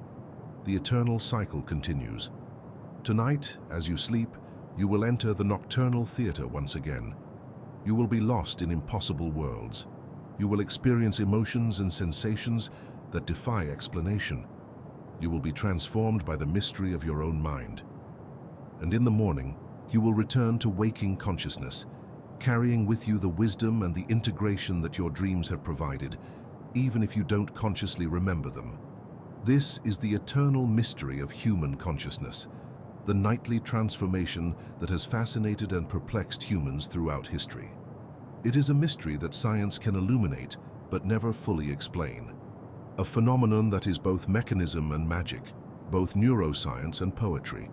The eternal cycle continues. Tonight, as you sleep, you will enter the nocturnal theater once again. You will be lost in impossible worlds. You will experience emotions and sensations that defy explanation. You will be transformed by the mystery of your own mind. And in the morning, you will return to waking consciousness, carrying with you the wisdom and the integration that your dreams have provided, even if you don't consciously remember them. This is the eternal mystery of human consciousness, the nightly transformation that has fascinated and perplexed humans throughout history. It is a mystery that science can illuminate but never fully explain. A phenomenon that is both mechanism and magic, both neuroscience and poetry.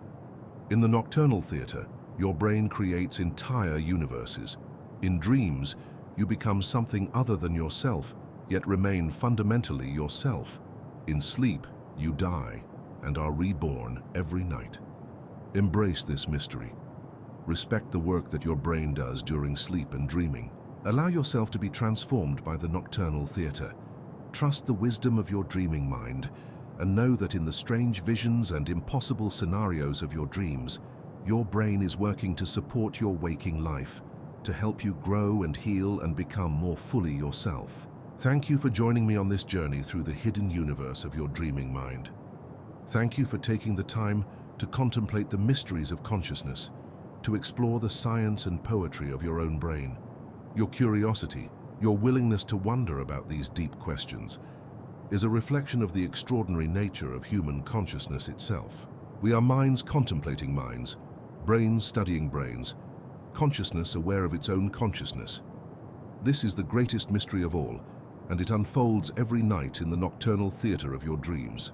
In the nocturnal theater, your brain creates entire universes. In dreams, you become something other than yourself, yet remain fundamentally yourself. In sleep, you die and are reborn every night. Embrace this mystery. Respect the work that your brain does during sleep and dreaming. Allow yourself to be transformed by the nocturnal theater. Trust the wisdom of your dreaming mind, and know that in the strange visions and impossible scenarios of your dreams, your brain is working to support your waking life, to help you grow and heal and become more fully yourself. Thank you for joining me on this journey through the hidden universe of your dreaming mind. Thank you for taking the time to contemplate the mysteries of consciousness, to explore the science and poetry of your own brain. Your curiosity, your willingness to wonder about these deep questions, is a reflection of the extraordinary nature of human consciousness itself. We are minds contemplating minds, brains studying brains, consciousness aware of its own consciousness. This is the greatest mystery of all, and it unfolds every night in the nocturnal theater of your dreams.